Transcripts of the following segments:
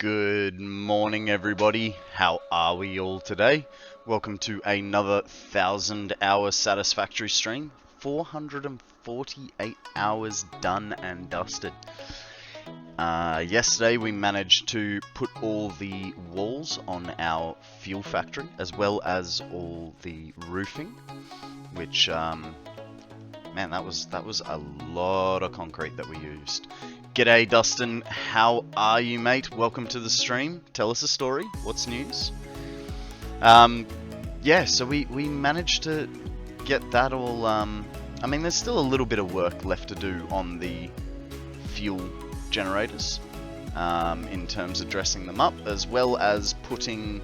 Good morning, everybody. How are we all today? Welcome to another 1,000-hour Satisfactory stream. 448 hours done and dusted. Yesterday we managed to put all the walls on our fuel factory, as well as all the roofing, which, man, that was a lot of concrete that we used. G'day, Dustin. How are you, mate? Welcome to the stream. Tell us a story. What's news? Yeah, so we managed to get that all... I mean, there's still a little bit of work left to do on the fuel generators, in terms of dressing them up, as well as putting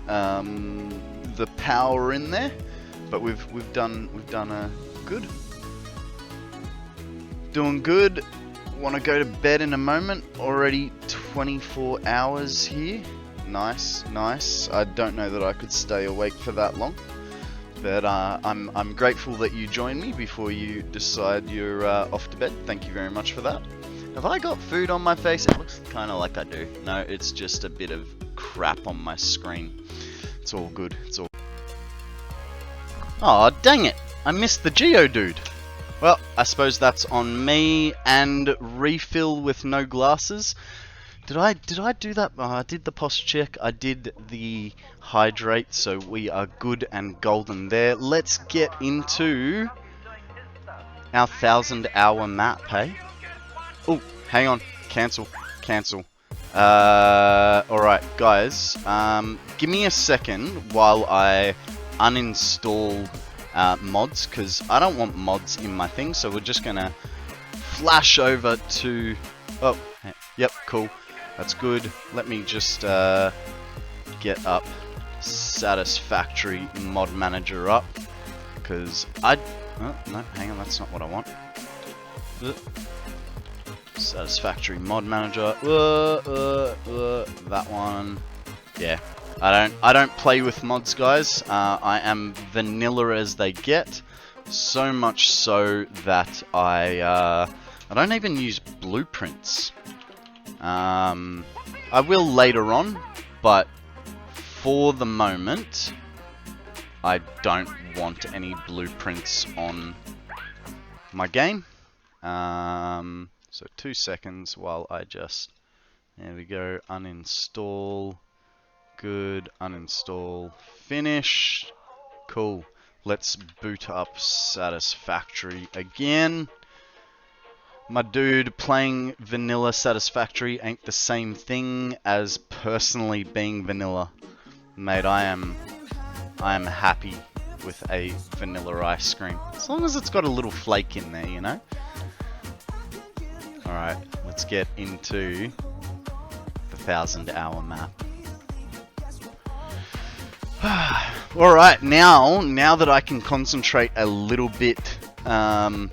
the power in there. But we've done a good. Doing good. Want to go to bed in a moment. Already 24 hours here. Nice, nice. I don't know that I could stay awake for that long, but I'm grateful that you joined me before you decide you're off to bed. Thank you very much for that. Have I got food on my face? It looks kind of like I do. No, it's just a bit of crap on my screen. It's all good. It's all. Oh, dang it! I missed the Geodude. Well, I suppose that's on me. And refill with no glasses. Did I do that? Oh, I did the posture check. I did the hydrate, so we are good and golden there. Let's get into our 1,000-hour map, hey? Oh, hang on. Cancel. Alright, guys. Give me a second while I uninstall mods, because I don't want mods in my thing, so we're just gonna flash over to... Oh, yep, cool. That's good. Let me just get up Satisfactory mod manager up, because I... Oh, no, hang on, that's not what I want. Satisfactory mod manager. That one. Yeah. I don't play with mods, guys. I am vanilla as they get. So much so that I don't even use blueprints. I will later on, but for the moment, I don't want any blueprints on my game. So 2 seconds while I just... There we go. Uninstall. Good. Uninstall. Finish. Cool. Let's boot up Satisfactory again. My dude, playing vanilla Satisfactory ain't the same thing as personally being vanilla. Mate, I am happy with a vanilla ice cream. As long as it's got a little flake in there, you know? Alright, let's get into the 1,000-hour map. Alright, now that I can concentrate a little bit... nah,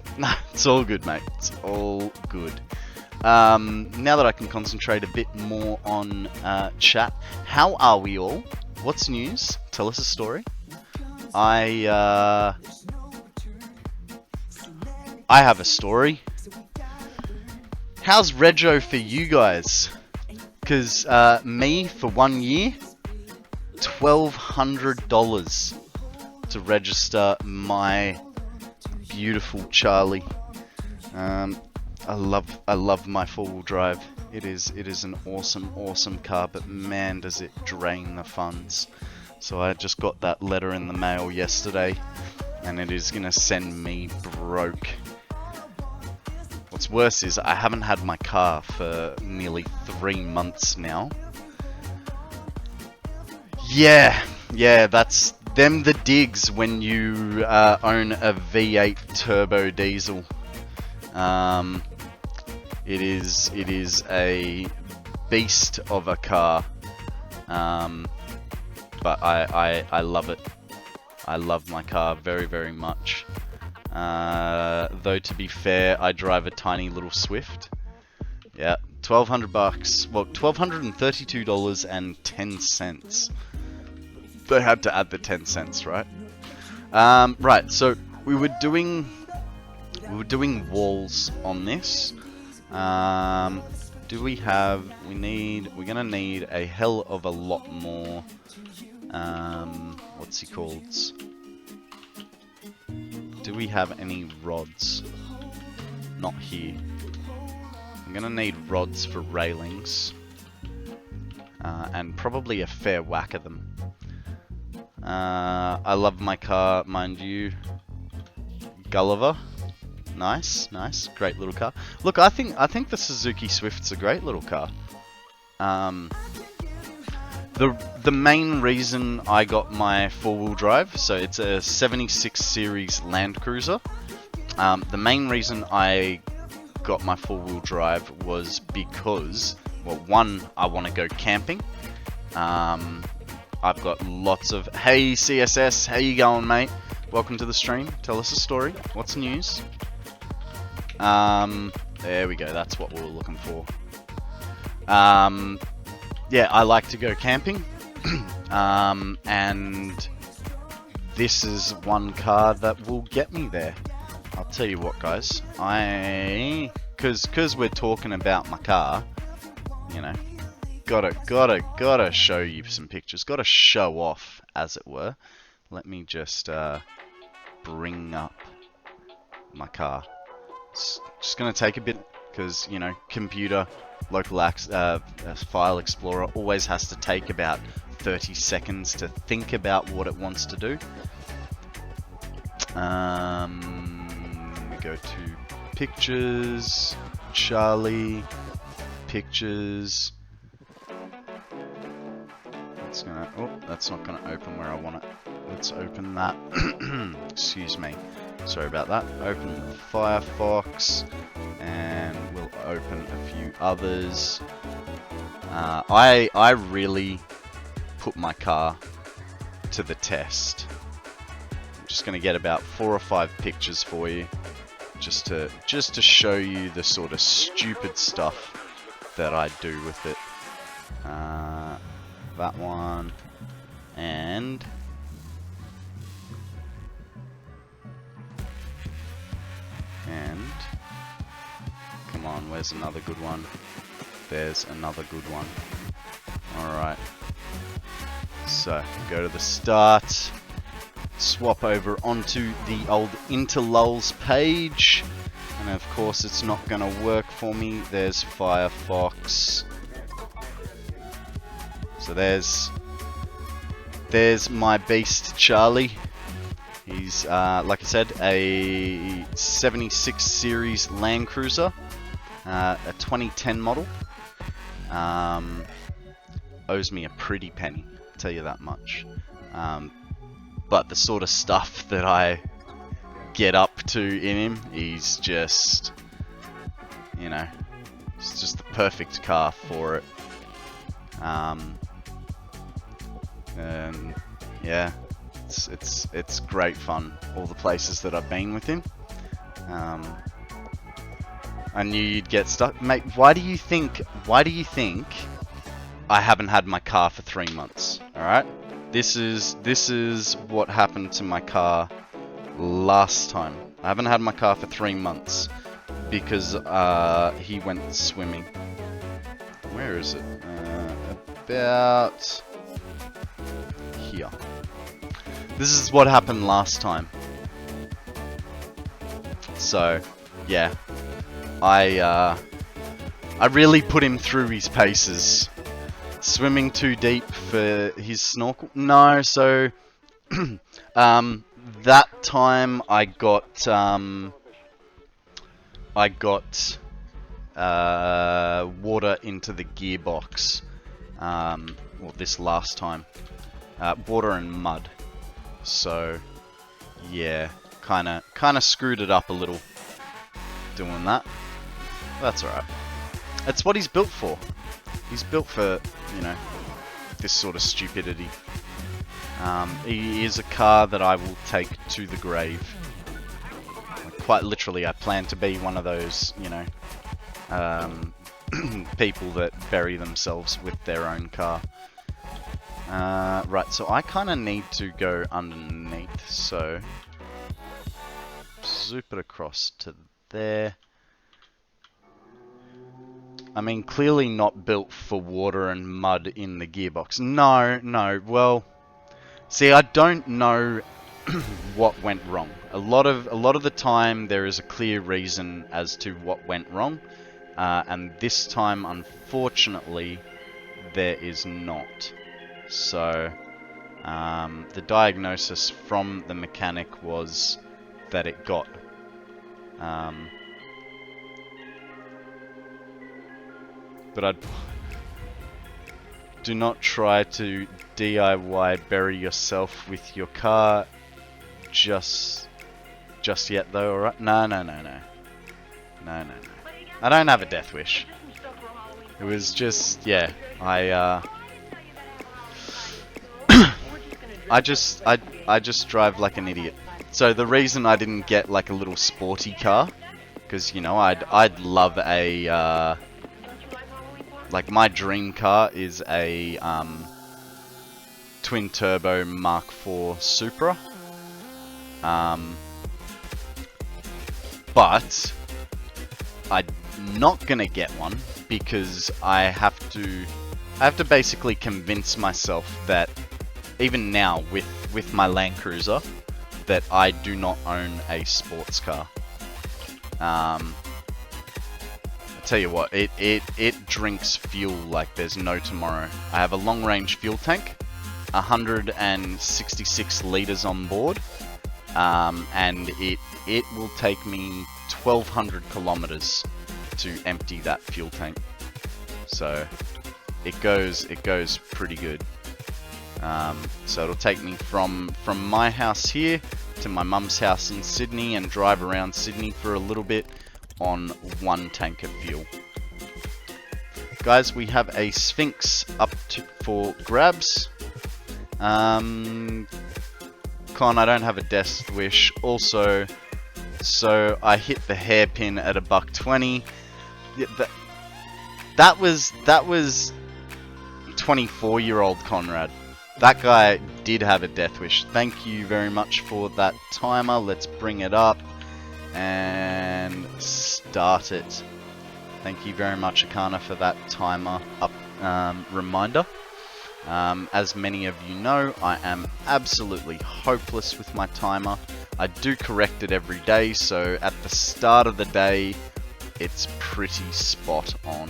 it's all good, mate. It's all good. Now that I can concentrate a bit more on chat, how are we all? What's news? Tell us a story. I have a story. How's Rego for you guys? Because me, for 1 year, $1,200 to register my beautiful Charlie. I love my four-wheel drive. It is an awesome car, but man, does it drain the funds. So I just got that letter in the mail yesterday, and it is gonna send me broke. What's worse is I haven't had my car for nearly 3 months now. Yeah, that's them the digs when you own a V8 turbo diesel. It is a beast of a car, but I love it. I love my car very much. Though to be fair, I drive a tiny little Swift. Yeah, $1,200. Well, $1,232.10. They had to add the 10 cents, right? Right. So we were doing walls on this. Do we have... We're gonna need a hell of a lot more... what's he called? Do we have any rods? Not here. I'm gonna need rods for railings. And probably a fair whack of them. I love my car, mind you. Gulliver. Nice, nice. Great little car. Look, I think the Suzuki Swift's a great little car. The main reason I got my four-wheel drive, so it's a 76 series Land Cruiser. The main reason I got my four-wheel drive was because, well, one, I want to go camping. I've got lots of... Hey CSS, how you going, mate? Welcome to the stream. Tell us a story. What's news? There we go. That's what we were looking for. Yeah, I like to go camping. And this is one car that will get me there. I'll tell you what, guys. Cause we're talking about my car, you know, gotta show you some pictures. Gotta show off, as it were. Let me just bring up my car. It's just gonna take a bit, because, you know, computer, local file explorer always has to take about 30 seconds to think about what it wants to do. We go to pictures, Charlie, pictures. It's gonna, oh, that's not gonna open where I want it. Let's open that. Excuse me. Sorry about that. Open Firefox, and we'll open a few others. I really put my car to the test. I'm just gonna get about 4 or 5 pictures for you, just to show you the sort of stupid stuff that I do with it. That one, and come on, where's another good one? There's another good one. Alright, so go to the start, swap over onto the old interlulz page, and of course it's not gonna work for me. There's Firefox. So there's my beast Charlie. He's, like I said, a 76 series Land Cruiser, a 2010 model. Owes me a pretty penny, I'll tell you that much. But the sort of stuff that I get up to in him, he's just, you know, it's just the perfect car for it. And yeah, it's great fun. All the places that I've been with him. I knew you'd get stuck, mate. Why do you think I haven't had my car for 3 months? All right, this is what happened to my car last time. I haven't had my car for 3 months because he went swimming. Where is it? About here. This is what happened last time. So, yeah, I really put him through his paces. Swimming too deep for his snorkel? No, so that time I got water into the gearbox. Well, this last time, water and mud. So, yeah, kind of screwed it up a little doing that. That's alright. That's what he's built for. He's built for, you know, this sort of stupidity. He is a car that I will take to the grave. Like, quite literally, I plan to be one of those, you know, people that bury themselves with their own car. Right, so I kind of need to go underneath, so zoop it across to there. I mean, clearly not built for water and mud in the gearbox. No, well, see, I don't know what went wrong. A lot of the time there is a clear reason as to what went wrong, and this time, unfortunately, there is not. So, the diagnosis from the mechanic was that it got but I'd do not try to DIY bury yourself with your car just yet though, alright? No. I don't have a death wish. It was just, yeah, I just drive like an idiot. So the reason I didn't get like a little sporty car, because you know I'd love a like my dream car is a twin turbo Mark IV Supra, but I'm not gonna get one because I have to basically convince myself that even now with my Land Cruiser that I do not own a sports car. Tell you what, it drinks fuel like there's no tomorrow. I have a long range fuel tank, 166 liters on board, and it will take me 1,200 kilometers to empty that fuel tank. So it goes pretty good. So it'll take me from my house here to my mum's house in Sydney and drive around Sydney for a little bit on one tank of fuel. Guys, we have a Sphinx up for grabs. Con, I don't have a death wish. Also, so I hit the hairpin at $1.20. Yeah, that was 24-year-old Konrad. That guy did have a death wish. Thank you very much for that timer. Let's bring it up and start it. Thank you very much, Akana, for that timer up reminder. As many of you know, I am absolutely hopeless with my timer. I do correct it every day, so at the start of the day, it's pretty spot on.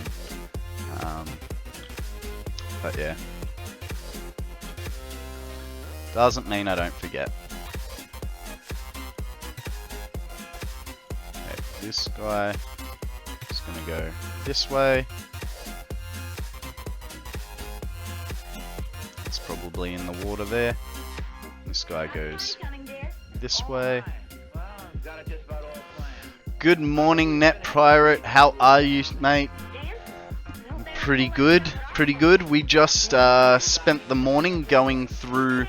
But yeah. Doesn't mean I don't forget. Okay, this guy is gonna go this way. It's probably in the water there. This guy goes this way. Good morning, Net Pirate. How are you, mate? Pretty good, pretty good. We just spent the morning going through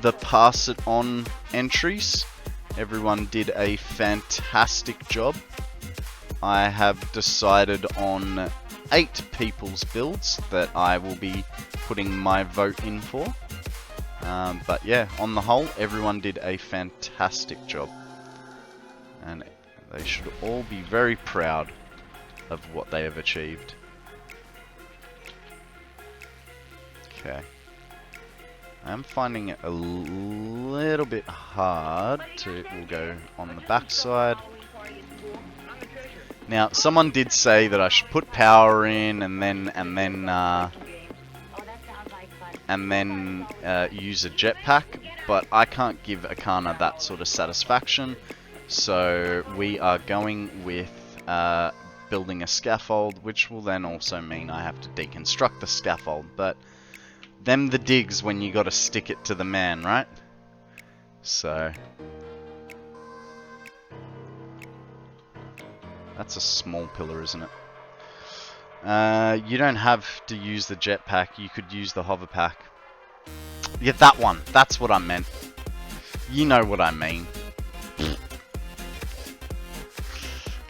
the Pass It On entries. Everyone did a fantastic job. I have decided on 8 people's builds that I will be putting my vote in for. But yeah, on the whole, everyone did a fantastic job. And they should all be very proud of what they have achieved. Okay. I'm finding it a little bit hard to, we'll go on the back side. Now, someone did say that I should put power in and then use a jetpack, but I can't give Akana that sort of satisfaction. So we are going with building a scaffold, which will then also mean I have to deconstruct the scaffold, but them the digs when you gotta stick it to the man, right? So that's a small pillar, isn't it? You don't have to use the jetpack, you could use the hover pack. Yeah, that one. That's what I meant. You know what I mean.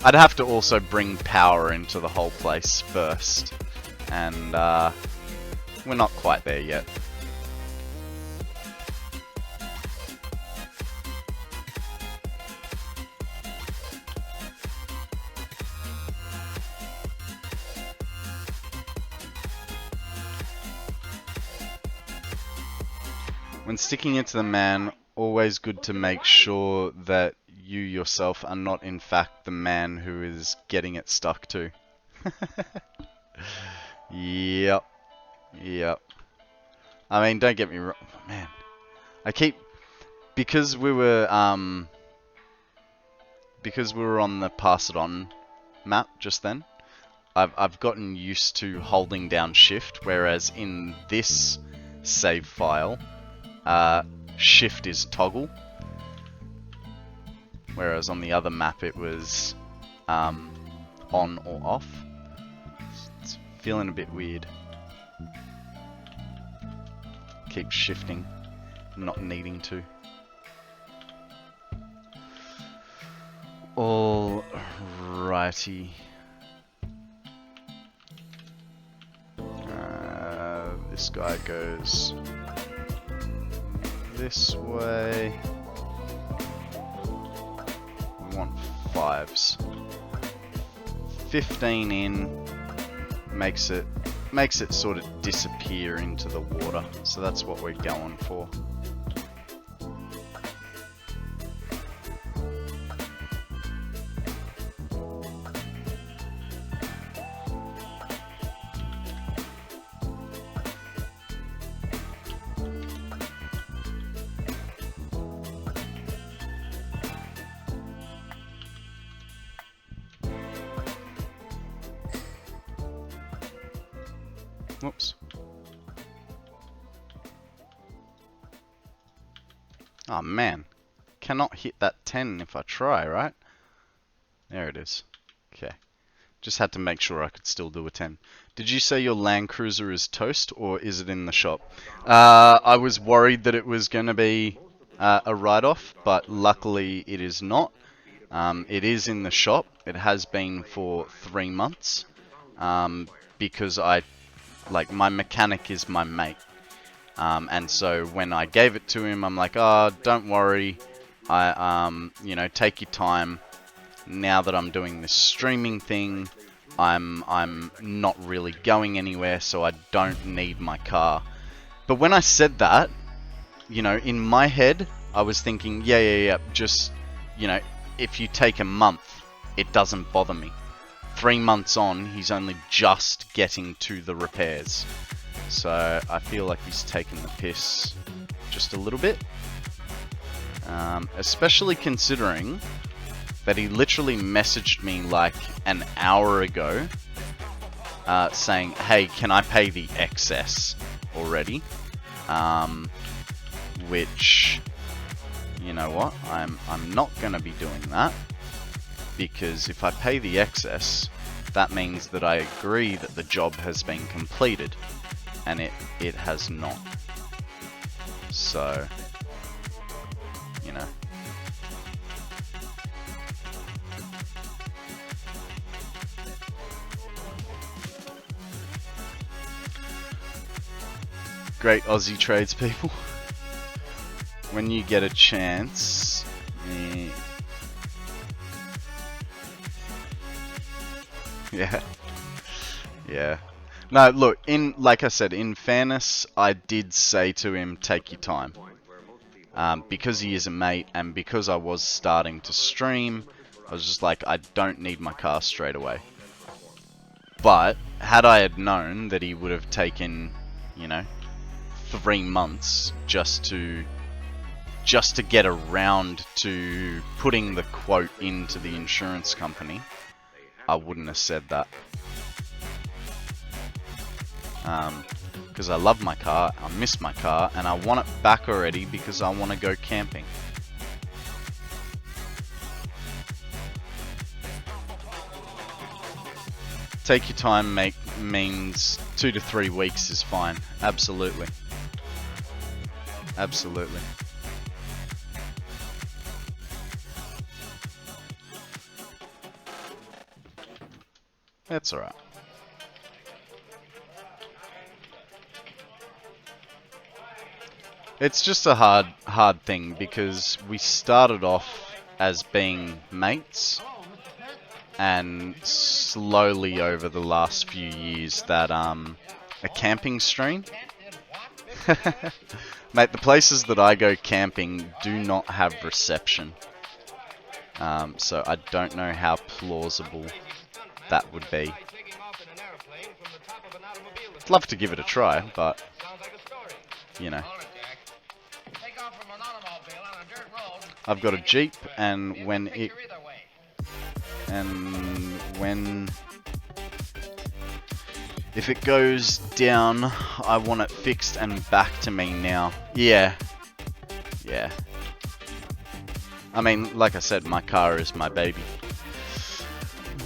I'd have to also bring power into the whole place first. And we're not quite there yet. When sticking it to the man, always good to make sure that you yourself are not in fact the man who is getting it stuck to. Yep. Yep. I mean, don't get me wrong, man. I keep because we were on the pass it on map just then. I've gotten used to holding down shift, whereas in this save file, shift is toggle, whereas on the other map it was on or off. It's feeling a bit weird. Keep shifting, not needing to. Alrighty. This guy goes this way. We want 5s. 15 in makes it sort of disappear into the water. So that's what we're going for. Whoops. Oh man, cannot hit that 10 if I try, right? There it is. Okay. Just had to make sure I could still do a 10. Did you say your Land Cruiser is toast, or is it in the shop? I was worried that it was going to be a write-off, but luckily it is not. It is in the shop. It has been for 3 months, because my mechanic is my mate. And so when I gave it to him, I'm like, oh, don't worry. Take your time. Now that I'm doing this streaming thing, I'm not really going anywhere, so I don't need my car. But when I said that, in my head, I was thinking, yeah, just, if you take a month, it doesn't bother me. 3 months on, he's only just getting to the repairs. So I feel like he's taking the piss just a little bit. Especially considering that he literally messaged me like an hour ago saying, hey, can I pay the excess already? Which, you know what, I'm not going to be doing that. Because if I pay the excess, that means that I agree that the job has been completed, and it has not. So, Great Aussie tradespeople. When you get a chance, Yeah. No, look, like I said, in fairness, I did say to him, take your time. Because he is a mate, and because I was starting to stream, I was just like, I don't need my car straight away. But, had I had known that he would have taken, 3 months just to get around to putting the quote into the insurance company, I wouldn't have said that. Because I love my car, I miss my car, and I want it back already because I want to go camping. Take your time, mate, means 2 to 3 weeks is fine. Absolutely. Absolutely. That's alright. It's just a hard thing because we started off as being mates, and slowly over the last few years that a camping stream Mate, the places that I go camping do not have reception. So I don't know how plausible that would be. I'd love to give it a try, but, you know. I've got a Jeep, and when if it goes down, I want it fixed and back to me now. Yeah. Yeah. I mean, like I said, my car is my baby.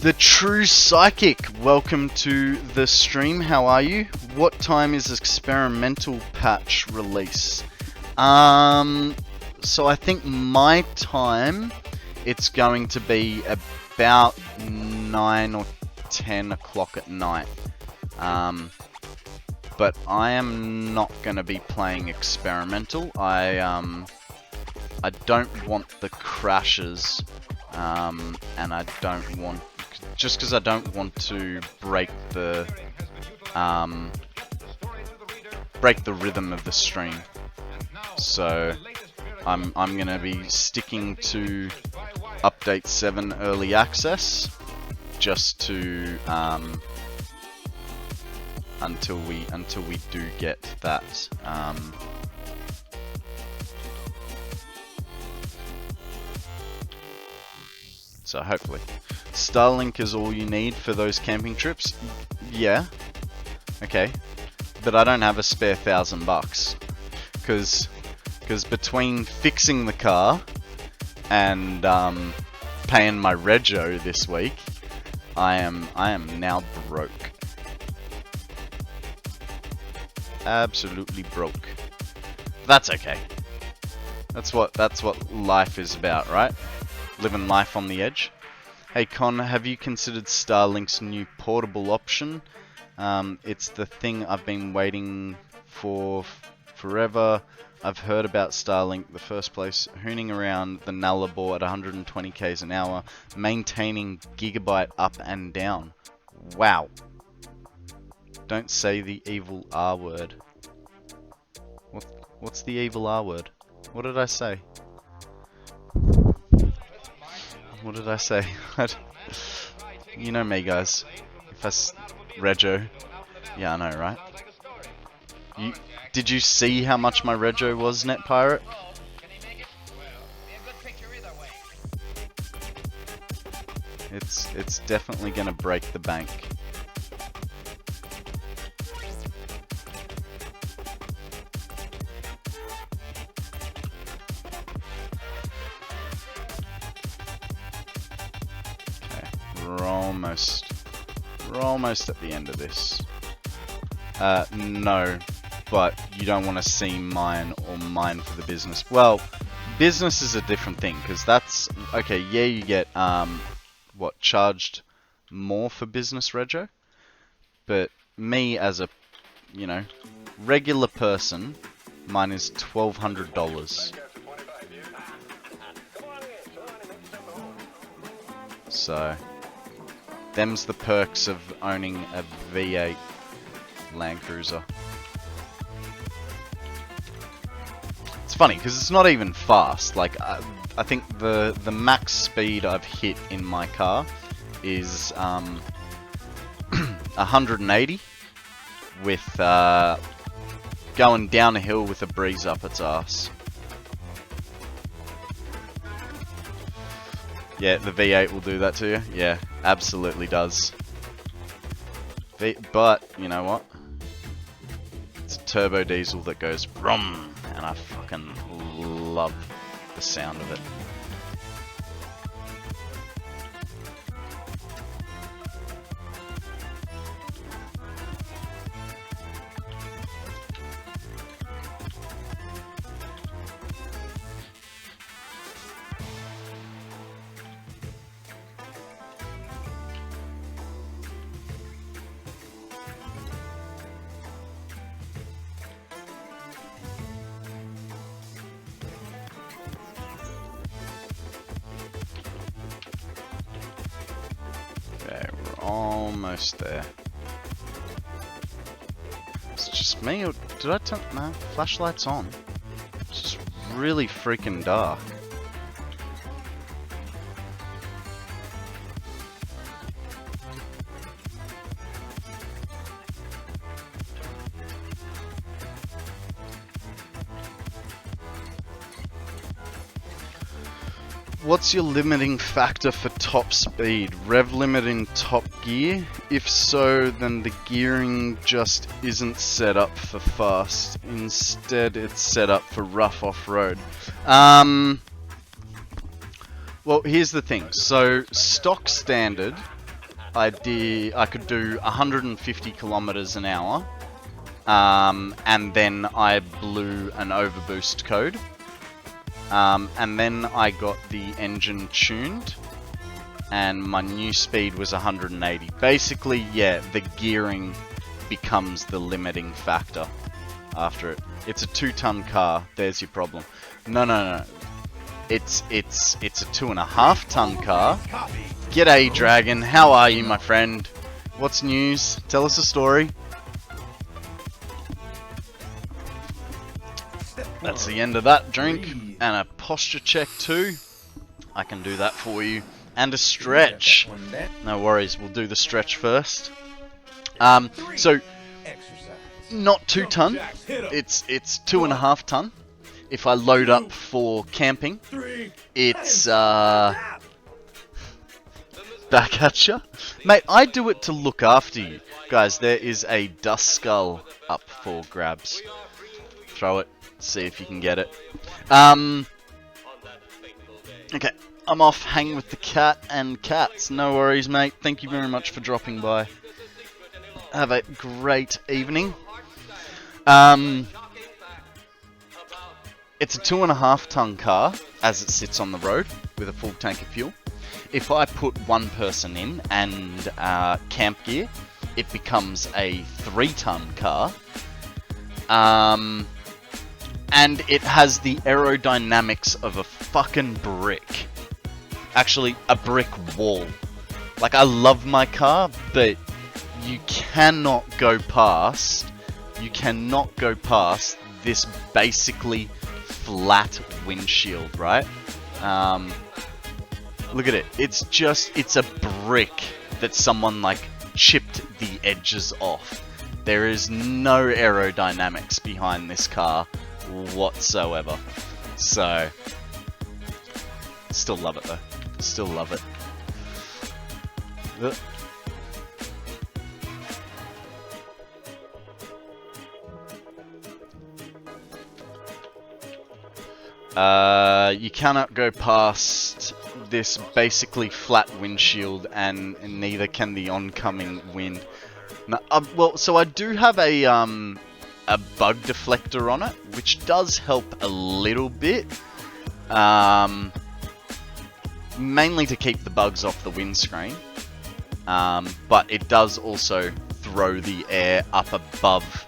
The True Psychic, welcome to the stream. How are you? What time is experimental patch release? So I think my time, it's going to be about 9 or 10 o'clock at night. But I am not going to be playing experimental. I don't want the crashes, and I don't want, just because I don't want to break the rhythm of the stream. So I'm going to be sticking to update 7 early access, just to until we do get that. So hopefully, Starlink is all you need for those camping trips. Yeah, okay, but I don't have a spare $1,000 because between fixing the car and paying my rego this week, I am now broke. Absolutely broke. That's okay. That's what life is about, right? Living life on the edge. Hey Con, have you considered Starlink's new portable option? It's the thing I've been waiting for forever. I've heard about Starlink, the first place, hooning around the Nullarbor at 120 k's an hour, maintaining gigabyte up and down. Wow. Don't say the evil R word. What's the evil R word? What did I say? What did I say? You know me, guys. If I rego. Yeah, I know, right? Did you see how much my rego was, Net Pirate? It's definitely gonna break the bank. We're almost at the end of this. No, but you don't want to see mine or mine for the business. Well, business is a different thing, because that's, okay, yeah, you get, charged more for business rego, but me as a, regular person, mine is $1,200. So, them's the perks of owning a V8 Land Cruiser. It's funny because it's not even fast. Like I think the max speed I've hit in my car is 180 with going down a hill with a breeze up its ass. Yeah, the V8 will do that to you. Yeah, absolutely does. But, you know what? It's a turbo diesel that goes vroom, and I fucking love the sound of it. Almost there. It's just me, or did I turn... No, flashlight's on. really freaking dark. What's your limiting factor for top speed? Rev limit in top gear? If so, then the gearing just isn't set up for fast. Instead, it's set up for rough off-road. Well, here's the thing. So, stock standard, I could do 150 kilometers an hour, and then I blew an overboost code. And then I got the engine tuned, and my new speed was 180. Basically, yeah, the gearing becomes the limiting factor after it. It's a 2-ton car. There's your problem. No. It's a 2.5-ton car. G'day, Dragon. How are you, my friend? What's news? Tell us a story. That's the end of that drink. And a posture check too. I can do that for you. And a stretch. No worries, we'll do the stretch first. So, not 2-ton. It's 2.5 ton. If I load up for camping, it's back at ya. Mate, I do it to look after you. Guys, there is a dust skull up for grabs. Throw it. See if you can get it. Okay, I'm off. Hang with the cat and cats. No worries, mate. Thank you very much for dropping by. Have a great evening. It's a 2.5-ton car as it sits on the road with a full tank of fuel. If I put one person in and camp gear, it becomes a 3-ton car. And it has the aerodynamics of a fucking brick. Actually, a brick wall. Like, I love my car, but you cannot go past this basically flat windshield, right? Look at it. It's a brick that someone, like, chipped the edges off. There is no aerodynamics behind this car whatsoever. So, still love it though. Still love it. You cannot go past this basically flat windshield, and neither can the oncoming wind. Now, well, so I do have a bug deflector on it, which does help a little bit. Mainly to keep the bugs off the windscreen. But it does also throw the air up above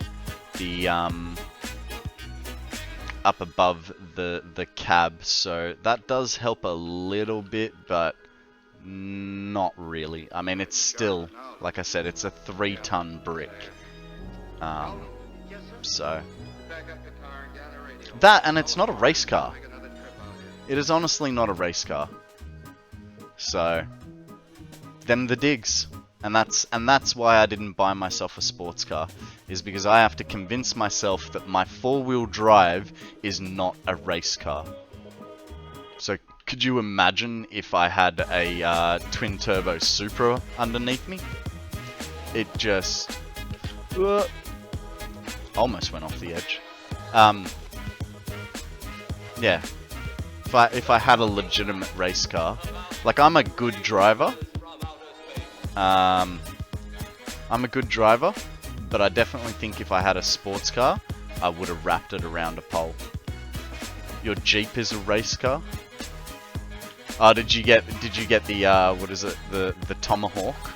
the cab, so that does help a little bit, but not really. I mean, it's still, like I said, it's a 3-ton brick. So that, and it's not a race car. It is honestly not a race car. So them the digs. And that's why I didn't buy myself a sports car, is because I have to convince myself that my 4-wheel drive is not a race car. So could you imagine if I had a twin turbo Supra underneath me? It just almost went off the edge. Yeah. If I had a legitimate race car, like, I'm a good driver. I'm a good driver, but I definitely think if I had a sports car, I would have wrapped it around a pole. Your Jeep is a race car? Oh, did you get the what is it? The Tomahawk?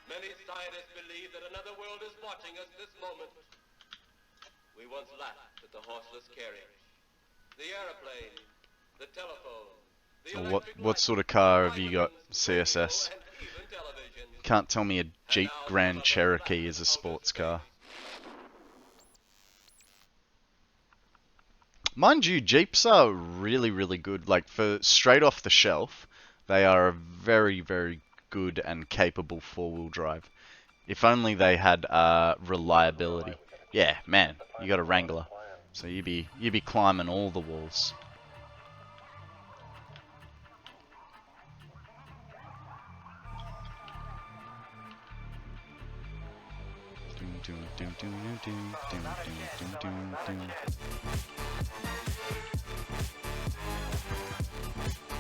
Many scientists believe that another world is watching us this moment. We once laughed at the horseless carriage, the airplane, the telephone. What sort of car have you got, CSS? Can't tell me a Jeep Grand Cherokee is a sports car. Mind you, Jeeps are really, really good. Like, for straight off the shelf, they are a very, very good and capable four-wheel drive. If only they had reliability. Yeah, man, you got a Wrangler, so you be climbing all the walls.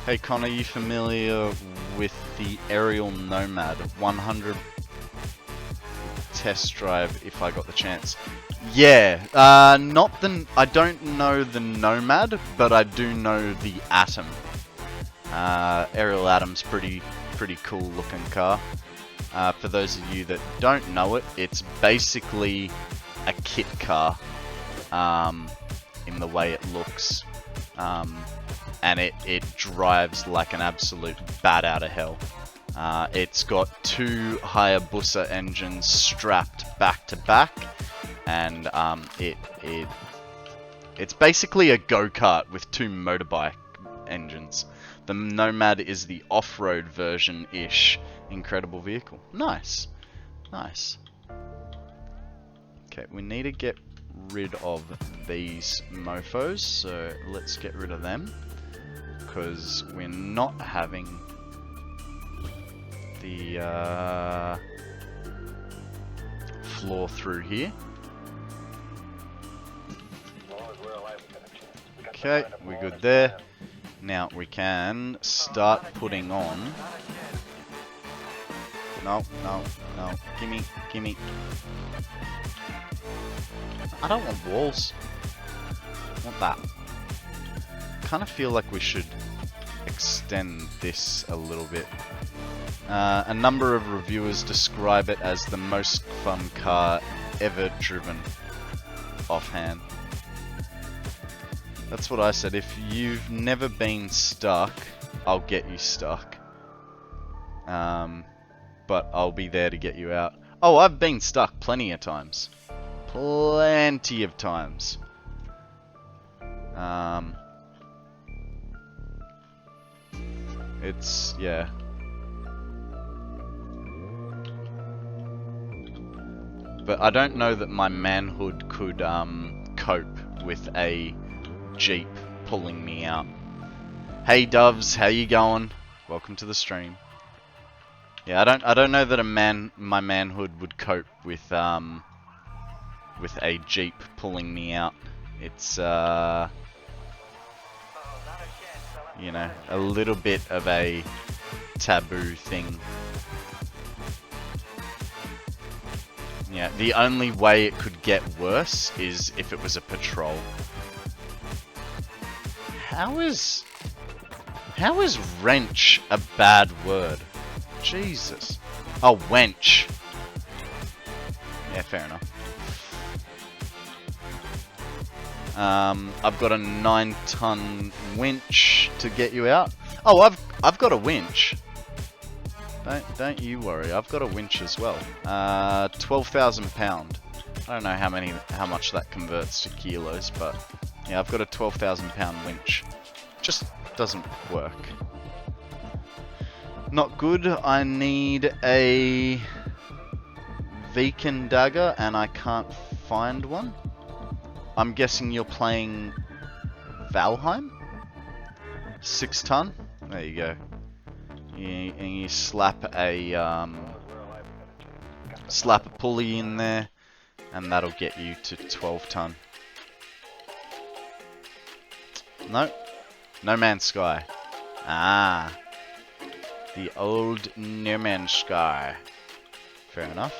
Hey Connor, are you familiar with the Aerial Nomad 100 test drive if I got the chance? Yeah, not the... I don't know the Nomad, but I do know the Atom. Aerial Atom's pretty cool looking car. For those of you that don't know it, it's basically a kit car in the way it looks. And it drives like an absolute bat out of hell. It's got two Hayabusa engines strapped back to back, and it's basically a go-kart with two motorbike engines. The Nomad is the off-road version-ish. Incredible vehicle. Nice. Nice. Okay, we need to get rid of these mofos, so let's get rid of them. Because we're not having the floor through here. Okay, we're good there. Now we can start putting on... No. Gimme. I don't want walls. I want that. Kind of feel like we should extend this a little bit. A number of reviewers describe it as the most fun car ever driven offhand. That's what I said. If you've never been stuck, I'll get you stuck. But I'll be there to get you out. Oh, I've been stuck plenty of times. Plenty of times. It's, yeah. But I don't know that my manhood could cope with a Jeep pulling me out. Hey Doves, how you going? Welcome to the stream. Yeah, I don't know that my manhood would cope with a Jeep pulling me out. It's you know, a little bit of a taboo thing. Yeah, the only way it could get worse is if it was a patrol. How is wrench a bad word? Jesus. Oh, wench. Yeah, fair enough. I've got a 9-ton winch to get you out. Oh, I've got a winch. Don't you worry. I've got a winch as well. 12,000 pound. I don't know how much that converts to kilos, but yeah, I've got a 12,000 pound winch. Just doesn't work. Not good. I need a Viken dagger, and I can't find one. I'm guessing you're playing Valheim? 6 ton? There you go. And you slap a pulley in there, and that'll get you to 12 ton. No, No Man's Sky. Ah, the old No Man's Sky. Fair enough.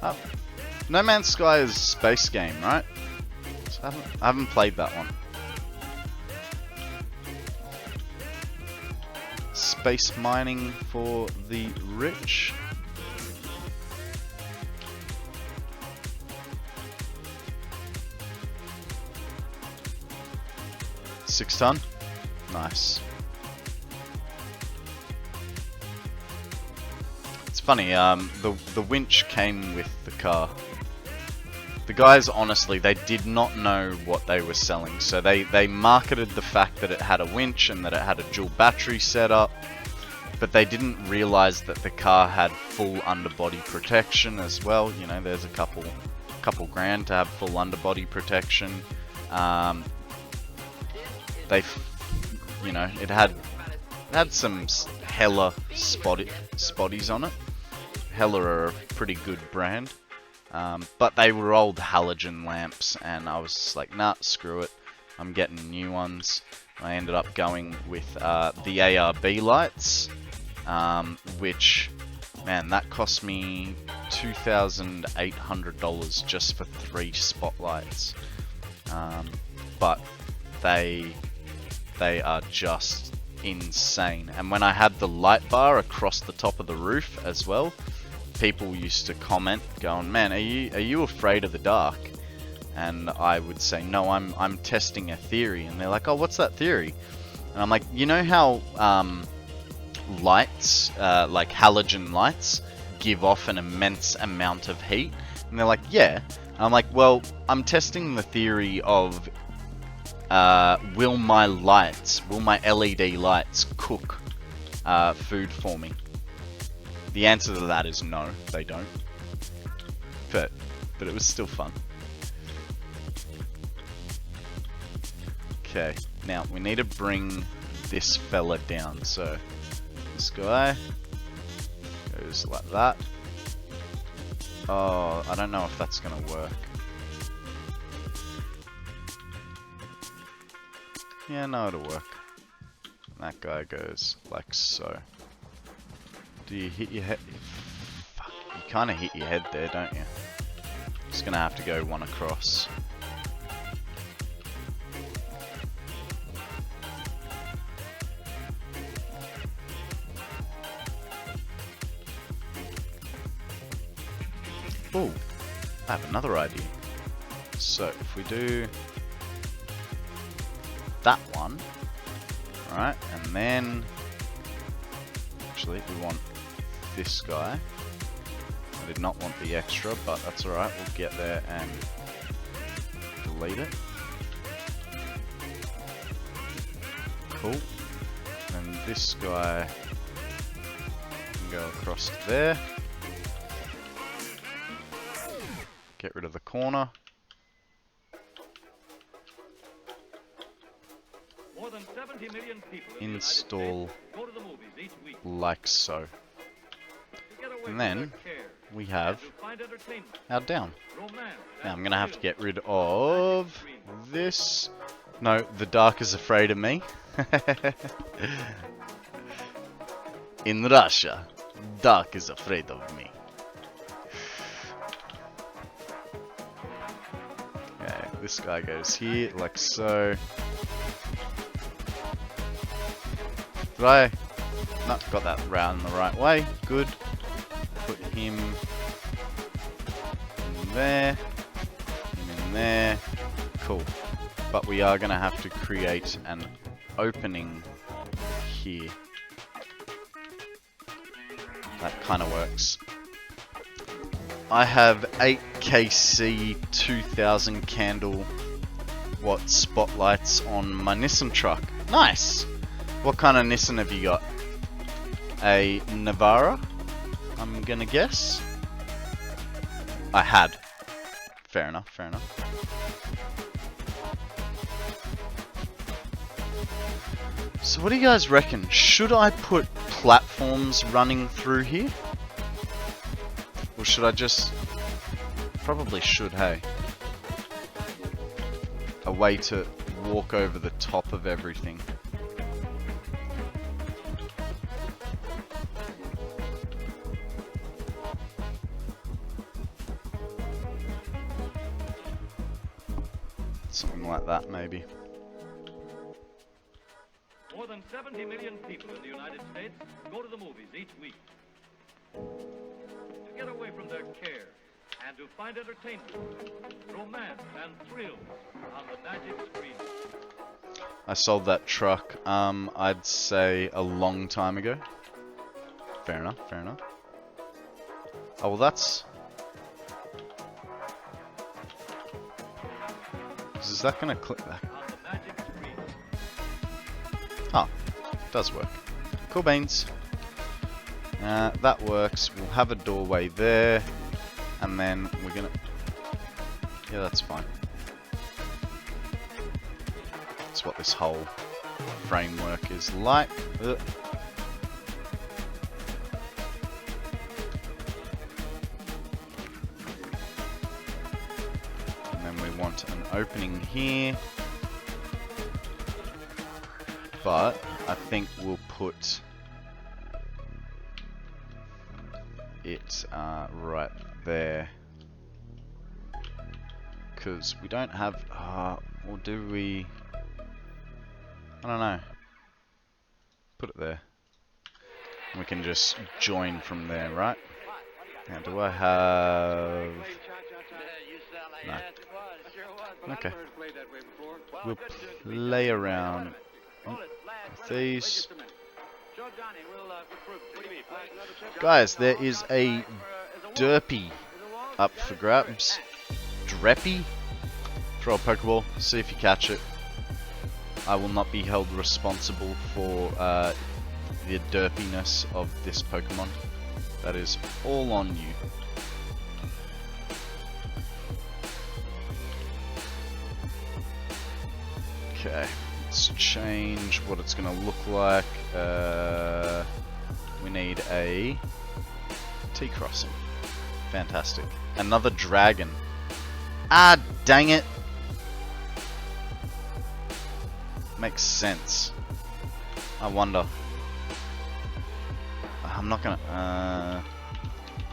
Oh, No Man's Sky is a space game, right? So I haven't played that one. Space mining for the rich. Six ton? Nice. It's funny, the winch came with the car. The guys, honestly, they did not know what they were selling, so they marketed the fact that it had a winch and that it had a dual battery setup, but they didn't realize that the car had full underbody protection as well. You know, there's a couple grand to have full underbody protection. You know, it had some Hella spotties on it. Hella are a pretty good brand. But they were old halogen lamps, and I was just like, nah, screw it. I'm getting new ones. I ended up going with the ARB lights, which, man, that cost me $2,800 just for 3 spotlights. But they are just insane. And when I had the light bar across the top of the roof as well, people used to comment going, man, are you afraid of the dark? And I would say, no, I'm testing a theory. And they're like, oh, what's that theory? And I'm like, you know how lights, like halogen lights, give off an immense amount of heat? And they're like, yeah. And I'm like, well, I'm testing the theory of will my LED lights cook food for me? The answer to that is no, they don't. But it was still fun. Okay, now we need to bring this fella down. So this guy goes like that. Oh, I don't know if that's gonna work. Yeah, no, it'll work. And that guy goes like so. Do you hit your head? Fuck, you kind of hit your head there, don't you? Just gonna have to go one across. Oh, I have another idea. So if we do that one, alright, and then actually we want this guy. I did not want the extra, but that's alright, we'll get there and delete it. Cool. And this guy can go across to there. Get rid of the corner. More than 70 million people Install go to the movies each week. like so. And then we have our down. Now I'm gonna have to get rid of this. No, the dark is afraid of me. In Russia, dark is afraid of me. Okay, this guy goes here like so. Did I? No, got that round the right way. Good. Put him in there. Him in there. Cool. But we are going to have to create an opening here. That kind of works. I have 8kc 2000 candle watt spotlights on my Nissan truck. Nice! What kind of Nissan have you got? A Nirvana, I'm gonna guess. I had. Fair enough, fair enough. So what do you guys reckon? Should I put platforms running through here? Or should I just... Probably should, hey. A way to walk over the top of everything. something like that, maybe. More than 70 million people in the United States go to the movies each week to get away from their care and to find entertainment, romance, and thrills on the magic screen. I sold that truck, I'd say a long time ago. Fair enough, fair enough. Oh, well that's... Is that gonna click back? On the magic screen. Oh, does work. Cool beans. That works. We'll have a doorway there. And then we're gonna... Yeah, that's fine. That's what this whole framework is like. Ugh. And then we want an opening here. But I think we'll put it right there. Because we don't have... or do we... I don't know. Put it there. And we can just join from there, right? Now, do I have... No. Okay. We'll play around with these. Guys, there is a derpy up for grabs. Dreppy? Throw a Pokeball, see if you catch it. I will not be held responsible for the derpiness of this Pokemon. That is all on you. Okay, let's change what it's going to look like. We need a T-Crossing. Fantastic. Another dragon. Ah, dang it. Makes sense. I wonder. I'm not gonna...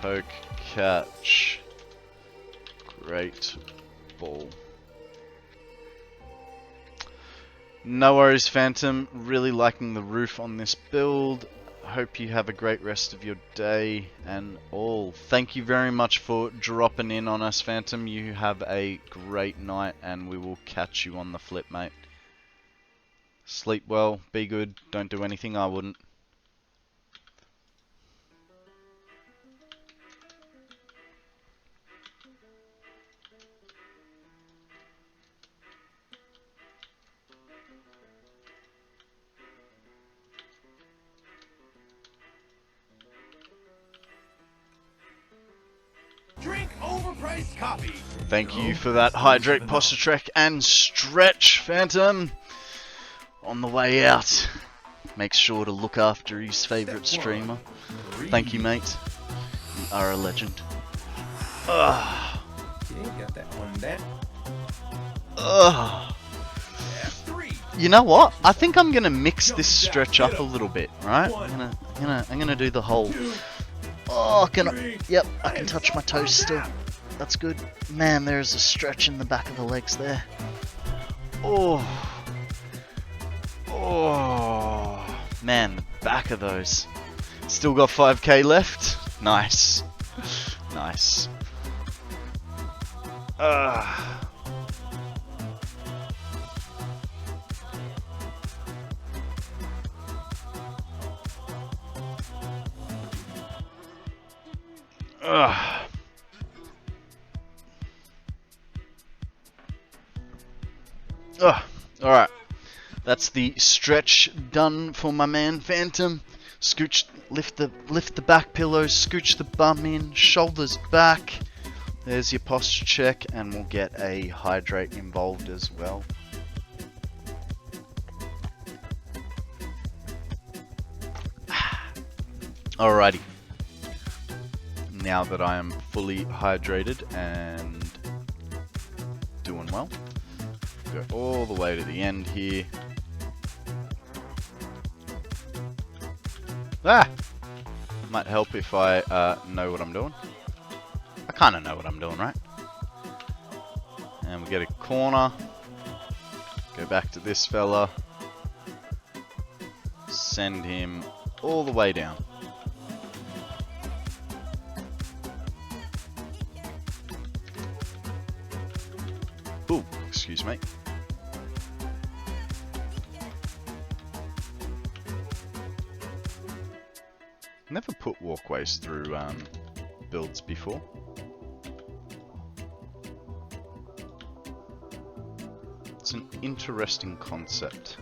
Poke, catch. Great ball. No worries, Phantom. Really liking the roof on this build. Hope you have a great rest of your day and all. Thank you very much for dropping in on us, Phantom. You have a great night and we will catch you on the flip, mate. Sleep well, be good, don't do anything I wouldn't. Drink overpriced coffee. Thank you for that hydrate posture trek and stretch, Phantom. On the way out, make sure to look after his favourite streamer. Thank you, mate. You are a legend. Ugh. Yeah, got that one down. Ugh. You know what? I think I'm gonna mix this stretch up a little bit, right? I'm gonna do the whole. Oh, can I? Yep, I can touch my toes still. That's good. Man, there's a stretch in the back of the legs there. Oh. Oh. Man, the back of those. Still got 5k left. Nice. Nice. Alright. That's the stretch done for my man Phantom. Scooch, lift the back pillows, scooch the bum in, shoulders back. There's your posture check, and we'll get a hydrate involved as well. Alrighty. Now that I am fully hydrated and doing well, go all the way to the end here. Might help if I know what I'm doing. I kind of know what I'm doing, right? And we get a corner. Go back to this fella. Send him all the way down. Ooh, excuse me. Never put walkways through builds before. It's an interesting concept.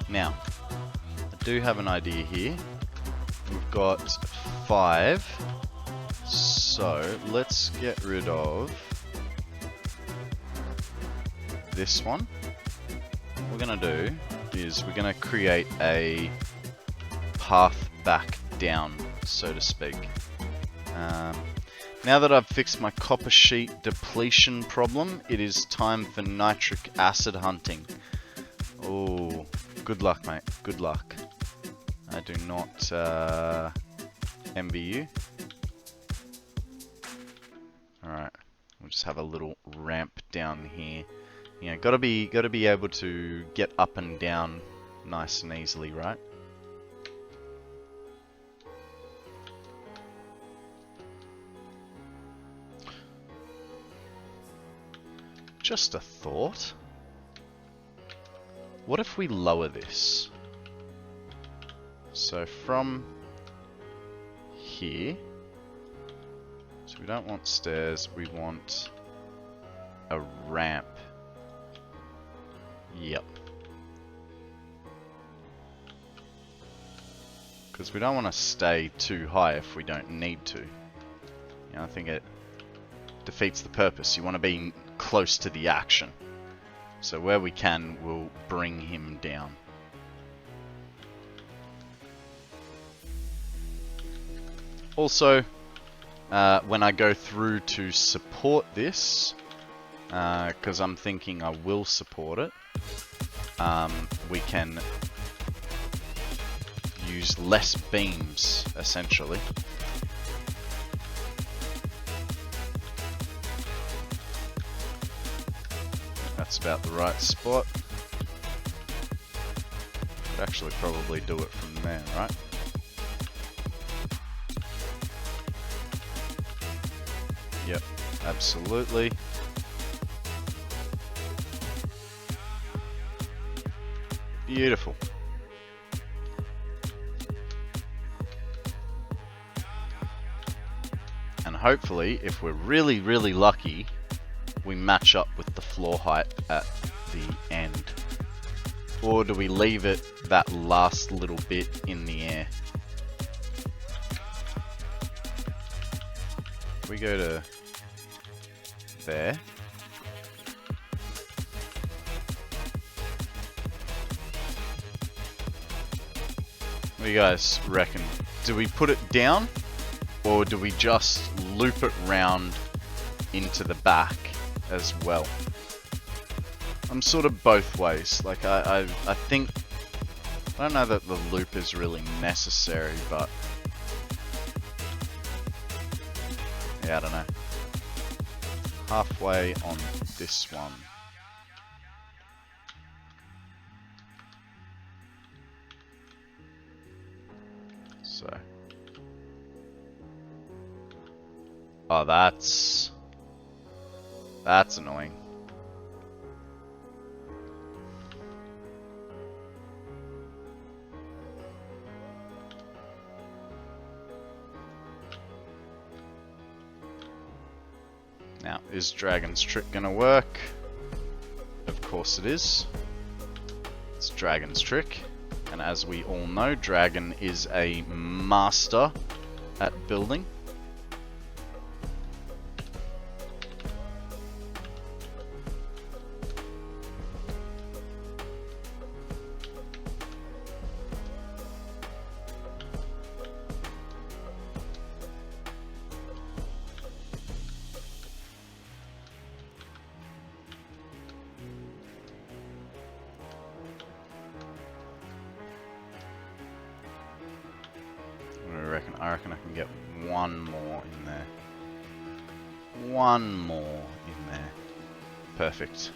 Now, I do have an idea here. We've got 5, so let's get rid of this one. What we're gonna do is we're gonna create a path back down, so to speak. Now that I've fixed my copper sheet depletion problem, it is time for nitric acid hunting. Oh, good luck, mate. Good luck. I do not envy you. Alright, we'll just have a little ramp down here. You know, gotta be able to get up and down nice and easily, right? Just a thought. What if we lower this? So from here, so we don't want stairs, we want a ramp. Yep. Because we don't want to stay too high if we don't need to. You know, I think it defeats the purpose. You want to be close to the action. So where we can, we'll bring him down. Also, when I go through to support this, because I'm thinking I will support it, we can use less beams, essentially. That's about the right spot. Could actually probably do it from there, right? Yep, absolutely. Beautiful. And hopefully, if we're really, really lucky, we match up with the floor height at the end. Or do we leave it that last little bit in the air? If we go to there. What do you guys reckon? Do we put it down? Or do we just loop it round into the back as well? I'm sort of both ways. Like I think, I don't know that the loop is really necessary, but yeah, I don't know. Halfway on this one. So. Oh, that's annoying. Now, is Dragon's Trick gonna work? Of course it is. It's Dragon's Trick. And as we all know, Dragon is a master at building. I reckon I can get one more in there. One more in there. Perfect.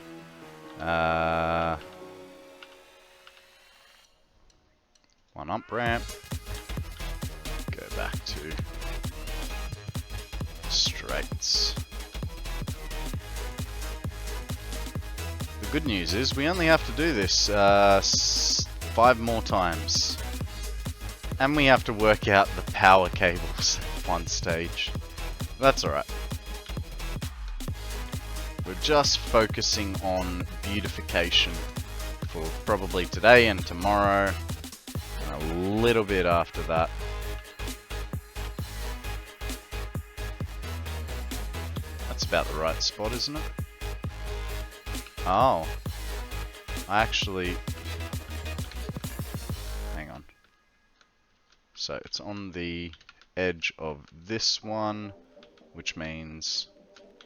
One up ramp. Go back to straights. The good news is we only have to do this 5 more times. And we have to work out the power cables at one stage. That's alright. We're just focusing on beautification for probably today and tomorrow. And a little bit after that. That's about the right spot, isn't it? Oh. I actually... Hang on. So it's on the edge of this one, which means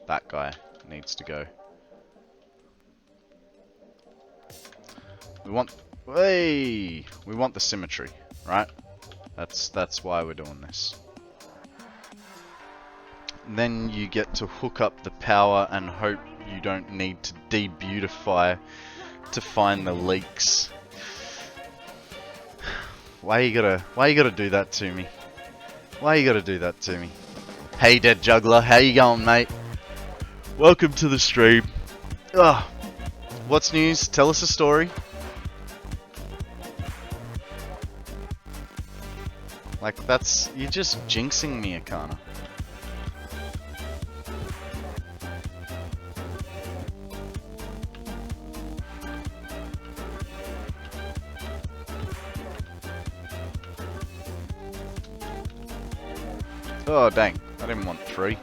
that guy needs to go. We want... Hey! We want the symmetry, right? That's why we're doing this. Then you get to hook up the power and hope you don't need to de-beautify to find the leaks. Why you gotta do that to me? Why you gotta do that to me? Hey Dead Juggler, how you going, mate? Welcome to the stream. Ugh. What's news? Tell us a story. Like that's... You're just jinxing me, Akana. Oh dang, I didn't want 3.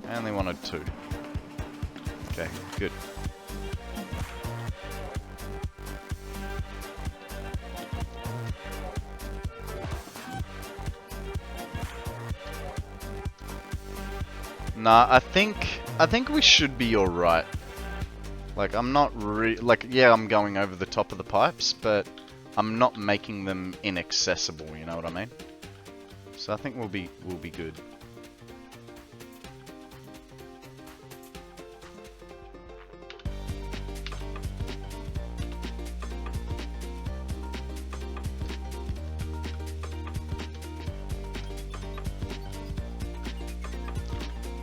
I only wanted 2. Okay, good. Nah, I think we should be alright. Like, I'm not like, yeah, I'm going over the top of the pipes, but I'm not making them inaccessible, you know what I mean? So I think we'll be good.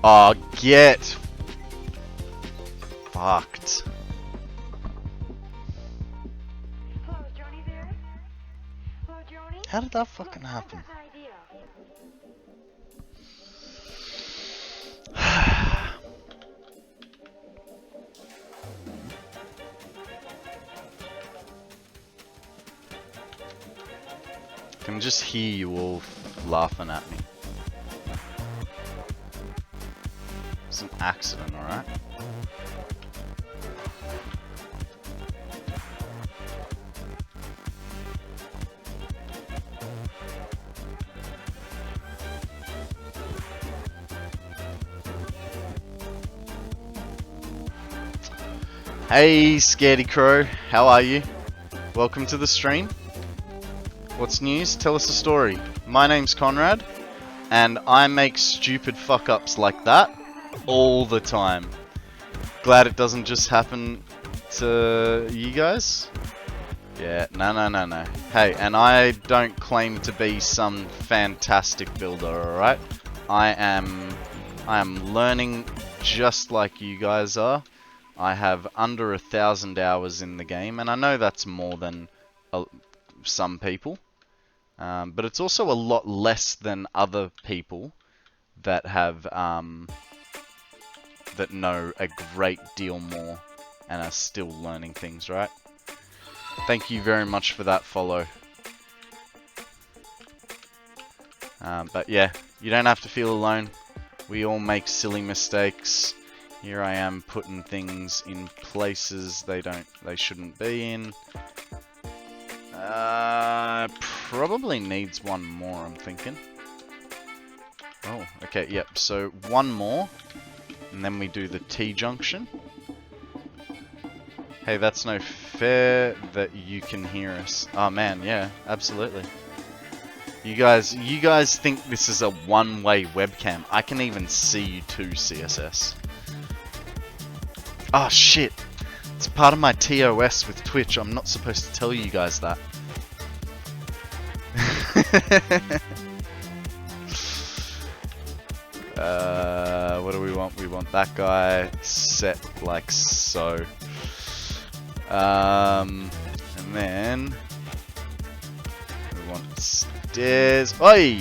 Oh, get fucked. Hello, Johnny there? Hello, Johnny? How did that fucking happen? I can just hear you all laughing at me. It's an accident, alright? Hey, Scaredy Crow, how are you? Welcome to the stream. What's news? Tell us a story. My name's Konrad, and I make stupid fuck-ups like that all the time. Glad it doesn't just happen to you guys. Yeah, no. Hey, and I don't claim to be some fantastic builder, alright? I am learning just like you guys are. I have under 1,000 hours in the game, and I know that's more than some people. But it's also a lot less than other people that have that know a great deal more and are still learning things, right? Thank you very much for that follow. But yeah, you don't have to feel alone. We all make silly mistakes. Here I am putting things in places they shouldn't be in. Probably needs one more, I'm thinking. Oh, okay, yep, so one more, and then we do the T-junction. Hey, that's no fair that you can hear us. Oh man, yeah, absolutely. You guys think this is a one-way webcam. I can even see you too, CSS. Oh shit! It's part of my TOS with Twitch. I'm not supposed to tell you guys that. What do we want? We want that guy set like so. And then we want stairs. Oi!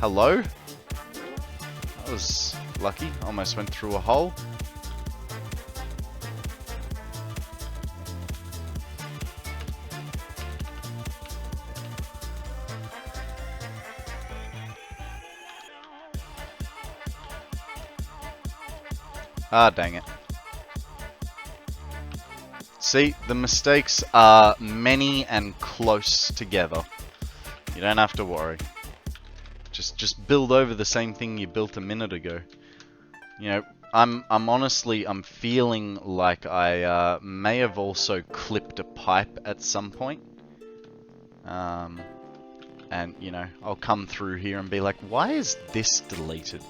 Hello? That was lucky. Almost went through a hole. Ah, dang it. See, the mistakes are many and close together. You don't have to worry. Just build over the same thing you built a minute ago. You know, I'm honestly feeling like I may have also clipped a pipe at some point. And you know, I'll come through here and be like, why is this deleted?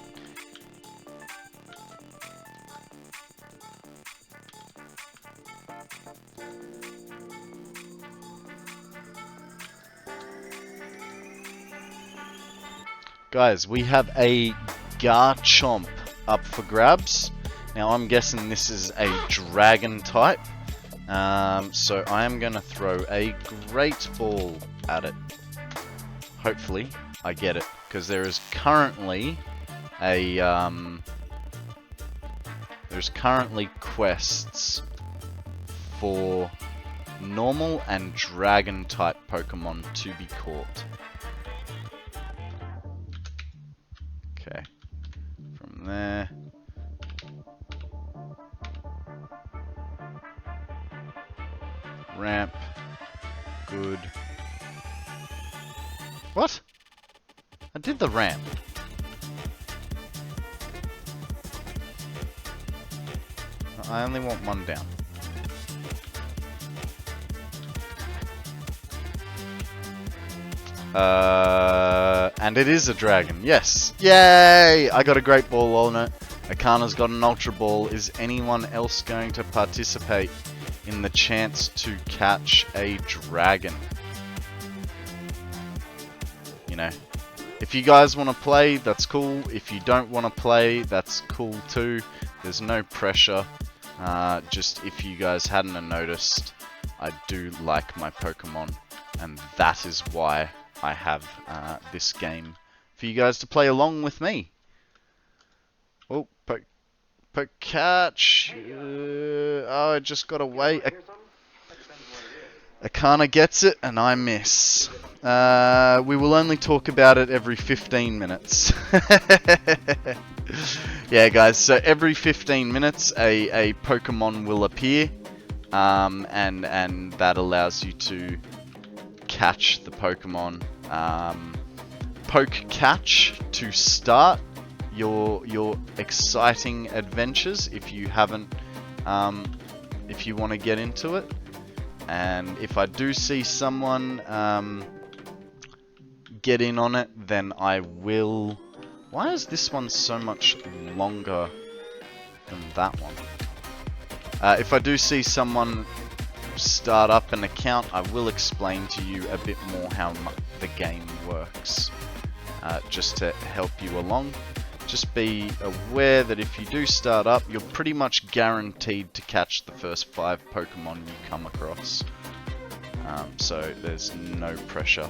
Guys, we have a GameChomp up for grabs. Now I'm guessing this is a dragon type. So I am going to throw a great ball at it. Hopefully I get it, because there is currently a there's currently quests for normal and dragon type Pokemon to be caught. Okay, from there. Ramp. Good. What? I did the ramp. I only want one down. And it is a dragon. Yes. Yay! I got a great ball on it. Akana's got an ultra ball. Is anyone else going to participate in the chance to catch a dragon? You know, if you guys want to play, that's cool. If you don't want to play, that's cool too. There's no pressure. Just if you guys hadn't noticed, I do like my Pokemon, and that is why I have this game for you guys to play along with me. Oh, poke catch. Oh, I just got away. Akana gets it, and I miss. We will only talk about it every 15 minutes. Yeah, guys, so every 15 minutes a Pokemon will appear, and that allows you to catch the Pokemon. Poke catch to start your exciting adventures if you haven't, if you want to get into it. And if I do see someone get in on it, then I will. Why is this one so much longer than that one? If I do see someone start up an account, I will explain to you a bit more how the game works, just to help you along. Just be aware that if you do start up, you're pretty much guaranteed to catch the first 5 Pokemon you come across. So there's no pressure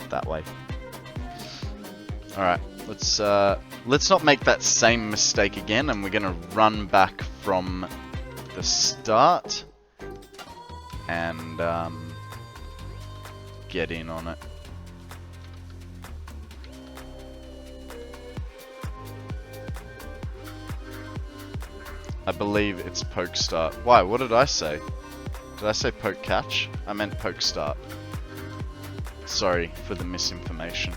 that way. Alright, let's not make that same mistake again, and we're gonna run back from the start and get in on it. I believe it's poke start. Why? What did I say? Did I say poke catch? I meant poke start. Sorry for the misinformation.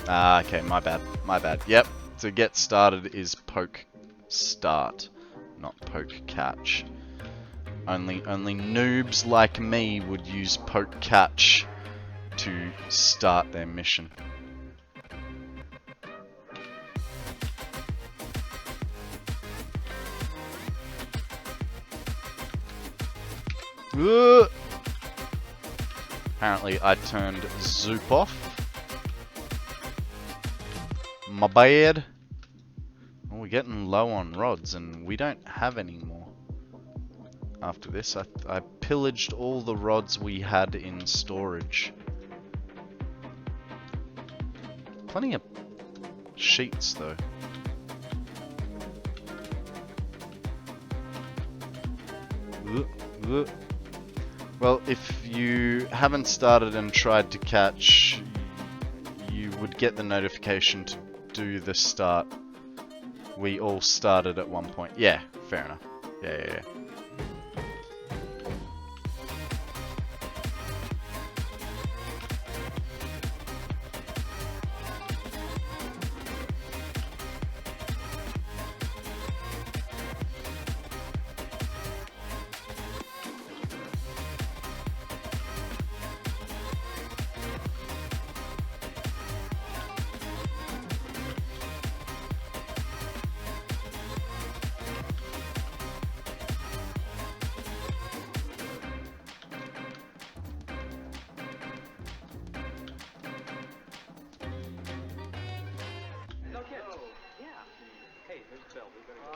Ah, okay, my bad. My bad. Yep, to get started is poke start, not poke catch. Only noobs like me would use poke catch to start their mission. Apparently I turned Zoop off. My bad. Well, we're getting low on rods and we don't have any more. After this, I pillaged all the rods we had in storage. Plenty of sheets though. Well, if you haven't started and tried to catch, you would get the notification to do the start. We all started at one point. Yeah, fair enough. Yeah.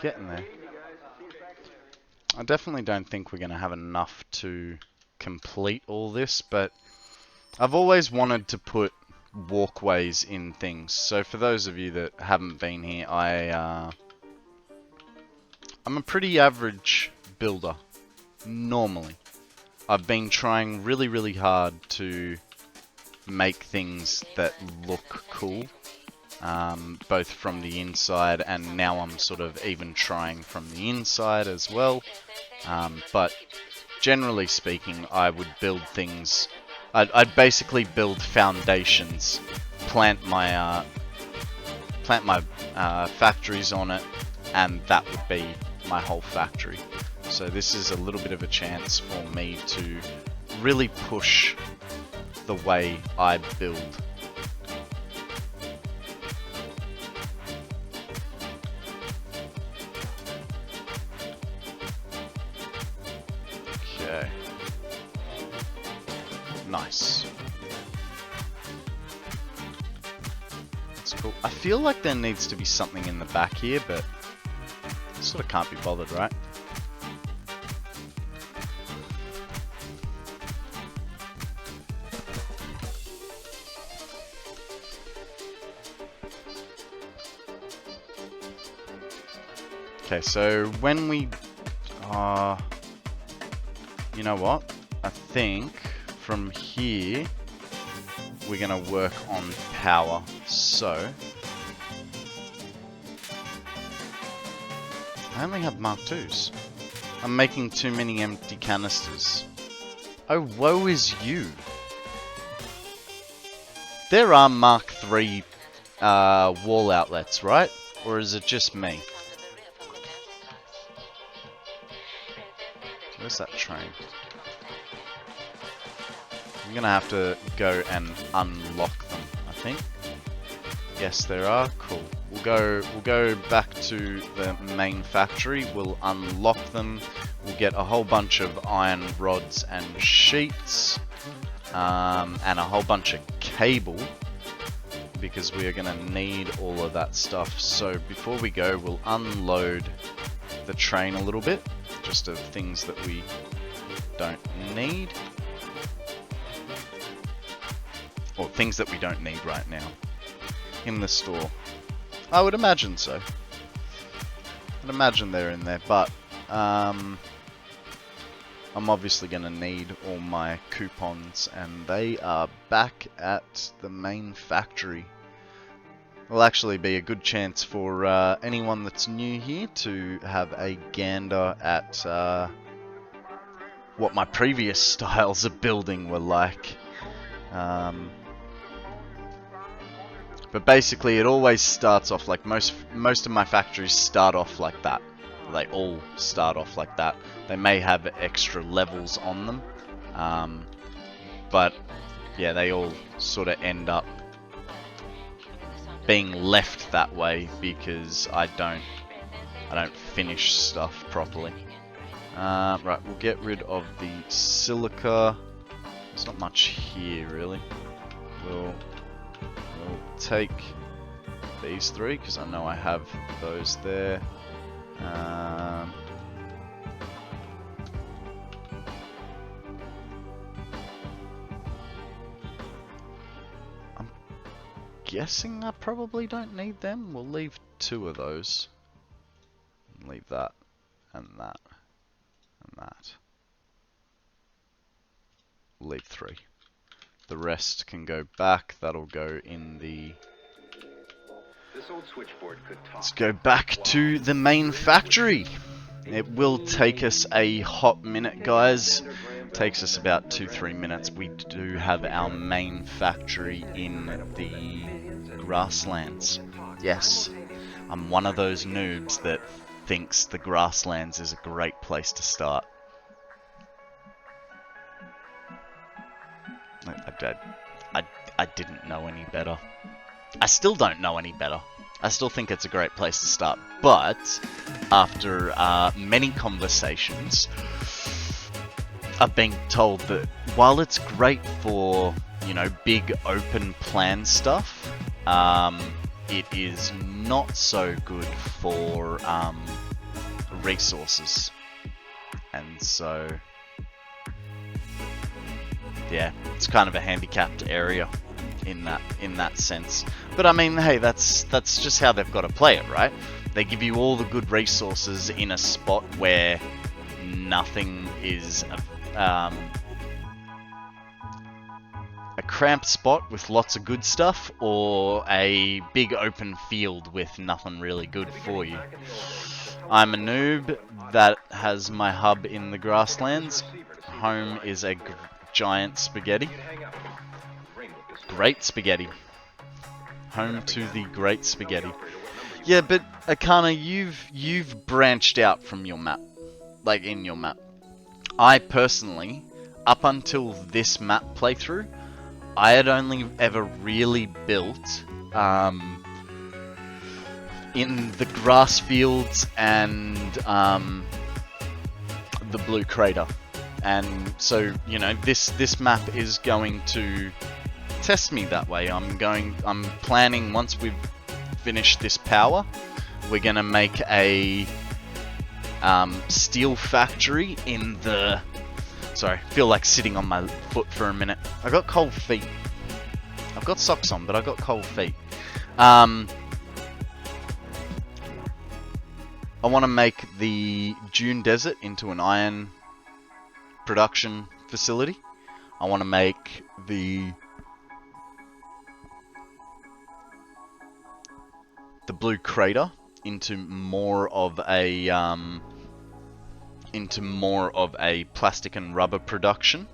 Getting there. I definitely don't think we're going to have enough to complete all this, but I've always wanted to put walkways in things. So for those of you that haven't been here, I'm a pretty average builder, normally. I've been trying really hard to make things that look cool. Both from the inside, and now I'm sort of even trying from the inside as well. But generally speaking, I would build things. I'd basically build foundations, plant my factories on it, and that would be my whole factory. So this is a little bit of a chance for me to really push the way I build. Nice. That's cool. I feel like there needs to be something in the back here, but sort of can't be bothered, right? Okay, so when we... you know what? I think... from here, we're going to work on power. So, I only have Mark IIs. I'm making too many empty canisters. Oh, woe is you. There are Mark III wall outlets, right? Or is it just me? Where's that train? I'm gonna have to go and unlock them, I think. Yes, there are. Cool. We'll go back to the main factory. We'll unlock them. We'll get a whole bunch of iron rods and sheets, and a whole bunch of cable, because we are gonna need all of that stuff. So before we go, we'll unload the train a little bit, just of things that we don't need. Or things that we don't need right now in the store. I would imagine so. I'd imagine they're in there, but I'm obviously going to need all my coupons, and they are back at the main factory. Will actually be a good chance for anyone that's new here to have a gander at what my previous styles of building were like. But basically, it always starts off like most of my factories start off like that. They all start off like that. They may have extra levels on them, but yeah, they all sort of end up being left that way because I don't finish stuff properly. Right, we'll get rid of the silica. There's not much here really. We'll take these three because I know I have those there. I'm guessing I probably don't need them. We'll leave 2 of those. Leave that and that and that. We'll leave 3. The rest can go back. That'll go in the... Let's go back to the main factory. It will take us a hot minute, guys. It takes us about 2-3 minutes. We do have our main factory in the grasslands. Yes, I'm one of those noobs that thinks the grasslands is a great place to start. I didn't know any better. I still don't know any better. I still think it's a great place to start, but after many conversations, I've been told that while it's great for, you know, big open plan stuff, it is not so good for resources. And so, yeah, it's kind of a handicapped area in that sense. But I mean, hey, that's just how they've got to play it, right? They give you all the good resources in a spot where nothing is a cramped spot with lots of good stuff, or a big open field with nothing really good for you. I'm a noob that has my hub in the grasslands. Home is a giant spaghetti. Great spaghetti. Home to the great spaghetti. Yeah, but Akana, you've branched out from your map, like in your map. I personally, up until this map playthrough, I had only ever really built in the grass fields and the blue crater. And so, you know, this map is going to test me that way. I'm planning, once we've finished this power, we're gonna make a steel factory in the... Sorry, I feel like sitting on my foot for a minute. I got cold feet. I've got socks on, but I got cold feet. I want to make the Dune Desert into an iron production facility. I want to make the blue crater into more of a plastic and rubber production,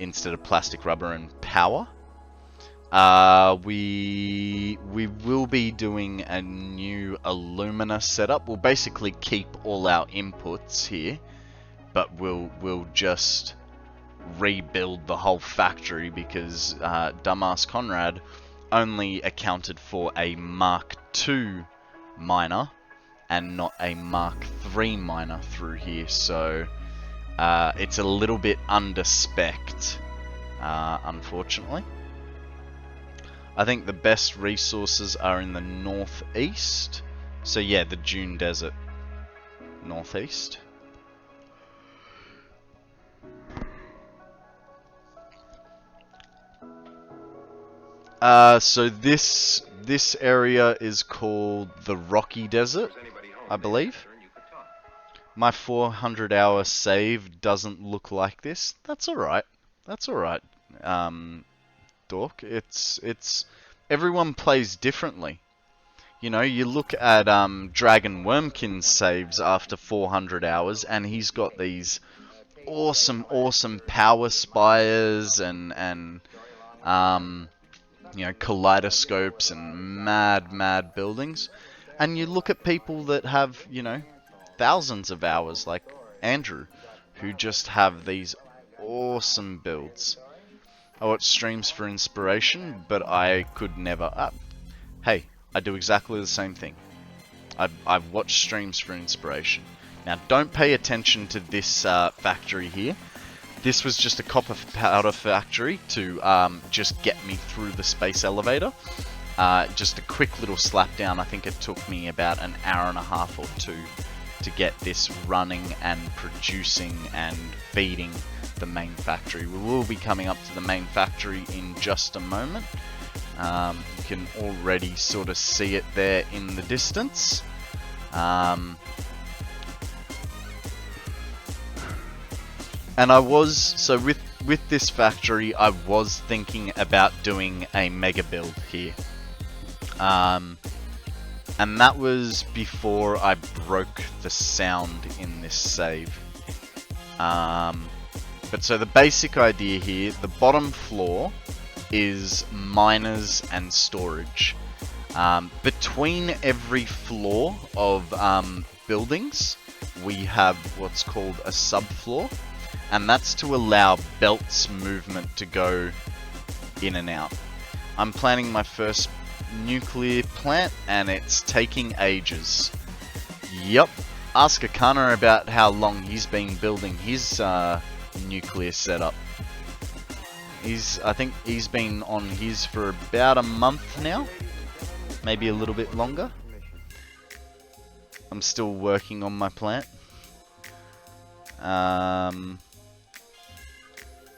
instead of plastic, rubber, and power. We will be doing a new alumina setup. We'll basically keep all our inputs here, but we'll just rebuild the whole factory because dumbass Konrad only accounted for a Mark II miner and not a Mark III miner through here, so it's a little bit under-specced, unfortunately. I think the best resources are in the northeast, so yeah, the Dune Desert, northeast. So this area is called the Rocky Desert, I believe. My 400-hour save doesn't look like this. That's alright. That's alright, Dork. It's everyone plays differently. You know, you look at Dragon Wormkin's saves after 400 hours, and he's got these awesome power spires and you know, kaleidoscopes and mad buildings. And you look at people that have, you know, thousands of hours, like Andrew, who just have these awesome builds. I watch streams for inspiration, but I could never. Hey, I do exactly the same thing. I've watched streams for inspiration. Now, don't pay attention to this factory here. This was just a copper powder factory to just get me through the space elevator. Just a quick little slap down. I think it took me about an hour and a half or two to get this running and producing and feeding the main factory. We will be coming up to the main factory in just a moment. You can already sort of see it there in the distance. And I was, so with this factory, I was thinking about doing a mega build here. And that was before I broke the sound in this save. But so the basic idea here, the bottom floor is miners and storage. Between every floor of buildings, we have what's called a subfloor, and that's to allow belts movement to go in and out. I'm planning my first nuclear plant, and it's taking ages. Yep, ask Akana about how long he's been building his nuclear setup. I think he's been on his for about a month now, maybe a little bit longer. I'm still working on my plant.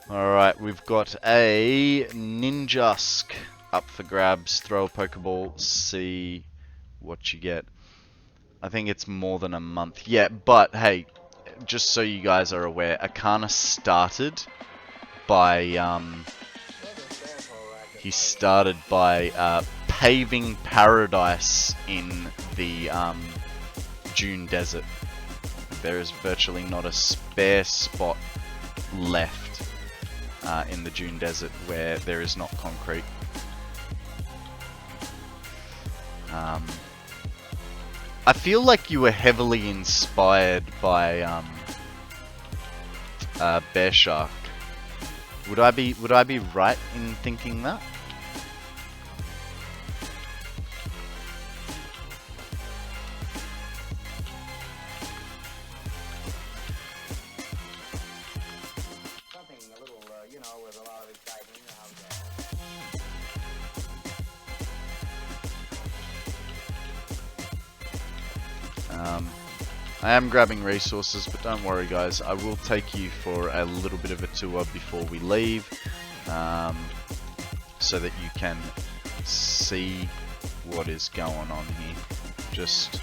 Alright, we've got a Ninjask up for grabs. Throw a Pokeball, see what you get. I think it's more than a month. Yeah, but hey, just so you guys are aware, Akana started by paving paradise in the Dune Desert. There is virtually not a spare spot left in the Dune Desert where there is not concrete. I feel like you were heavily inspired by Bear Shark. Would I be right in thinking that? Something a little, you know, with a lot of excitement. I am grabbing resources, but don't worry guys, I will take you for a little bit of a tour before we leave, so that you can see what is going on here. Just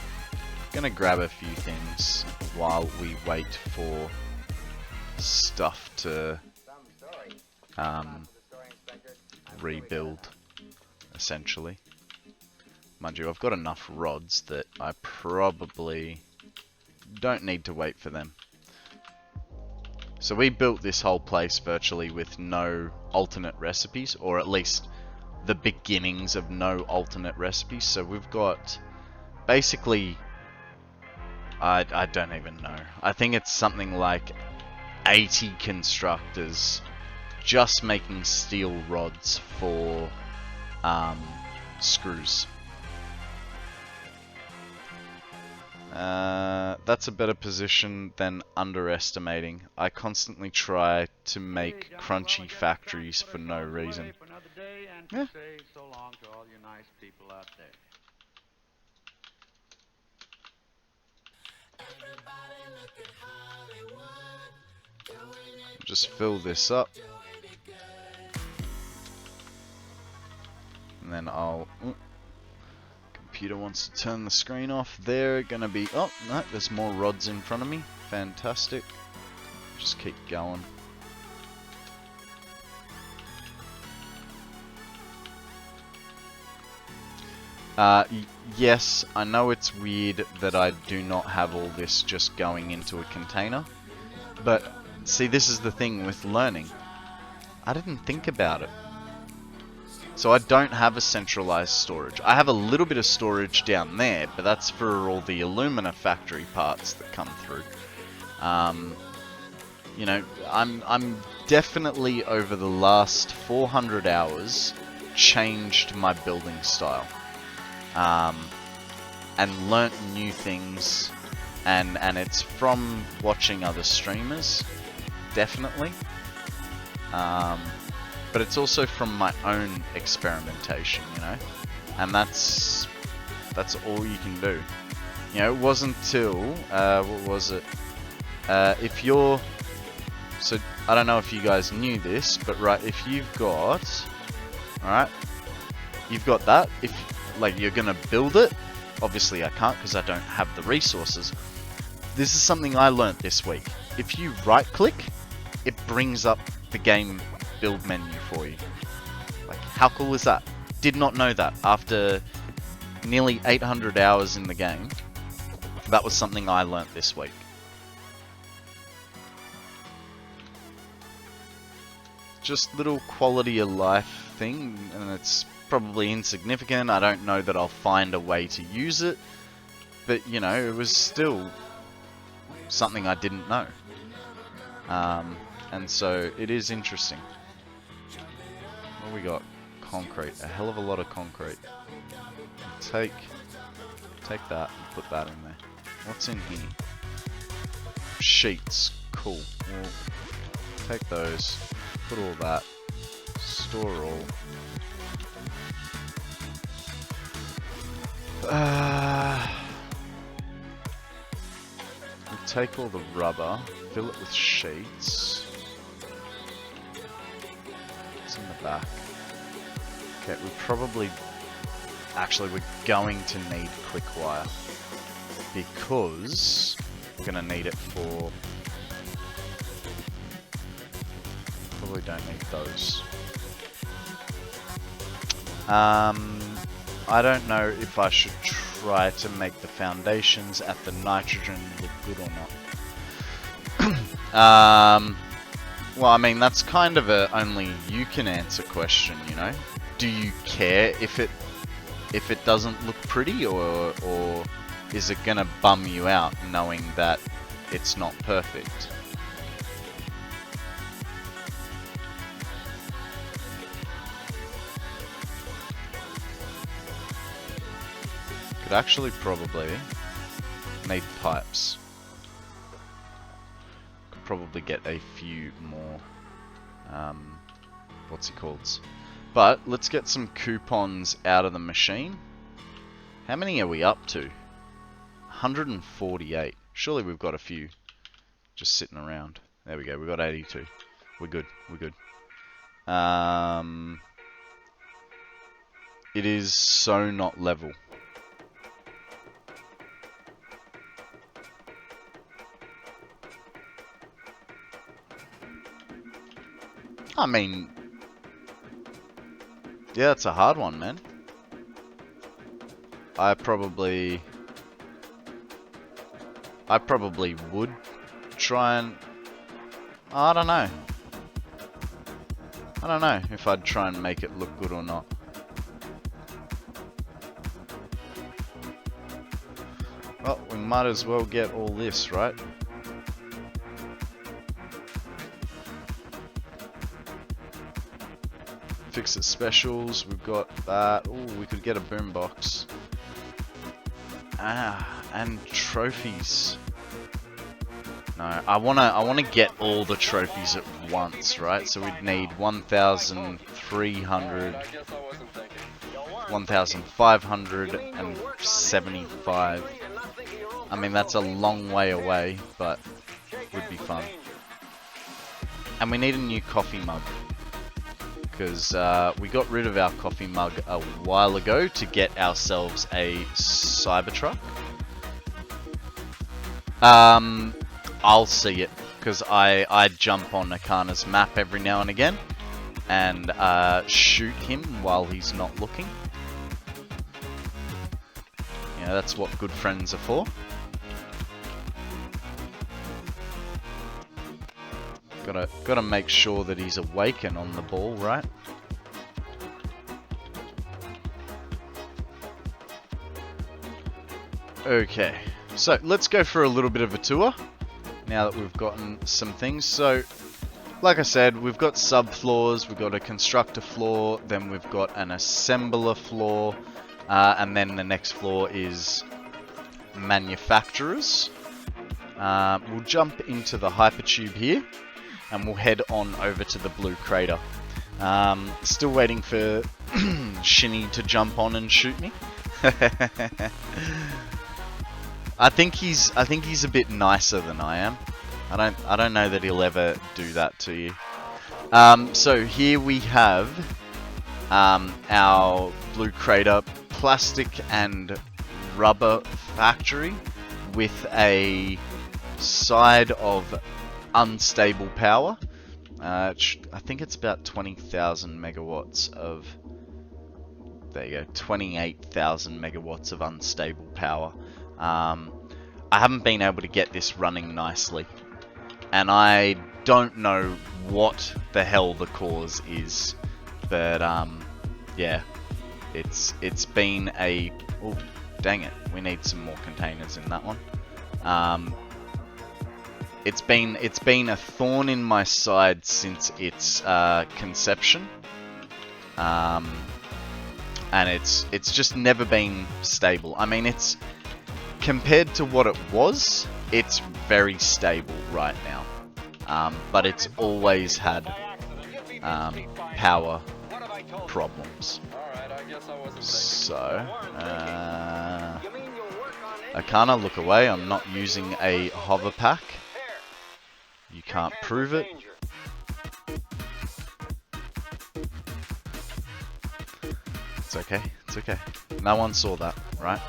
gonna grab a few things while we wait for stuff to rebuild, essentially. Mind you, I've got enough rods that I probably don't need to wait for them. So we built this whole place virtually with no alternate recipes, or at least the beginnings of no alternate recipes. So we've got basically, I don't even know. I think it's something like 80 constructors just making steel rods for screws. That's a better position than underestimating. I constantly try to make crunchy factories for no reason. Yeah. Just fill this up. And then I'll... Computer wants to turn the screen off. They're gonna be... Oh, no, there's more rods in front of me. Fantastic. Just keep going. Yes, I know it's weird that I do not have all this just going into a container. But, see, this is the thing with learning. I didn't think about it. So I don't have a centralized storage. I have a little bit of storage down there, but that's for all the alumina factory parts that come through. You know, I'm definitely over the last 400 hours changed my building style. And learnt new things, and it's from watching other streamers, definitely. But it's also from my own experimentation, you know, and that's all you can do. You know, it wasn't till what was it? If you're so I don't know if you guys knew this, but right, if you've got, all right, you've got that. If like you're gonna build it, obviously I can't because I don't have the resources. This is something I learnt this week. If you right click, it brings up the game build menu for you. Like, how cool is that? Did not know that. After nearly 800 hours in the game, that was something I learnt this week. Just little quality of life thing, and it's probably insignificant. I don't know that I'll find a way to use it, but you know, it was still something I didn't know. And so it is interesting. What we got? Concrete. A hell of a lot of concrete. Take that and put that in there. What's in here? Sheets. Cool. We'll take those. Put all that. Store all. We'll take all the rubber. Fill it with sheets. It's in the back. Okay, we probably... Actually, we're going to need quick wire. Because we're going to need it for... Probably don't need those. I don't know if I should try to make the foundations at the nitrogen look good or not. Well, I mean, that's kind of a only you can answer question, you know? Do you care if it doesn't look pretty, or is it gonna bum you out knowing that it's not perfect? Could actually probably need pipes. Could probably get a few more, what's it called? But let's get some coupons out of the machine. How many are we up to? 148. Surely we've got a few just sitting around. There we go, we've got 82. We're good, we're good. It is so not level. I mean, yeah, it's a hard one, man. I probably would try and... I don't know. I don't know if I'd try and make it look good or not. Well, we might as well get all this, right? Fix it specials, we've got that. Oh, we could get a boombox. And trophies. No, I wanna get all the trophies at once, right? So we'd need 1,300, 1,575. I mean, that's a long way away, but would be fun. And we need a new coffee mug, because we got rid of our coffee mug a while ago to get ourselves a Cybertruck. I'll see it, because I jump on Akana's map every now and again and shoot him while he's not looking. You know, that's what good friends are for. Gotta make sure that he's awake and on the ball, right? Okay, so let's go for a little bit of a tour now that we've gotten some things. So, like I said, we've got subfloors, we've got a constructor floor, then we've got an assembler floor, and then the next floor is manufacturers. We'll jump into the hypertube here, and we'll head on over to the blue crater. Still waiting for Shinny to jump on and shoot me. I think he's a bit nicer than I am. I don't know that he'll ever do that to you. So here we have our blue crater plastic and rubber factory with a side of unstable power. I think it's about 20,000 megawatts of. There you go, 28,000 megawatts of unstable power. I haven't been able to get this running nicely, and I don't know what the hell the cause is, but yeah, it's been a. Oh, dang it! We need some more containers in that one. It's been a thorn in my side since its conception, and it's just never been stable. I mean, it's compared to what it was, it's very stable right now, but it's always had power problems. So I can't look away. I'm not using a hover pack. You can't prove it. It's okay. It's okay. No one saw that, right?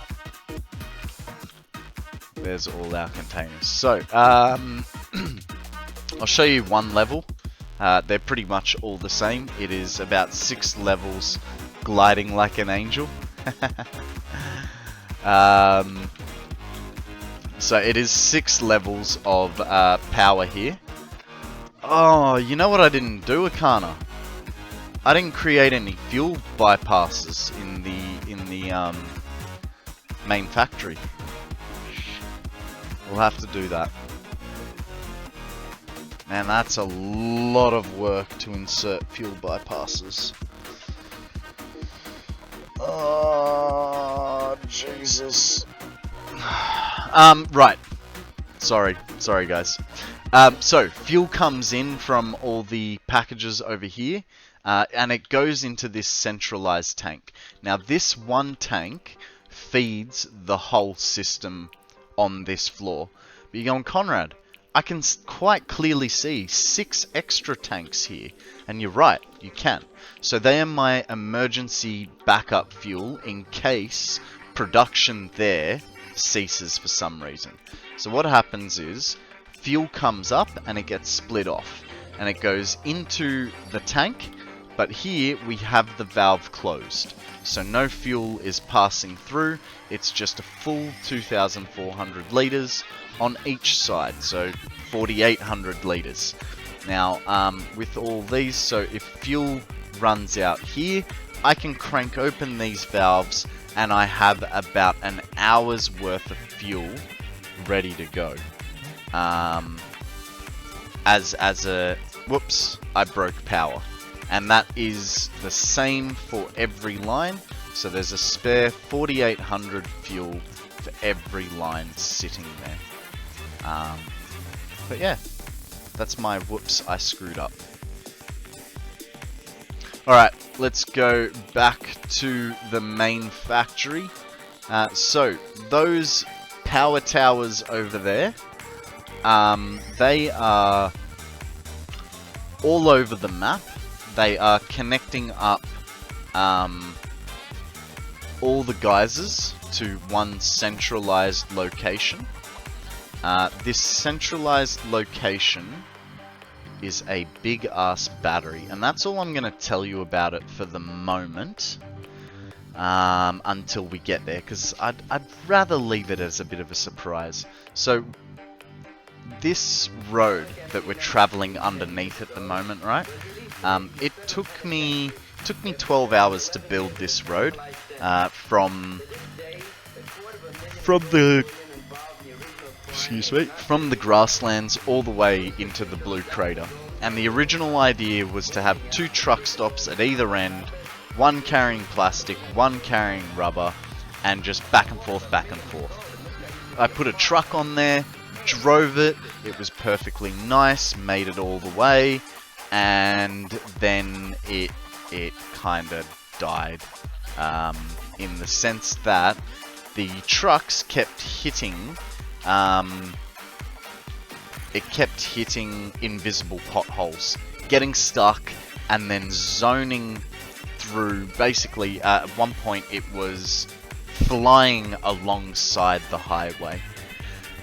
There's all our containers. So, I'll show you one level. They're pretty much all the same. It is about 6 levels, gliding like an angel. So it is 6 levels of power here. Oh, you know what I didn't do, Akana? I didn't create any fuel bypasses in the main factory. We'll have to do that. Man, that's a lot of work to insert fuel bypasses. Oh, Jesus. Right. Sorry guys. So, fuel comes in from all the packages over here, and it goes into this centralized tank. Now, this one tank feeds the whole system on this floor. But you're going, Konrad, I can quite clearly see 6 extra tanks here. And you're right, you can. So they are my emergency backup fuel in case production there ceases for some reason. So what happens is, fuel comes up and it gets split off. And it goes into the tank, but here we have the valve closed. So no fuel is passing through, it's just a full 2,400 litres on each side, so 4,800 litres. Now, with all these, so if fuel runs out here, I can crank open these valves and I have about an hour's worth of fuel ready to go. Whoops, I broke power. And that is the same for every line. So there's a spare 4,800 fuel for every line sitting there. But yeah, that's my whoops, I screwed up. Alright, let's go back to the main factory. So, those power towers over there, they are all over the map. They are connecting up all the geysers to one centralized location. This centralized location is a big ass battery, and that's all I'm going to tell you about it for the moment, until we get there, because I'd rather leave it as a bit of a surprise. So this road that we're traveling underneath at the moment, right? It took me 12 hours to build this road, from excuse me, from the grasslands all the way into the blue crater. And the original idea was to have 2 truck stops at either end, one carrying plastic, one carrying rubber, and just back and forth, back and forth. I put a truck on there, drove it, it was perfectly nice, made it all the way, and then it kind of died, in the sense that the trucks kept hitting, invisible potholes, getting stuck, and then zoning through. Basically, at one point it was flying alongside the highway.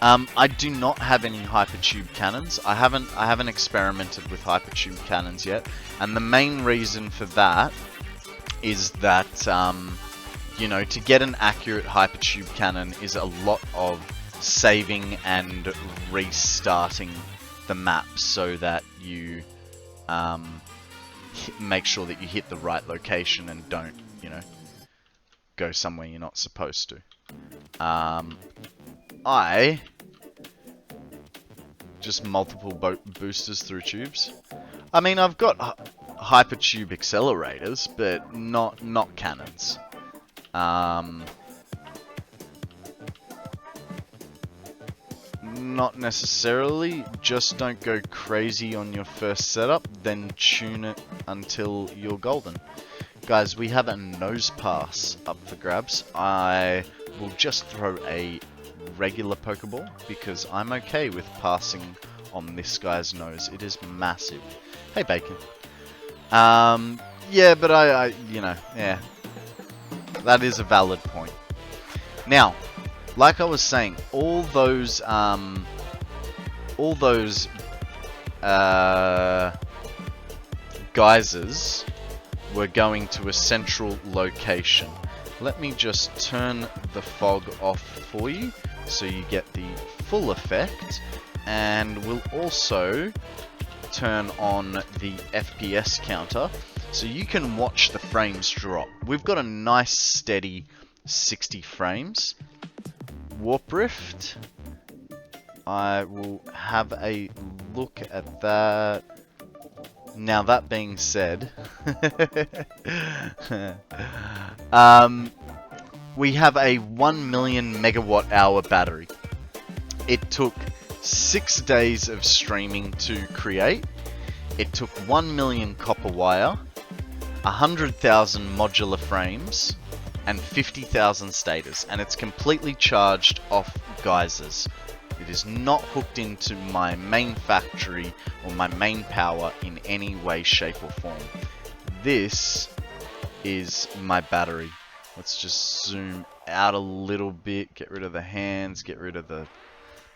I do not have any hypertube cannons. I haven't experimented with hypertube cannons yet, and the main reason for that is that you know, to get an accurate hypertube cannon is a lot of saving and restarting the map so that you make sure that you hit the right location and don't, you know, go somewhere you're not supposed to. I just multiple boosters through tubes. I mean, I've got hypertube accelerators, but not cannons. Not necessarily. Just don't go crazy on your first setup, then tune it until you're golden. Guys, we have a nose pass up for grabs. I will just throw a regular Pokeball because I'm okay with passing on this guy's nose. It is massive. Hey, Bacon. Yeah, but I you know, yeah. That is a valid point. Now, like I was saying, all those geysers were going to a central location. Let me just turn the fog off for you so you get the full effect, and we'll also turn on the FPS counter so you can watch the frames drop. We've got a nice steady 60 frames. Warp Rift, I will have a look at that. Now, that being said, we have a 1 million megawatt hour battery. It took 6 days of streaming to create. It took 1 million copper wire, 100,000 modular frames, and 50,000 stators, and it's completely charged off geysers. It is not hooked into my main factory or my main power in any way, shape or form. This is my battery. Let's just zoom out a little bit, get rid of the hands, get rid of the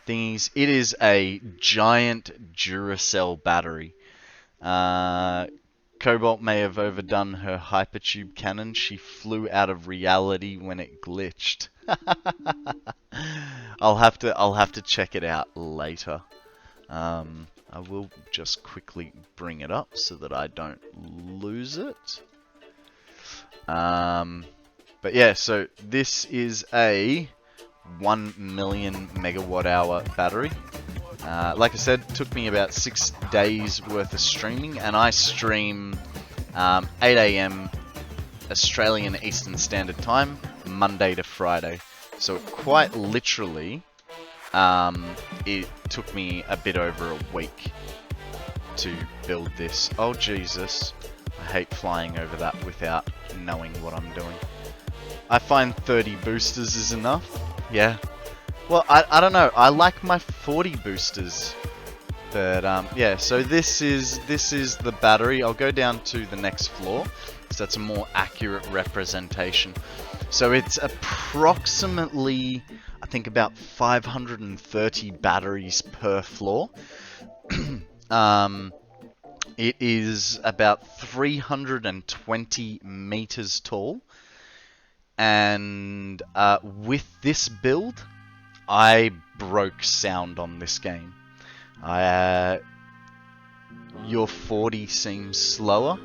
thingies. It is a giant Duracell battery. Cobalt may have overdone her hypertube cannon. She flew out of reality when it glitched. I'll have to check it out later. I will just quickly bring it up so that I don't lose it. But yeah, so this is a 1 million megawatt hour battery. Like I said, it took me about 6 days worth of streaming, and I stream 8 AM Australian Eastern Standard Time, Monday to Friday. So quite literally, it took me a bit over a week to build this. Oh Jesus, I hate flying over that without knowing what I'm doing. I find 30 boosters is enough, yeah. Well, I don't know. I like my 40 boosters, but yeah. So this is the battery. I'll go down to the next floor, so that's a more accurate representation. So it's approximately, I think, about 530 batteries per floor. It is about 320 meters tall, and with this build, I broke sound on this game. Your 40 seems slower.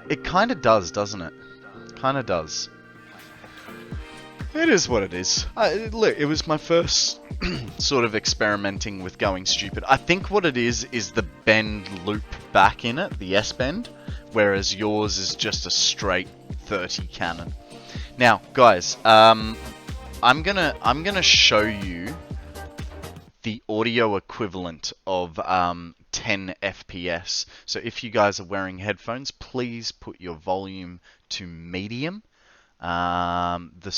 It kind of does, doesn't it? Kind of does. It is what it is. Look, it was my first sort of experimenting with going stupid. I think what it is the bend loop back in it, the S bend, whereas yours is just a straight 30 cannon. Now, guys, I'm gonna show you the audio equivalent of 10 FPS. So if you guys are wearing headphones, please put your volume to medium. The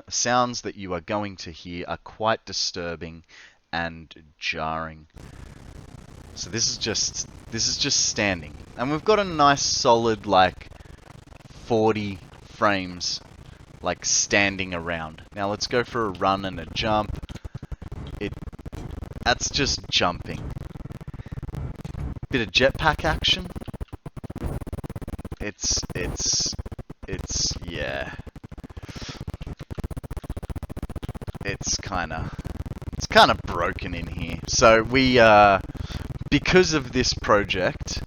sounds that you are going to hear are quite disturbing and jarring. So this is just standing, and we've got a nice solid like 40 frames like standing around. Now let's go for a run and a jump. That's just jumping. Bit of jetpack action. It's yeah. It's kind of broken in here. So we because of this project,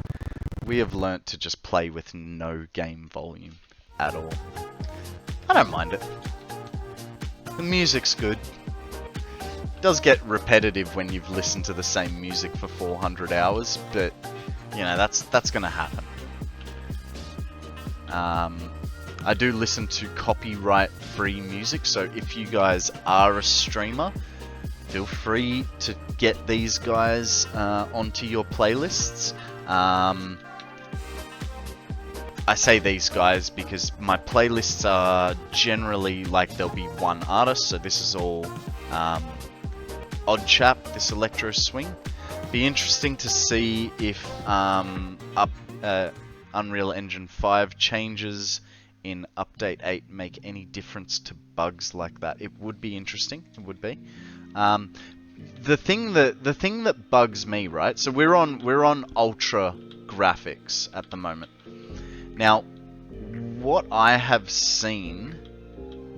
we have learnt to just play with no game volume at all. I don't mind it. The music's good. It does get repetitive when you've listened to the same music for 400 hours, but you know, that's gonna happen. I do listen to copyright-free music, so if you guys are a streamer, feel free to get these guys onto your playlists. I say these guys because my playlists are generally like there'll be one artist, so this is all Odd Chap, this Electro Swing. Be interesting to see if Unreal Engine 5 changes in Update 8 make any difference to bugs like that. It would be interesting. It would be. The thing that bugs me, right? So we're on ultra graphics at the moment. Now, what I have seen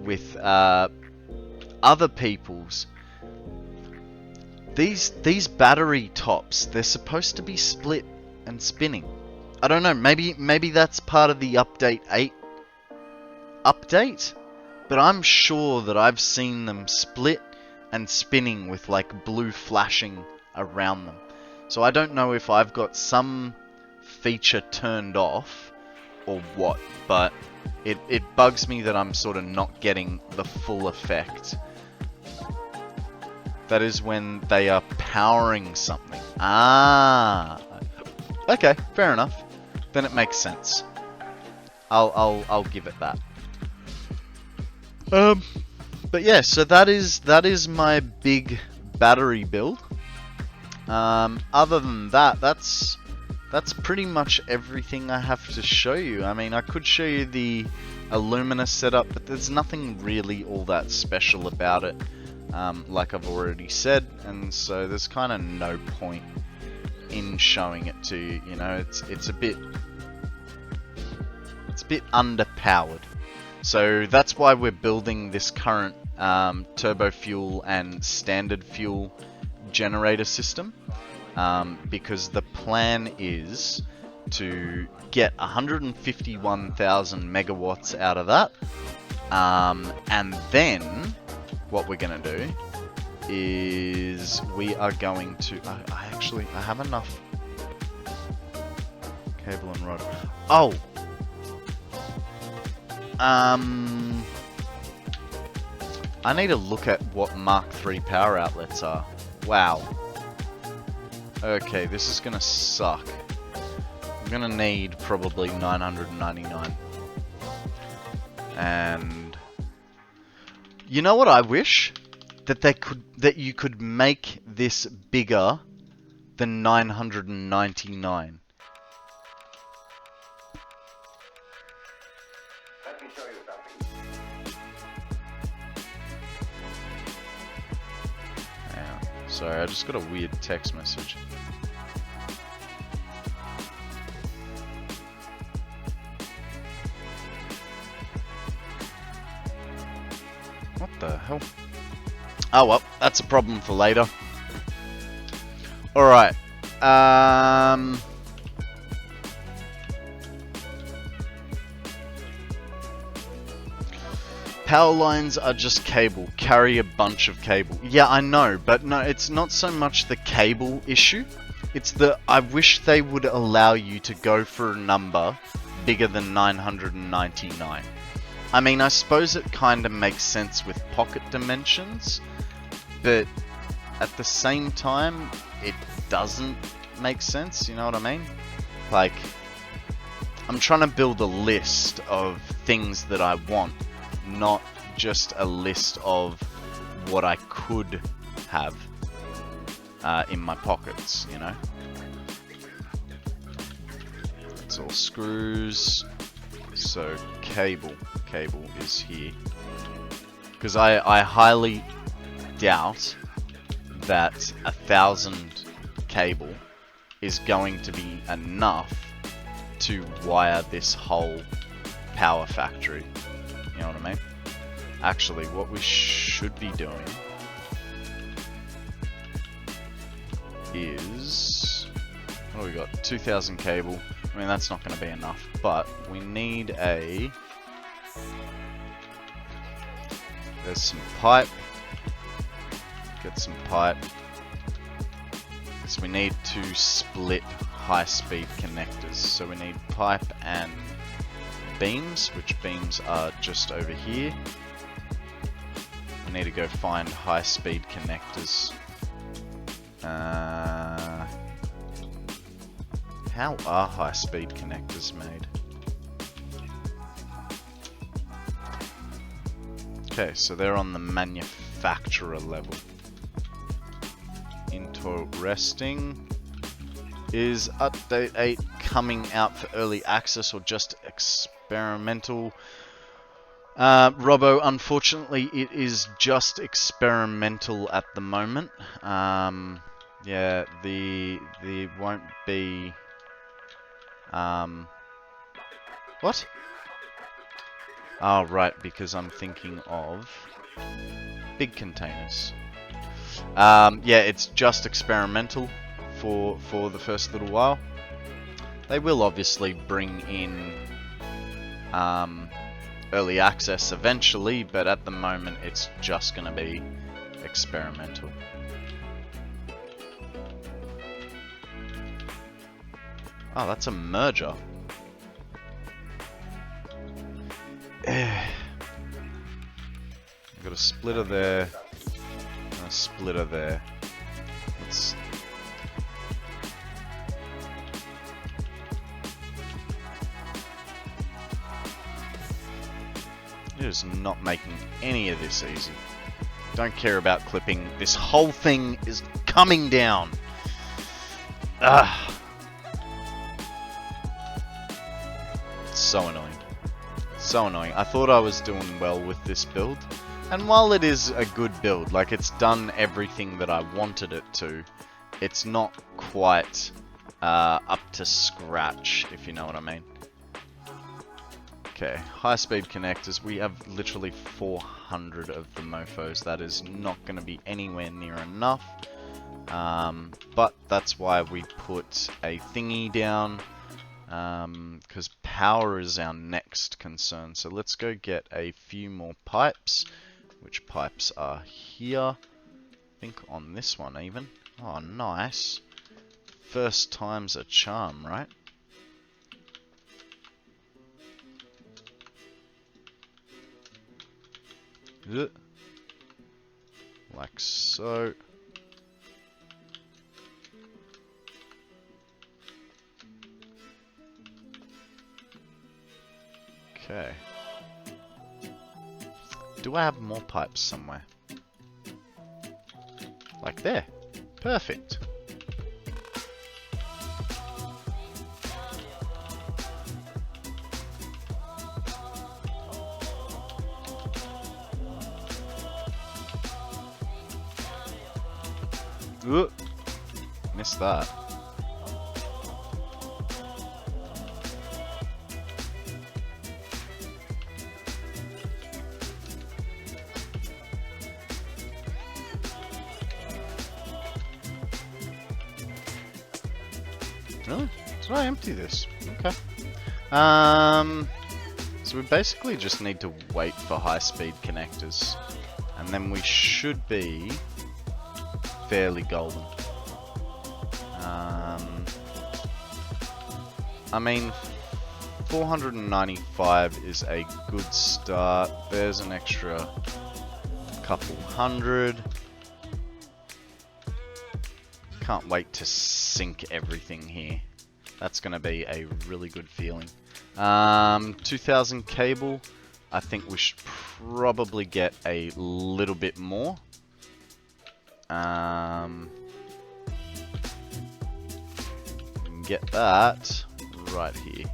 with other people's these battery tops, they're supposed to be split and spinning. I don't know, maybe that's part of the Update 8 update, but I'm sure that I've seen them split and spinning with like blue flashing around them. So I don't know if I've got some feature turned off or what, but it bugs me that I'm sort of not getting the full effect. That is when they are powering something. Ah, okay, fair enough. Then it makes sense. I'll give it that. But yeah, so that is my big battery build. Other than that, that's pretty much everything I have to show you. I mean, I could show you the Illumina setup, but there's nothing really all that special about it, like I've already said, and so there's kind of no point in showing it to you. You know, it's a bit underpowered. So that's why we're building this current turbo fuel and standard fuel generator system, because the plan is to get 151,000 megawatts out of that, and then what we're gonna do is we are going to I have enough cable and rod. Oh, I need to look at what Mark III power outlets are. Wow. Okay, this is gonna suck. I'm gonna need probably 999. And you know what I wish? That you could make this bigger than 999. Let me show you something. Yeah. Sorry, I just got a weird text message. What the hell? Oh well, that's a problem for later. Alright. Power lines are just cable. Carry a bunch of cable. Yeah, I know, but no, it's not so much the cable issue. It's the, I wish they would allow you to go for a number bigger than 999. I mean, I suppose it kind of makes sense with pocket dimensions, but at the same time, it doesn't make sense, you know what I mean? Like, I'm trying to build a list of things that I want, not just a list of what I could have in my pockets, you know? It's all screws, so cable is here. Because I highly doubt that 1,000 cable is going to be enough to wire this whole power factory. You know what I mean? Actually, what we should be doing is, what do we got? 2,000 cable. I mean, that's not going to be enough, but we need a, there's some pipe. Get some pipe. So we need to split high-speed connectors. So we need pipe and beams, which beams are just over here. We need to go find high-speed connectors. How are high-speed connectors made? Okay, so they're on the manufacturer level. Interesting. Is update 8 coming out for early access or just experimental? Robbo, unfortunately it is just experimental at the moment. Yeah, the won't be what? Oh right, because I'm thinking of big containers. Yeah, it's just experimental for the first little while. They will obviously bring in early access eventually, but at the moment it's just going to be experimental. Oh, that's a merger. I've got a splitter there and a splitter there. Let's... It is not making any of this easy. Don't care about clipping. This whole thing is coming down. Ugh. It's so annoying. So annoying. I thought I was doing well with this build. And while it is a good build, like it's done everything that I wanted it to, it's not quite up to scratch, if you know what I mean. Okay, high-speed connectors. We have literally 400 of the mofos. That is not going to be anywhere near enough. But that's why we put a thingy down. Because power is our next concern. So let's go get a few more pipes. Which pipes are here? I think on this one even. Oh, nice. First time's a charm, right? Like so. Okay. Do I have more pipes somewhere? Like there. Perfect. Ooh, missed that. Really? Did I empty this? Okay. So So we basically just need to wait for high-speed connectors, and then we should be fairly golden. I mean, 495 is a good start. There's an extra couple hundred. Can't wait to sync everything here. That's going to be a really good feeling. 2000 cable. I think we should probably get a little bit more. Get that right here.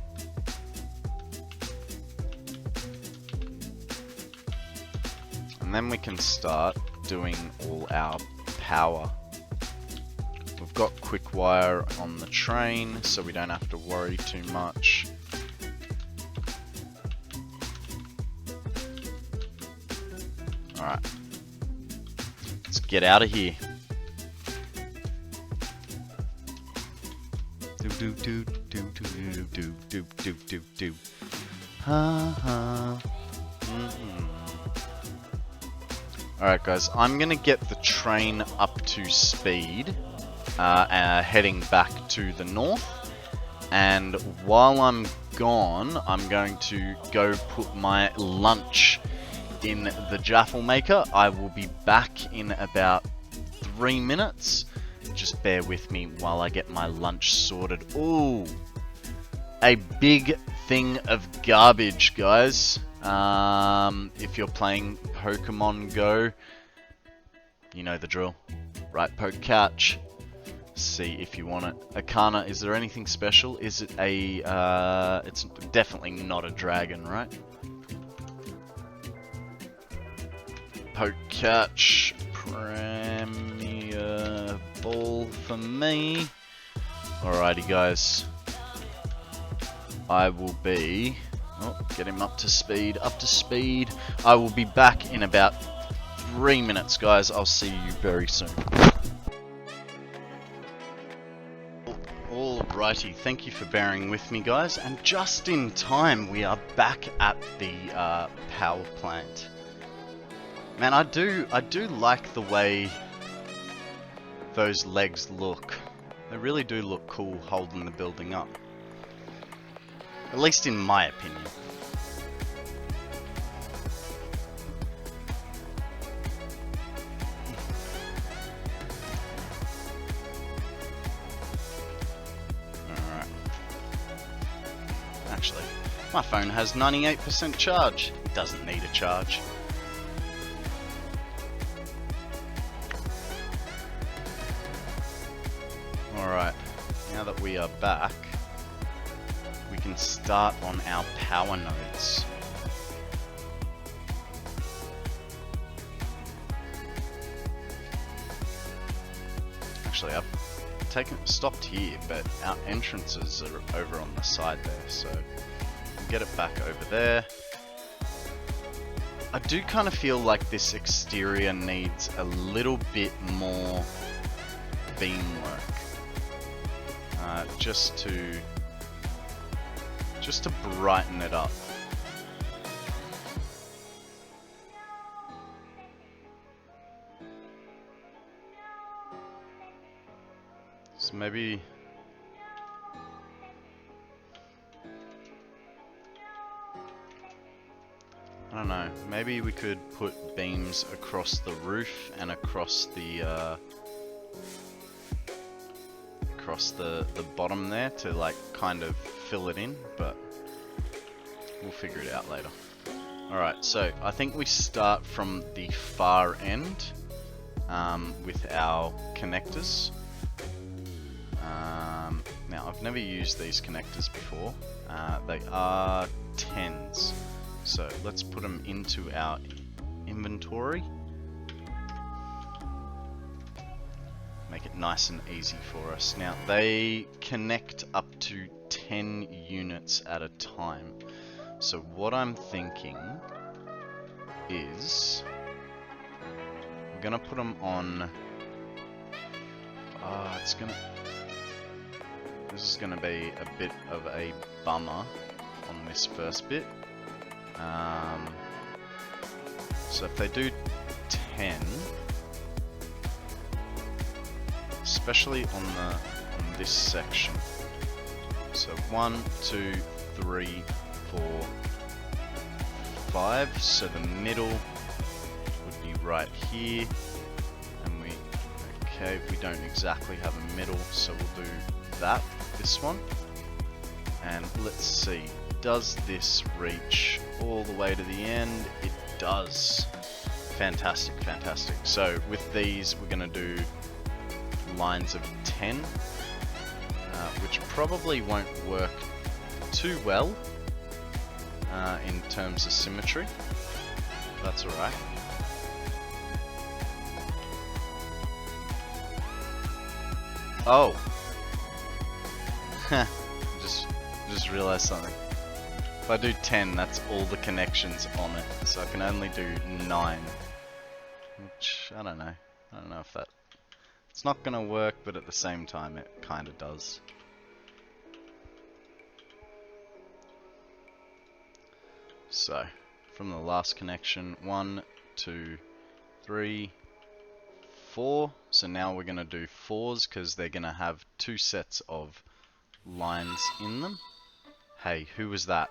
And then we can start doing all our power. We've got quick wire on the train, so we don't have to worry too much. Alright. Let's get out of here. Do do do do do do do do do do. Ha ha. Alright guys, I'm gonna get the train up to speed, heading back to the north, and while I'm gone, I'm going to go put my lunch in the Jaffle Maker. I will be back in about 3 minutes. Just bear with me while I get my lunch sorted. Ooh, a big thing of garbage, guys. If you're playing Pokemon Go, you know the drill. Right, poke catch. See if you want it. Akana, is there anything special? Is it a, it's definitely not a dragon, right? Poke catch. Premier ball for me. Alrighty guys. I will be... Oh, get him up to speed, up to speed. I will be back in about 3 minutes, guys. I'll see you very soon. Alrighty, thank you for bearing with me, guys. And just in time, we are back at the power plant. Man, I do like the way those legs look. They really do look cool holding the building up. At least in my opinion. Alright. Actually, my phone has 98% charge. It doesn't need a charge. Alright, now that we are back, we can start on our power nodes. Actually, I've stopped here, but our entrances are over on the side there, so we'll get it back over there. I do kind of feel like this exterior needs a little bit more beam work. Just to brighten it up. So maybe I don't know, maybe we could put beams across the roof and across the bottom there to like kind of fill it in, but we'll figure it out later. Alright, so I think we start from the far end with our connectors. Now I've never used these connectors before. They are 10s, so let's put them into our inventory. Make it nice and easy for us. Now, they connect up to 10 units at a time. So what I'm thinking is we're gonna put them on. This is gonna be a bit of a bummer on this first bit. So if they do 10, especially on this section. So 1, 2, 3, 4, 5. So the middle would be right here, and we don't exactly have a middle, so we'll do that. This one, and let's see. Does this reach all the way to the end? It does. Fantastic, fantastic. So with these, we're going to do lines of 10, which probably won't work too well in terms of symmetry. That's alright. Oh! just realized something. If I do 10, that's all the connections on it, so I can only do 9. Which, I don't know. I don't know if that... It's not gonna work, but at the same time it kinda does. So, from the last connection, 1, 2, 3, 4. So now we're gonna do 4s, because they're gonna have 2 sets of lines in them. Hey, who was that?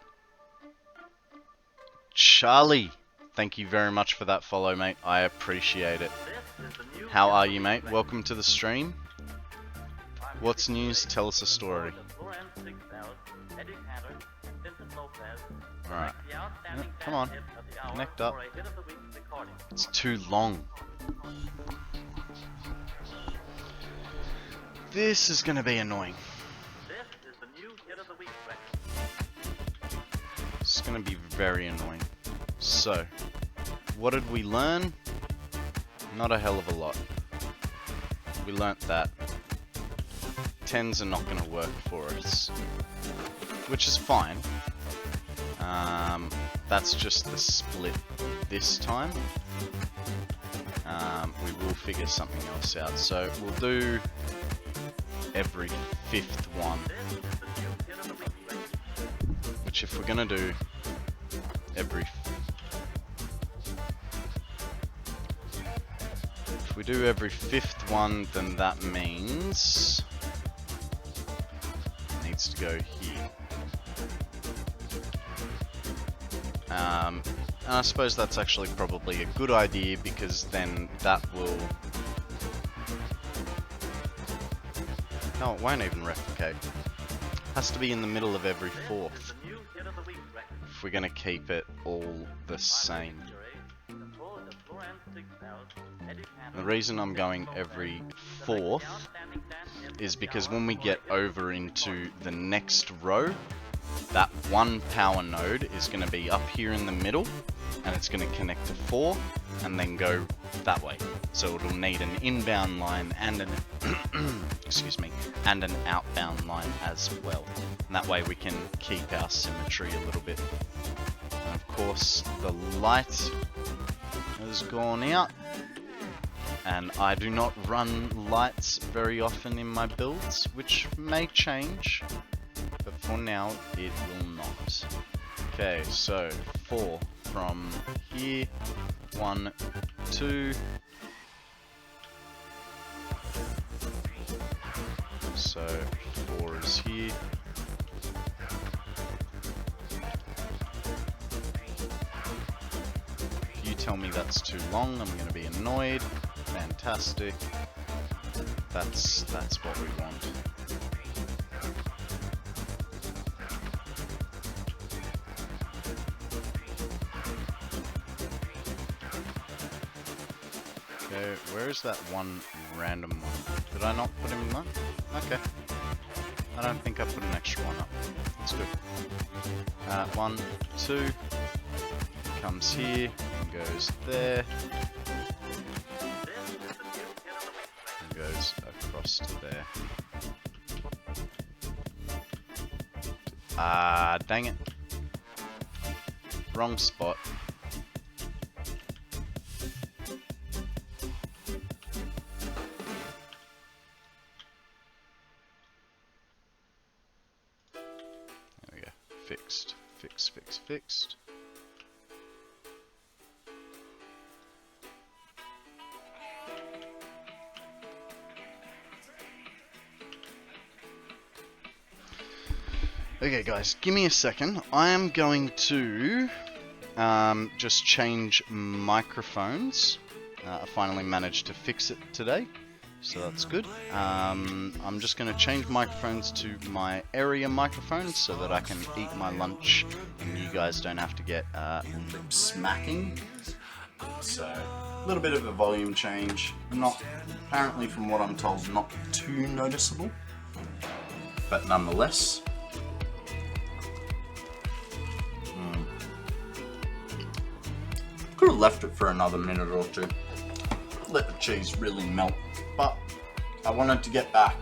Charlie! Thank you very much for that follow, mate. I appreciate it. How are you, mate? Welcome to the stream. What's news? Tell us a story. Alright. Come on. Connect up. It's too long. This is gonna be annoying. It's gonna be very annoying. So, what did we learn? Not a hell of a lot. We learnt that 10s are not going to work for us, which is fine. That's just the split this time. We will figure something else out. So we'll do every 5th one, which if we're going to do every... If we do every 5th one, then that means it needs to go here. And I suppose that's actually probably a good idea, because then that will... No, it won't even replicate. It has to be in the middle of every 4th if we're going to keep it all the same. The reason I'm going every 4th is because when we get over into the next row, that one power node is going to be up here in the middle, and it's going to connect to 4 and then go that way. So it'll need an inbound line and an excuse me, and an outbound line as well. And that way we can keep our symmetry a little bit. And of course, the light has gone out, and I do not run lights very often in my builds, which may change, but for now it will not. Okay, so 4 from here, 1, 2, so 4 is here. If you tell me that's too long, I'm going to be annoyed. Fantastic. That's what we want. Okay, where is that one random one? Did I not put him in that? Okay. I don't think I put an extra one up. That's good. 1, 2. Comes here and goes there. And goes across to there. Ah, dang it. Wrong spot. There we go. Fixed. Fixed, fixed, fixed. Okay guys, give me a second. I am going to just change microphones. I finally managed to fix it today, so that's good. I'm just going to change microphones to my area microphones so that I can eat my lunch and you guys don't have to get lip smacking. So, a little bit of a volume change. Not, apparently from what I'm told, not too noticeable, but nonetheless. Could have left it for another minute or two. Let the cheese really melt, but I wanted to get back.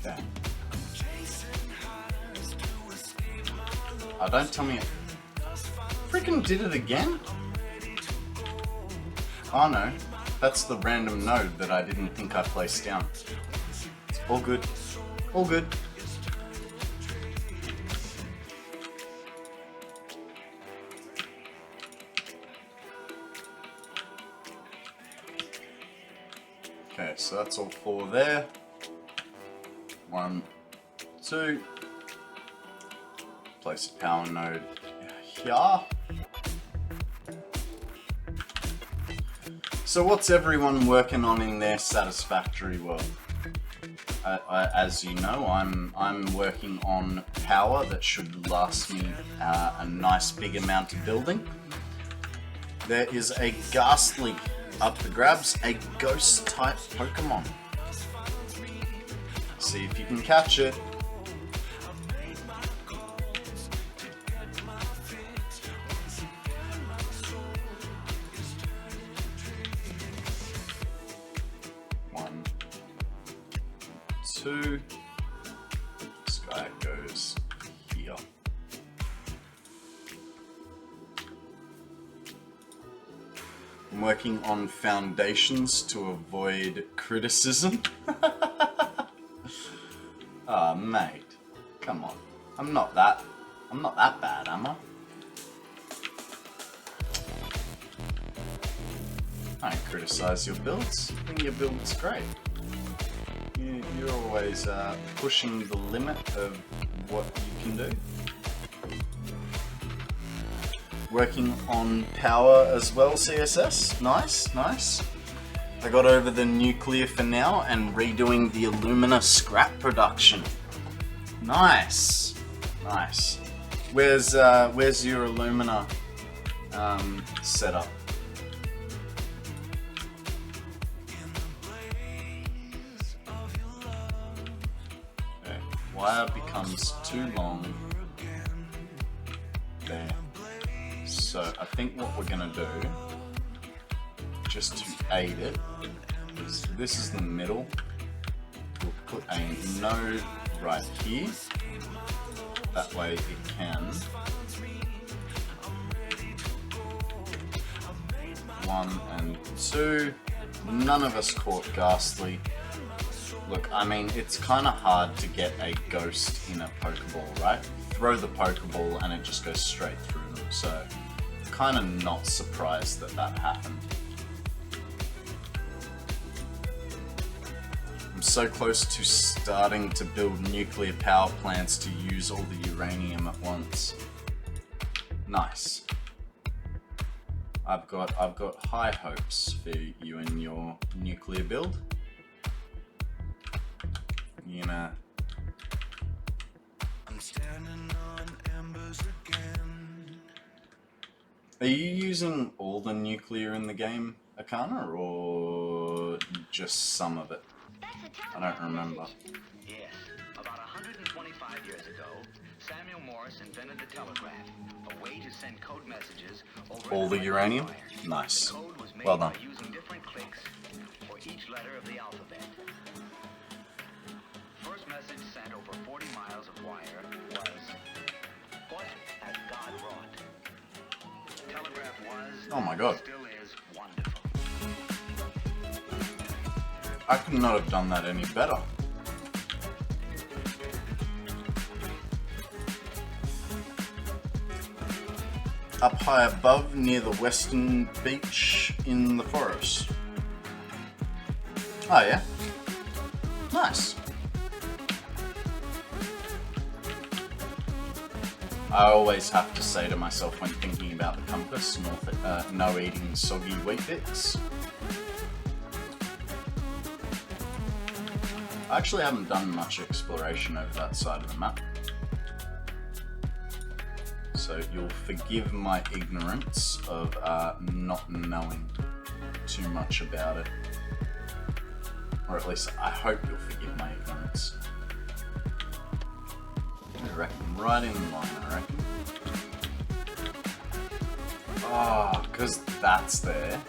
Okay. Oh, don't tell me it freaking did it again? Oh no, that's the random node that I didn't think I placed down. It's all good. All good. Okay, so that's all 4 there. 1, 2. Place a power node here. So what's everyone working on in their Satisfactory world? As you know, I'm working on power that should last me a nice big amount of building. There is a ghastly up the grabs, a ghost type Pokemon. See if you can catch it. This guy goes here. I'm working on foundations to avoid criticism. Ah, mate, come on. I'm not that bad, am I? I don't criticize your builds. I think your build's great. You're always pushing the limit of what you can do. Working on power as well, CSS. Nice, nice. I got over the nuclear for now and redoing the alumina scrap production. Nice, nice. Where's your alumina setup? Wire becomes too long there. So I think what we're gonna do, just to aid it, is this is the middle. We'll put a node right here. That way it can. 1 and 2. None of us caught Ghastly. Look, I mean, it's kind of hard to get a ghost in a Pokeball, right? Throw the Pokeball and it just goes straight through them, so kind of not surprised that that happened. I'm so close to starting to build nuclear power plants to use all the uranium at once. Nice. I've got high hopes for you and your nuclear build. You know. I'm standing on embers again. Are you using all the nuclear in the game, Akana, or just some of it? I don't remember. Yes, about 125 years ago, Samuel Morse invented the telegraph, a way to send code messages over all the uranium? Nice. The code was made well done. by using different clicks for each letter of the alphabet. First message sent over 40 miles of wire was, "What has God wrought?" Telegraph was, oh my god. still is, wonderful. I could not have done that any better. Up high above near the western beach in the forest. Oh yeah. Nice. I always have to say to myself when thinking about the compass, no eating soggy wheat bix. I actually haven't done much exploration over that side of the map. So you'll forgive my ignorance of not knowing too much about it. Or at least I hope you'll forgive my ignorance. I reckon right in line, I reckon. Ah, because that's there.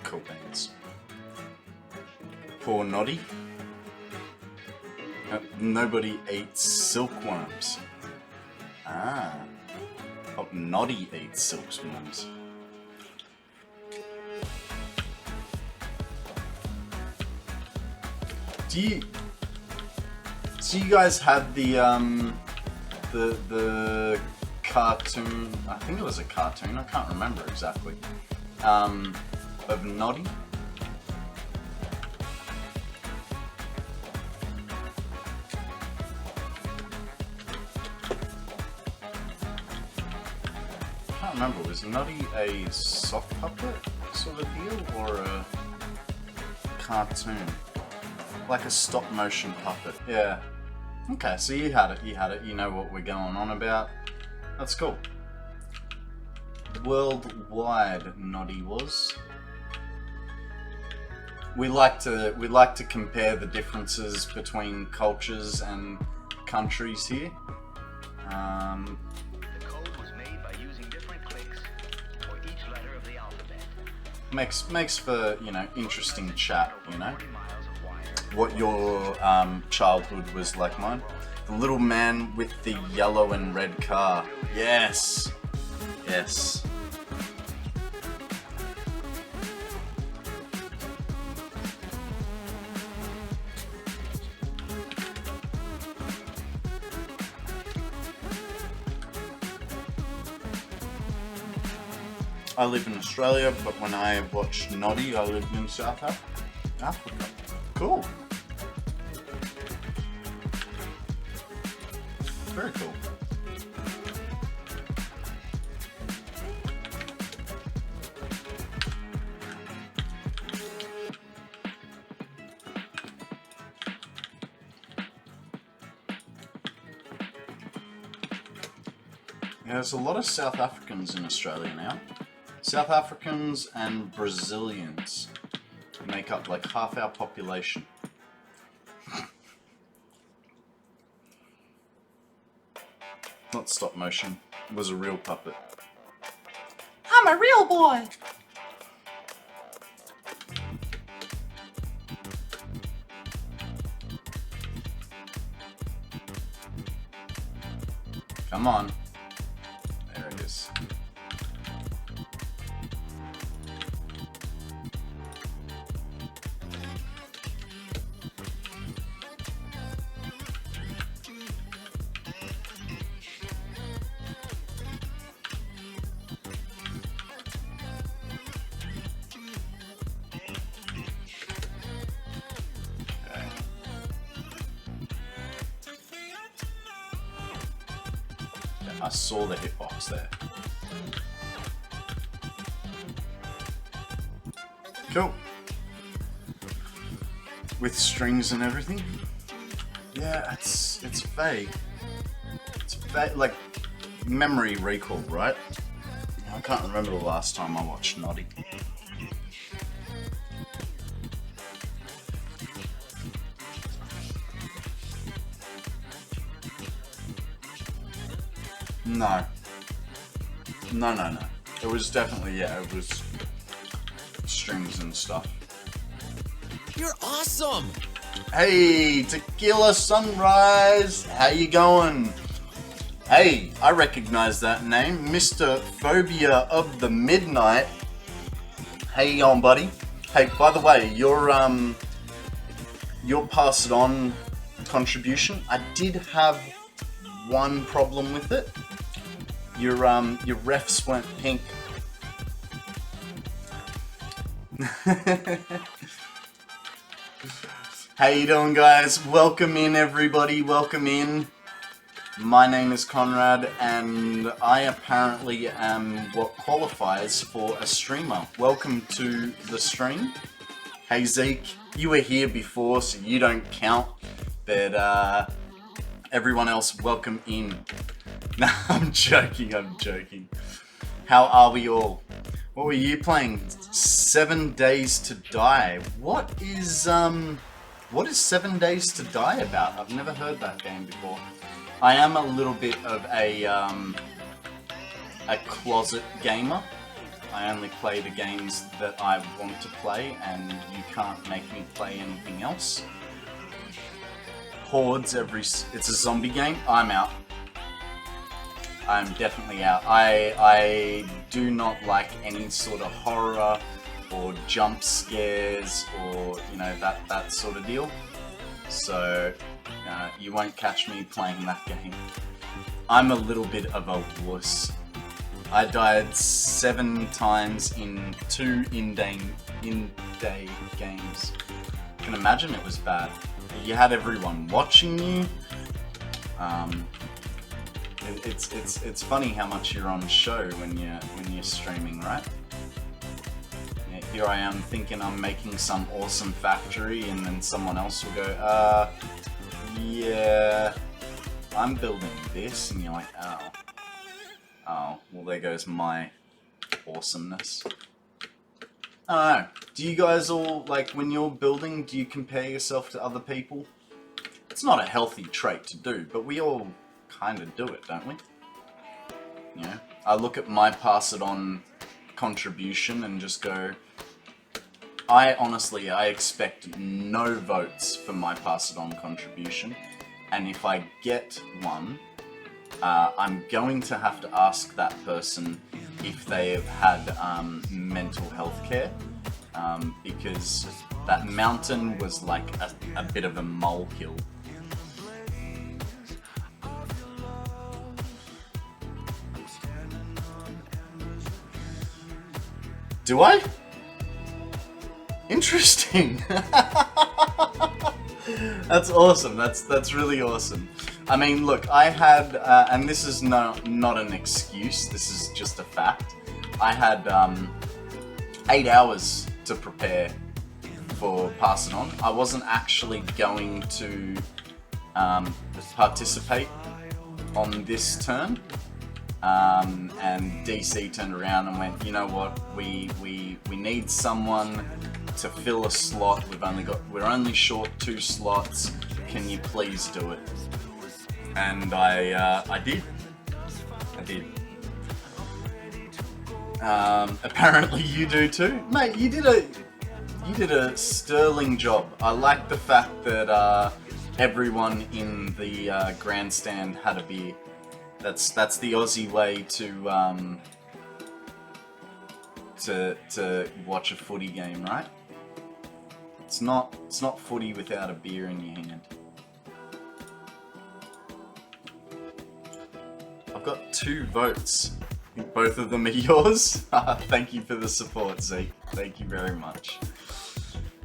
Cool beans. Poor Noddy. Nobody eats silkworms. Ah. Oh, Noddy eats silkworms. Do you guys have the cartoon? I think it was a cartoon. I can't remember exactly. Of Noddy. I can't remember. Was Noddy a sock puppet sort of deal or a cartoon? Like a stop motion puppet. Yeah. Okay, so you had it. You know what we're going on about. That's cool. Worldwide Noddy was. We like to compare the differences between cultures and countries here. The code was made by using different clicks for each letter of the alphabet. Makes for, you know, interesting chat, you know. 40 miles of wire. What your childhood was like mine. The little man with the yellow and red car. Yes. Yes. I live in Australia, but when I watched Noddy, I lived in South Africa. Cool. Very cool. Yeah, there's a lot of South Africans in Australia now. South Africans and Brazilians make up like half our population. Not stop motion, it was a real puppet. I'm a real boy! Come on. There it is. I saw the hitbox there. Cool. With strings and everything. Yeah, it's vague. It's vague, like memory recall, right? I can't remember the last time I watched Noddy. No. No. It was definitely, yeah, it was strings and stuff. You're awesome! Hey, Tequila Sunrise, how you going? Hey, I recognize that name, Mr. Phobia of the Midnight. How you going, buddy? Hey, by the way, your Pass It On contribution, I did have one problem with it. Your refs weren't pink. How you doing, guys? Welcome in, everybody. Welcome in. My name is Konrad, and I apparently am what qualifies for a streamer. Welcome to the stream. Hey, Zeke. You were here before, so you don't count. But everyone else, welcome in. No, I'm joking. I'm joking. How are we all? What were you playing? 7 Days to Die. What is 7 Days to Die about? I've never heard that game before. I am a little bit of a closet gamer. I only play the games that I want to play, and you can't make me play anything else. Hordes it's a zombie game. I'm out. I'm definitely out. I do not like any sort of horror or jump scares or, you know, that sort of deal. So you won't catch me playing that game. I'm a little bit of a wuss. I died 7 times in 2 in-day games. You can imagine it was bad. You had everyone watching you. It's funny how much you're on show when you're streaming, right? Yeah, here I am thinking I'm making some awesome factory, and then someone else will go, yeah, I'm building this, and you're like, oh, well, there goes my awesomeness. I don't know. Do you guys all, like, when you're building, do you compare yourself to other people? It's not a healthy trait to do, but we all kind of do it, don't we? You know, I look at my Pass It On contribution and just go, I expect no votes for my Pass It On contribution, and if I get one, I'm going to have to ask that person if they have had mental health care, because that mountain was like a bit of a molehill. Do I? Interesting. That's awesome. That's really awesome. I mean, look, I had, and this is not an excuse. This is just a fact. I had 8 hours to prepare for Pass It On. I wasn't actually going to participate on this turn. And DC turned around and went, you know what, we need someone to fill a slot. We're only short 2 slots. Can you please do it? And I did. Apparently you do too, mate. You did a sterling job. I like the fact that everyone in the grandstand had a beer. That's the Aussie way to watch a footy game, right? It's not footy without a beer in your hand. I've got 2 votes. Both of them are yours. Thank you for the support, Zeke. Thank you very much.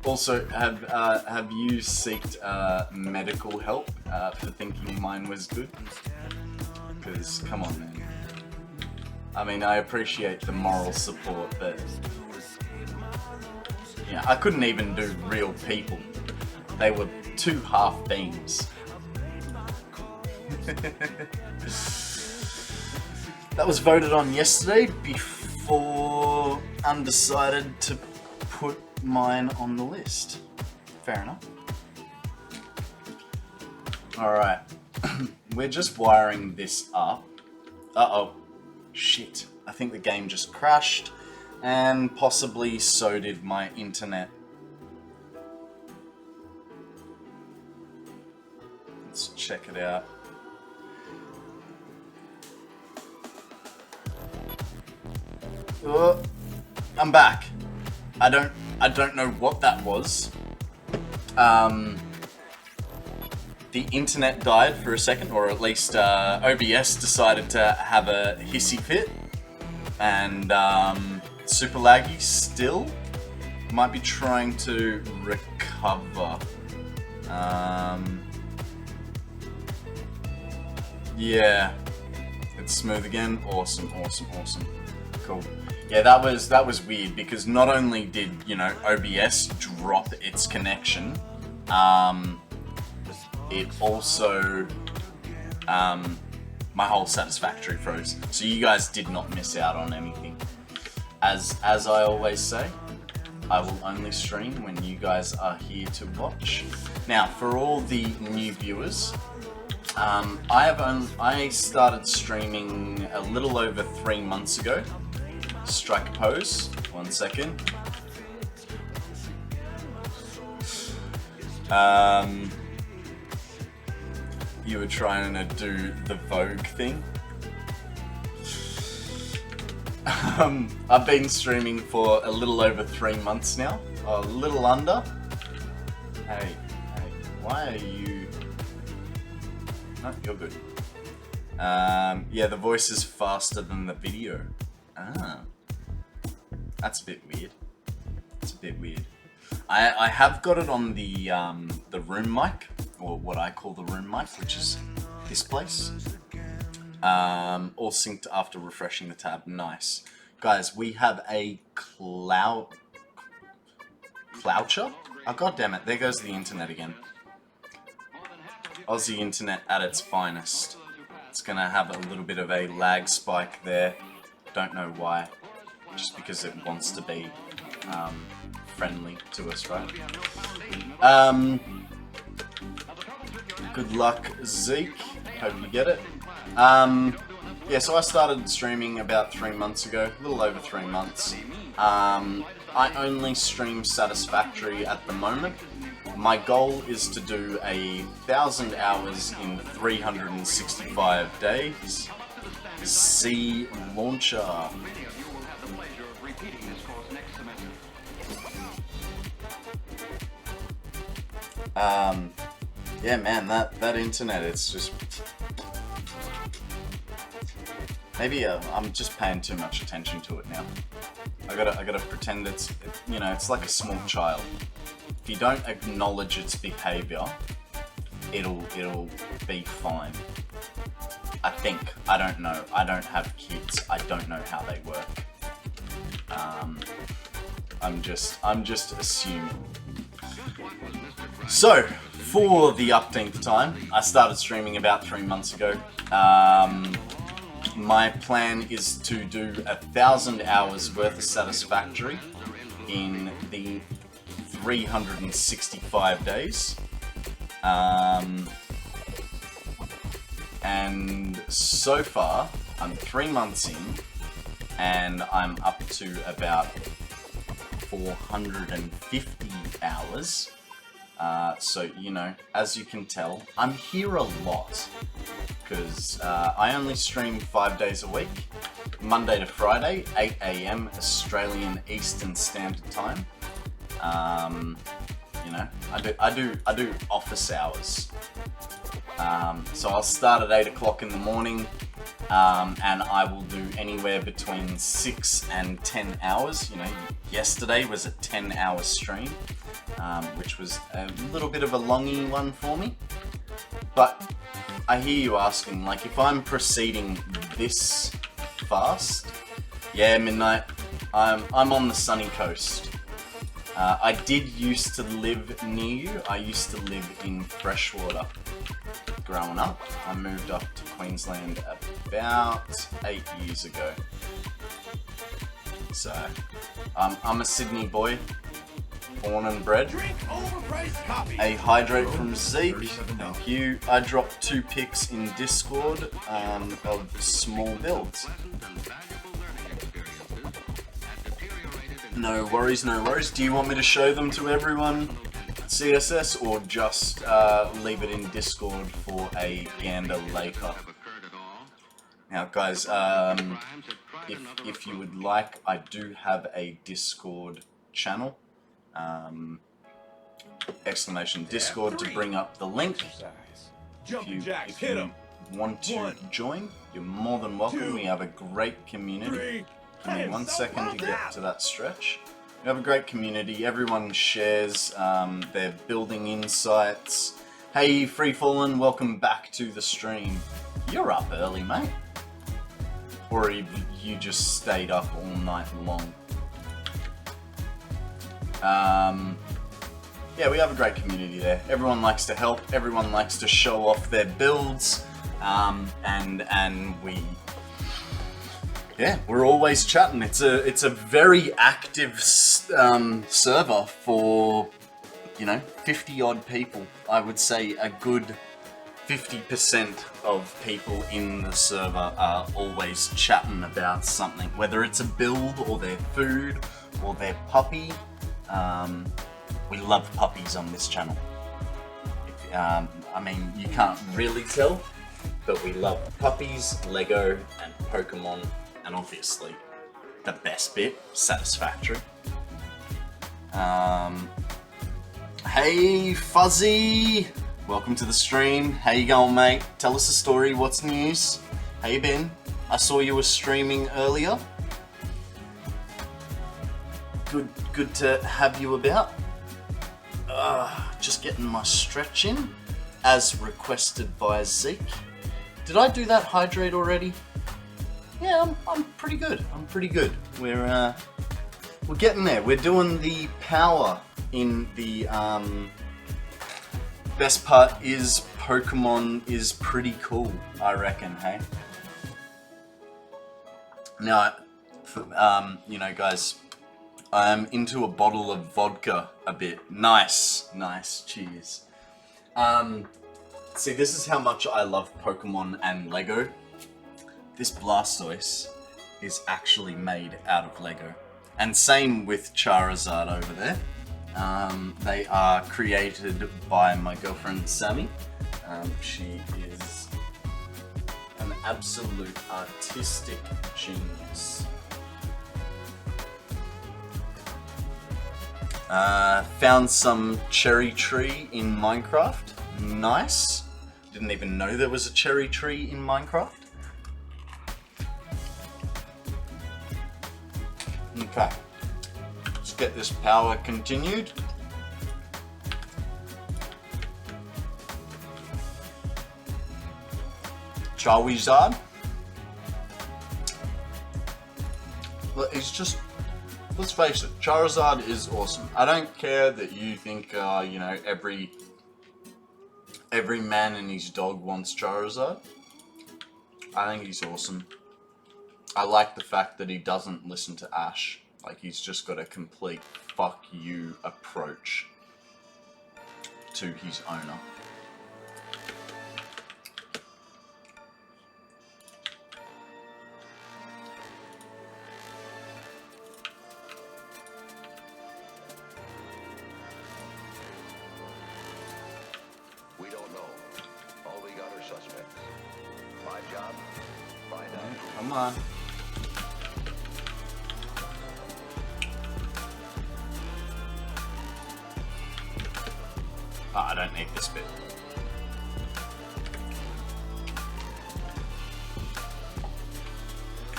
Also, have you sought medical help for thinking mine was good? Because, come on, man. I mean, I appreciate the moral support, but yeah, I couldn't even do real people. They were 2 half beams. That was voted on yesterday before undecided to put mine on the list. Fair enough. Alright. We're just wiring this up. Uh-oh. Shit. I think the game just crashed, and possibly so did my internet. Let's check it out. Oh, I'm back. I don't know what that was. The internet died for a second, or at least OBS decided to have a hissy fit, and super laggy still. Might be trying to recover. Yeah, it's smooth again. Awesome, awesome, awesome. Cool. Yeah, that was weird because not only did, you know, OBS drop its connection, it also my whole Satisfactory froze. So you guys did not miss out on anything. As I always say, I will only stream when you guys are here to watch. Now, for all the new viewers, I started streaming a little over 3 months ago. Strike a pose. 1 second. You were trying to do the Vogue thing. I've been streaming for a little over 3 months now. A little under. Hey, why are you... No, you're good. Yeah, the voice is faster than the video. Ah. That's a bit weird. It's a bit weird. I have got it on the room mic, or what I call the room mic, which is this place. All synced after refreshing the tab. Nice. Guys, we have a cloucher? Oh, god damn it. There goes the internet again. Aussie internet at its finest. It's gonna have a little bit of a lag spike there. Don't know why. Just because it wants to be friendly to us, right? Good luck, Zeke. Hope you get it. Yeah, so I started streaming about 3 months ago, a little over 3 months. I only stream Satisfactory at the moment. My goal is to do 1,000 hours in 365 days. C launcher. Yeah, man, that internet, it's just... Maybe I'm just paying too much attention to it now. I gotta pretend it's you know, it's like a small child. If you don't acknowledge its behavior, it'll be fine. I think. I don't know. I don't have kids. I don't know how they work. I'm just assuming. So, for the upteenth time, I started streaming about 3 months ago. My plan is to do 1,000 hours worth of Satisfactory in the 365 days. And so far, I'm 3 months in, and I'm up to about 450 hours. So, you know, as you can tell, I'm here a lot, because I only stream 5 days a week, Monday to Friday, 8 AM Australian Eastern Standard Time. You know, I do office hours. So I'll start at 8 o'clock in the morning, and I will do anywhere between 6 and 10 hours. You know, yesterday was a 10-hour stream, which was a little bit of a longy one for me. But I hear you asking, like, if I'm proceeding this fast, yeah, Midnight, I'm on the sunny coast. I did used to live near you. I used to live in Freshwater growing up. I moved up to Queensland about 8 years ago. So, I'm a Sydney boy, born and bred. A hydrate from Zeke, thank you. I dropped 2 pics in Discord of small builds. No worries, no worries. Do you want me to show them to everyone? CSS, or just leave it in Discord for a gander later. Now guys, if you would like, I do have a Discord channel. Exclamation Discord to bring up the link. If you want to join, you're more than welcome. We have a great community. Give me 1 second to get to that stretch. We have a great community. Everyone shares their building insights. Hey, Free Fallen, welcome back to the stream. You're up early, mate. Or you just stayed up all night long. Yeah, we have a great community there. Everyone likes to help. Everyone likes to show off their builds, and we're always chatting. It's a very active server for 50 odd people. I would say a good 50% of people in the server are always chatting about something, whether it's a build or their food or their puppy. We love puppies on this channel. I mean, you can't really tell, but we love puppies, Lego, and Pokemon, and obviously the best bit, Satisfactory. Hey, Fuzzy! Welcome to the stream. How you going, mate? Tell us a story. What's news? How you been? I saw you were streaming earlier. Good to have you about. Just getting my stretch in, as requested by Zeke. Did I do that hydrate already? Yeah, I'm pretty good. I'm pretty good. We're getting there. We're doing the power in the best part is Pokemon is pretty cool, I reckon, hey? Now, guys, I'm into a bottle of vodka a bit. Nice, cheers. See, this is how much I love Pokemon and Lego. This Blastoise is actually made out of Lego. And same with Charizard over there. They are created by my girlfriend Sammy. She is an absolute artistic genius. Found some cherry tree in Minecraft. Nice. Didn't even know there was a cherry tree in Minecraft. Okay. Let's get this power continued. Charizard. Well, it's just, let's face it, Charizard is awesome. I don't care that you think, every man and his dog wants Charizard. I think he's awesome. I like the fact that he doesn't listen to Ash. Like, he's just got a complete fuck you approach to his owner. We don't know. All we got are suspects. My job, find out. Come on. Oh, I don't need this bit.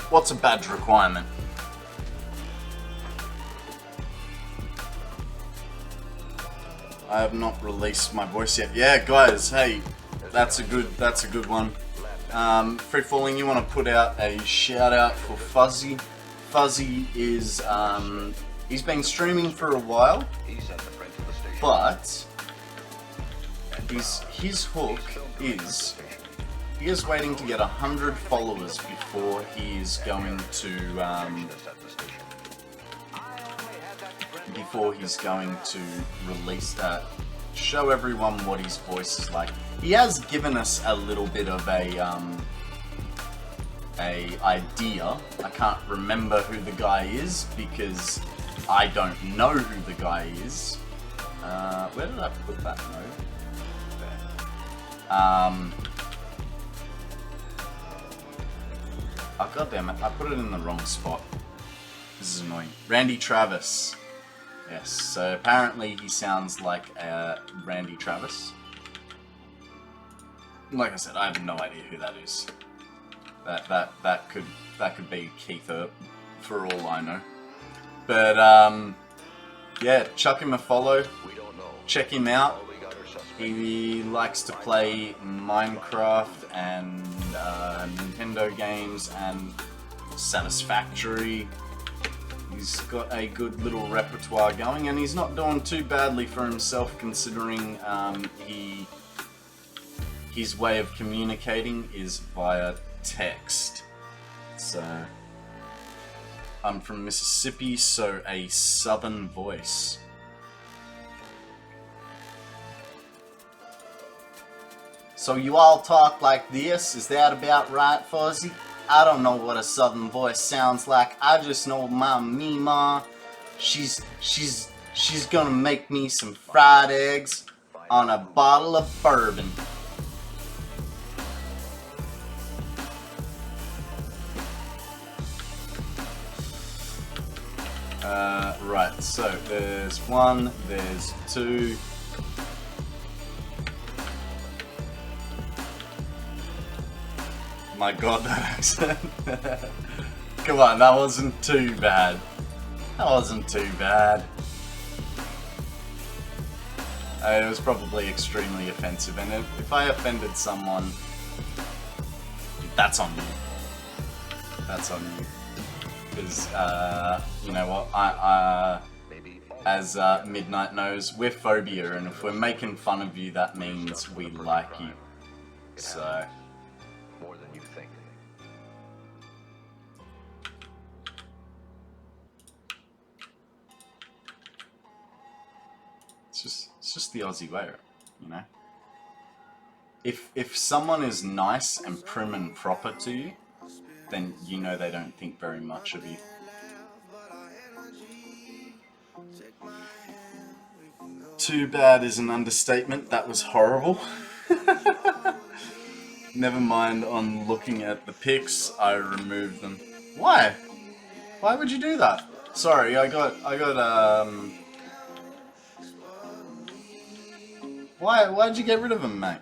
What's a badge requirement? I have not released my voice yet. Yeah, guys, hey, that's a good one. Free Falling, you want to put out a shout out for Fuzzy. Fuzzy is he's been streaming for a while, but his hook is he is waiting to get 100 followers before he is going to release that, show everyone what his voice is like. He has given us a little bit of a idea. I can't remember who the guy is because I don't know who the guy is. Where did I put that note? There. Oh, goddammit, I put it in the wrong spot. This is annoying. Randy Travis. Yes, so apparently he sounds like Randy Travis. Like I said, I have no idea who that is. That could be Keith Earp, for all I know. But yeah, chuck him a follow. Check him out. He likes to play Minecraft and Nintendo games and Satisfactory. He's got a good little repertoire going, and he's not doing too badly for himself, considering his way of communicating is via text. So, I'm from Mississippi, so a southern voice. So you all talk like this? Is that about right, Fuzzy? I don't know what a southern voice sounds like. I just know my Mima, she's gonna make me some fried eggs on a bottle of bourbon. Right, so there's 1, there's 2. My god, that accent. Come on, that wasn't too bad. That wasn't too bad. It was probably extremely offensive, and if I offended someone, that's on you. That's on you. Because, you know what, as Midnight knows, we're phobia, and if we're making fun of you, that means we like you. So... more than you think. It's just the Aussie way, you know. If someone is nice and prim and proper to you, then you know they don't think very much of you. Too bad is an understatement. That was horrible. Never mind, on looking at the pics, I removed them. Why? Why would you do that? Sorry, I got why'd you get rid of them, mate?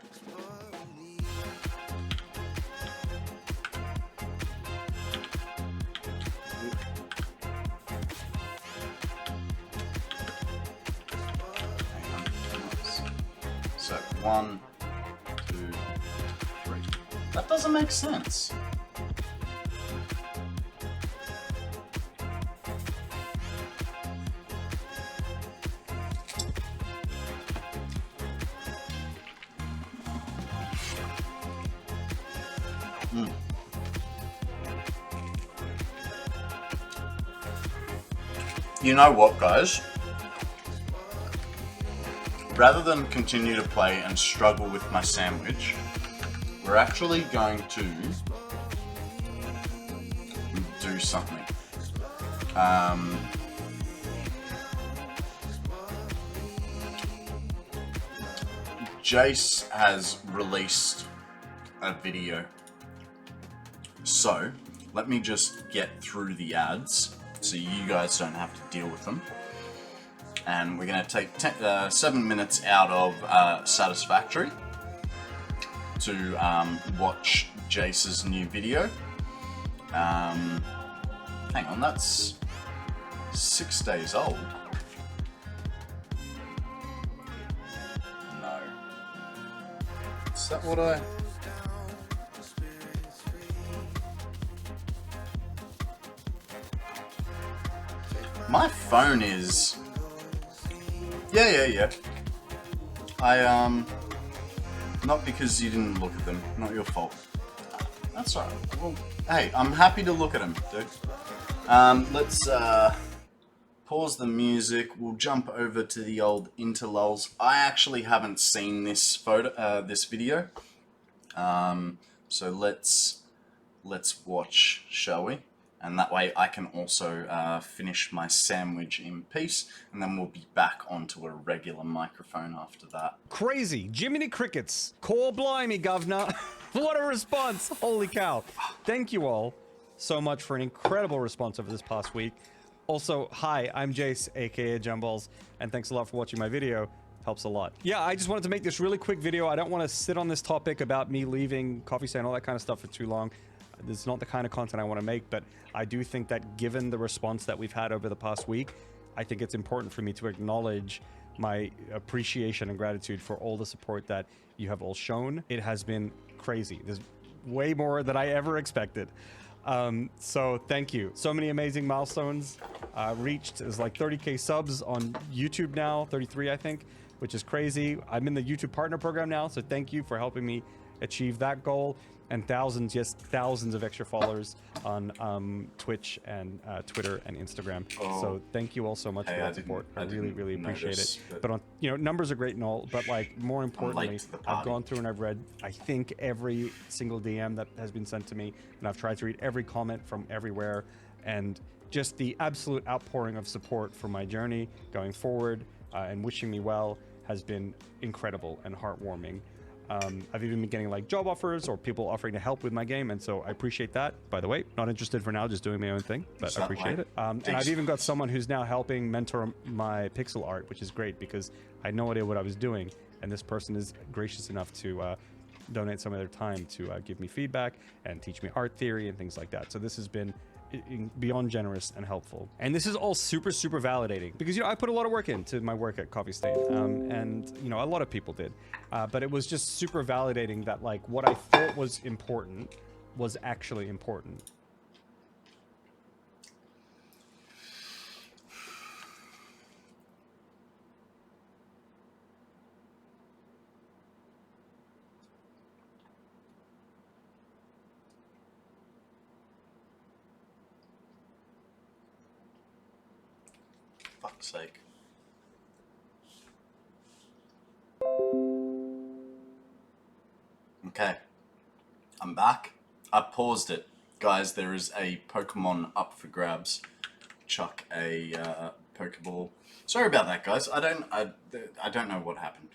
Hang on. So, 1, 2, 3. That doesn't make sense. You know what, guys? Rather than continue to play and struggle with my sandwich, we're actually going to do something. Jace has released a video, so let me just get through the ads so you guys don't have to deal with them. And we're going to take 7 minutes out of Satisfactory to watch Jace's new video. Hang on, that's 6 days old. No. Is that what I... My phone is... Yeah. Not because you didn't look at them. Not your fault. That's alright. Well, hey, I'm happy to look at them, dude. Let's pause the music. We'll jump over to the old interlulls. I actually haven't seen this this video. So let's watch, shall we? And that way I can also finish my sandwich in peace, and then we'll be back onto a regular microphone after that. Crazy. Jiminy Crickets. Call blimey, governor. What a response. Holy cow. Thank you all so much for an incredible response over this past week. Also, hi, I'm Jace, aka Jumballs, and thanks a lot for watching my video. Helps a lot. Yeah, I just wanted to make this really quick video. I don't want to sit on this topic about me leaving Coffee Stain, all that kind of stuff for too long. This is not the kind of content I want to make, but I do think that given the response that we've had over the past week, I think it's important for me to acknowledge my appreciation and gratitude for all the support that you have all shown. It has been crazy. There's way more than I ever expected. So thank you. So many amazing milestones reached. There's like 30k subs on YouTube now, 33 I think, which is crazy. I'm in the YouTube partner program now, so thank you for helping me achieve that goal. And thousands, yes, thousands of extra followers on Twitch and Twitter and Instagram. So thank you all so much for that support. I really, really appreciate it. But on, you know, numbers are great and all, but like more importantly, I've gone through and I've read, I think, every single DM that has been sent to me, and I've tried to read every comment from everywhere, and just the absolute outpouring of support for my journey going forward and wishing me well has been incredible and heartwarming. I've even been getting like job offers or people offering to help with my game, and so I appreciate that. By the way, not interested for now, just doing my own thing, but I appreciate it. And I've even got someone who's now helping mentor my pixel art, which is great because I had no idea what I was doing, and this person is gracious enough to donate some of their time to give me feedback and teach me art theory and things like that. So this has been beyond generous and helpful, and this is all super validating because, you know, I put a lot of work into my work at Coffee Stain, and you know, a lot of people did, but it was just super validating that like what I thought was important was actually important. Fuck's sake. Okay, I'm back. I paused it. Guys, there is a Pokemon up for grabs. Chuck a Pokeball. Sorry about that, guys. I don't know what happened.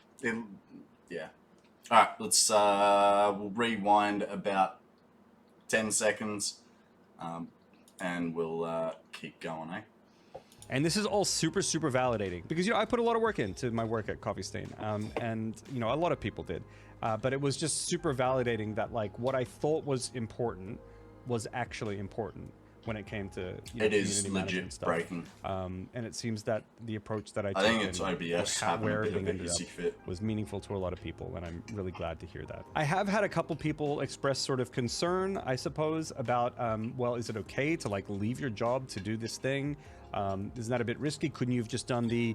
Yeah. Alright, let's we'll rewind about 10 seconds and we'll keep going, eh? And this is all super validating because, you know, I put a lot of work into my work at Coffee Stain, and you know, a lot of people did, but it was just super validating that like what I thought was important was actually important when it came to, you know, it is legit stuff. Breaking. And it seems that the approach that I took, think it's OBS having a bit of an easy fit, was meaningful to a lot of people, and I'm really glad to hear that. I have had a couple people express sort of concern, I suppose, about well, is it okay to like leave your job to do this thing? Isn't that a bit risky? Couldn't you have just done the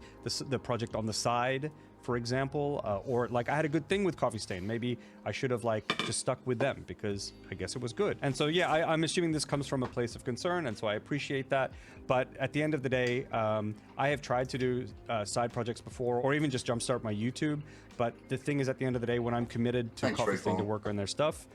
project on the side, for example? Or like I had a good thing with Coffee Stain. Maybe I should have like just stuck with them because I guess it was good. And so yeah, I'm assuming this comes from a place of concern, and so I appreciate that. But at the end of the day, I have tried to do side projects before, or even just jumpstart my YouTube. But the thing is, at the end of the day, when I'm committed to Coffee Stain to work on their stuff,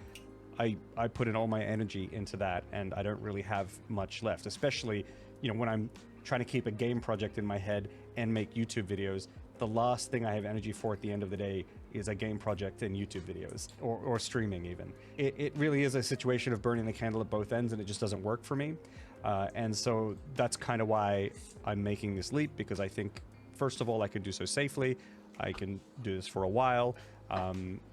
I put in all my energy into that, and I don't really have much left, especially, you know, when I'm trying to keep a game project in my head and make YouTube videos. The last thing I have energy for at the end of the day is a game project and YouTube videos, or streaming even. It really is a situation of burning the candle at both ends, and it just doesn't work for me. And so that's kind of why I'm making this leap, because I think, first of all, I can do so safely. I can do this for a while,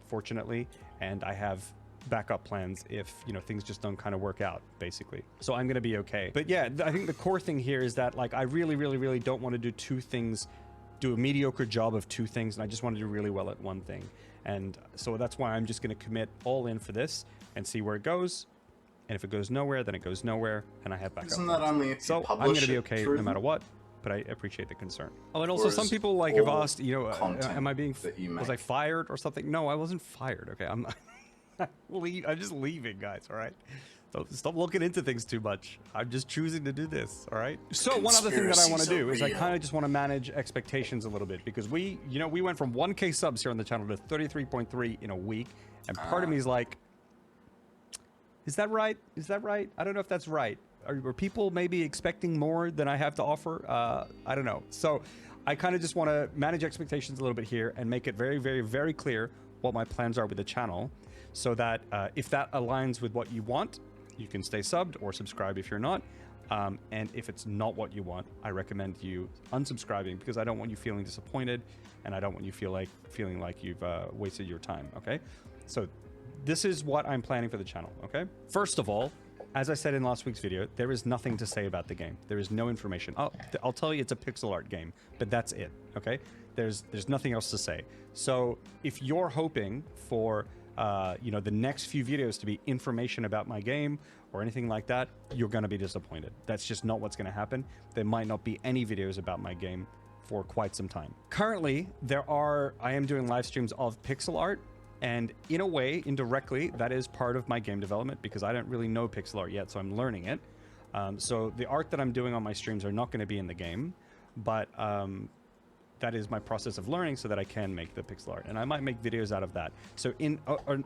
fortunately, and I have backup plans if, you know, things just don't kind of work out, basically. So I'm gonna be okay. But yeah, I think the core thing here is that like I really don't want to do two things, do a mediocre job of two things, and I just want to do really well at one thing. And so that's why I'm just going to commit all in for this and see where it goes. And if it goes nowhere, then it goes nowhere, and I have backup plans. Isn't that only if so I'm going to be okay no matter what, but I appreciate the concern. Oh, and also some people like have asked, you know, am I being, was I fired or something? No, I wasn't fired. Okay, I'm just leaving, guys, all right? So stop looking into things too much. I'm just choosing to do this, all right? So one other thing that I want to do is I kind of just want to manage expectations a little bit, because we went from 1K subs here on the channel to 33.3 in a week, and part of me is like, is that right? Is that right? I don't know if that's right. are people maybe expecting more than I have to offer? I don't know. So I kind of just want to manage expectations a little bit here and make it very, very, very clear what my plans are with the channel, so that if that aligns with what you want, you can stay subbed or subscribe if you're not. And if it's not what you want, I recommend you unsubscribing, because I don't want you feeling disappointed, and I don't want you feeling like you've wasted your time. Okay, so this is what I'm planning for the channel. Okay, first of all, as I said in last week's video, there is nothing to say about the game. There is no information. I'll tell you it's a pixel art game, but that's it. Okay, there's nothing else to say. So if you're hoping for you know, the next few videos to be information about my game or anything like that, you're going to be disappointed. That's just not what's going to happen. There might not be any videos about my game for quite some time. Currently, I am doing live streams of pixel art, and in a way, indirectly, that is part of my game development, because I don't really know pixel art yet, so I'm learning it. So the art that I'm doing on my streams are not going to be in the game, but that is my process of learning so that I can make the pixel art, and I might make videos out of that. So in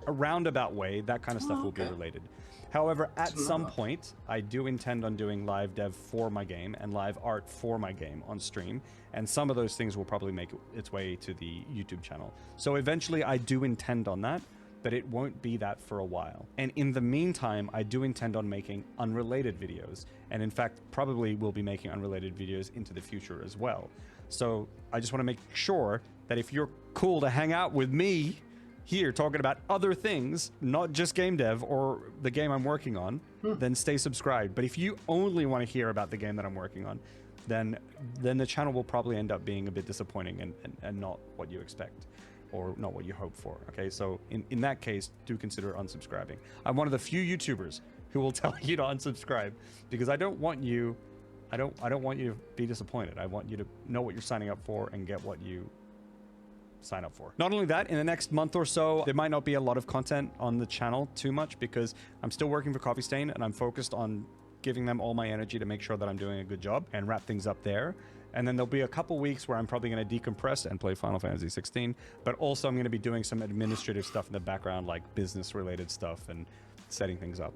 a roundabout way, that kind of stuff will be related. However, at some point, I do intend on doing live dev for my game and live art for my game on stream, and some of those things will probably make its way to the YouTube channel. So eventually, I do intend on that, but it won't be that for a while. And in the meantime, I do intend on making unrelated videos, and in fact, probably will be making unrelated videos into the future as well. So I just want to make sure that if you're cool to hang out with me here talking about other things, not just game dev or the game I'm working on, then stay subscribed. But if you only want to hear about the game that I'm working on, then the channel will probably end up being a bit disappointing and not what you expect, or not what you hope for. Okay, so in that case, do consider unsubscribing. I'm one of the few YouTubers who will tell you to unsubscribe, because I don't want you to be disappointed. I want you to know what you're signing up for and get what you sign up for. Not only that, in the next month or so, there might not be a lot of content on the channel too much, because I'm still working for Coffee Stain, and I'm focused on giving them all my energy to make sure that I'm doing a good job and wrap things up there. And then there'll be a couple weeks where I'm probably going to decompress and play Final Fantasy 16, but also I'm going to be doing some administrative stuff in the background, like business related stuff and setting things up,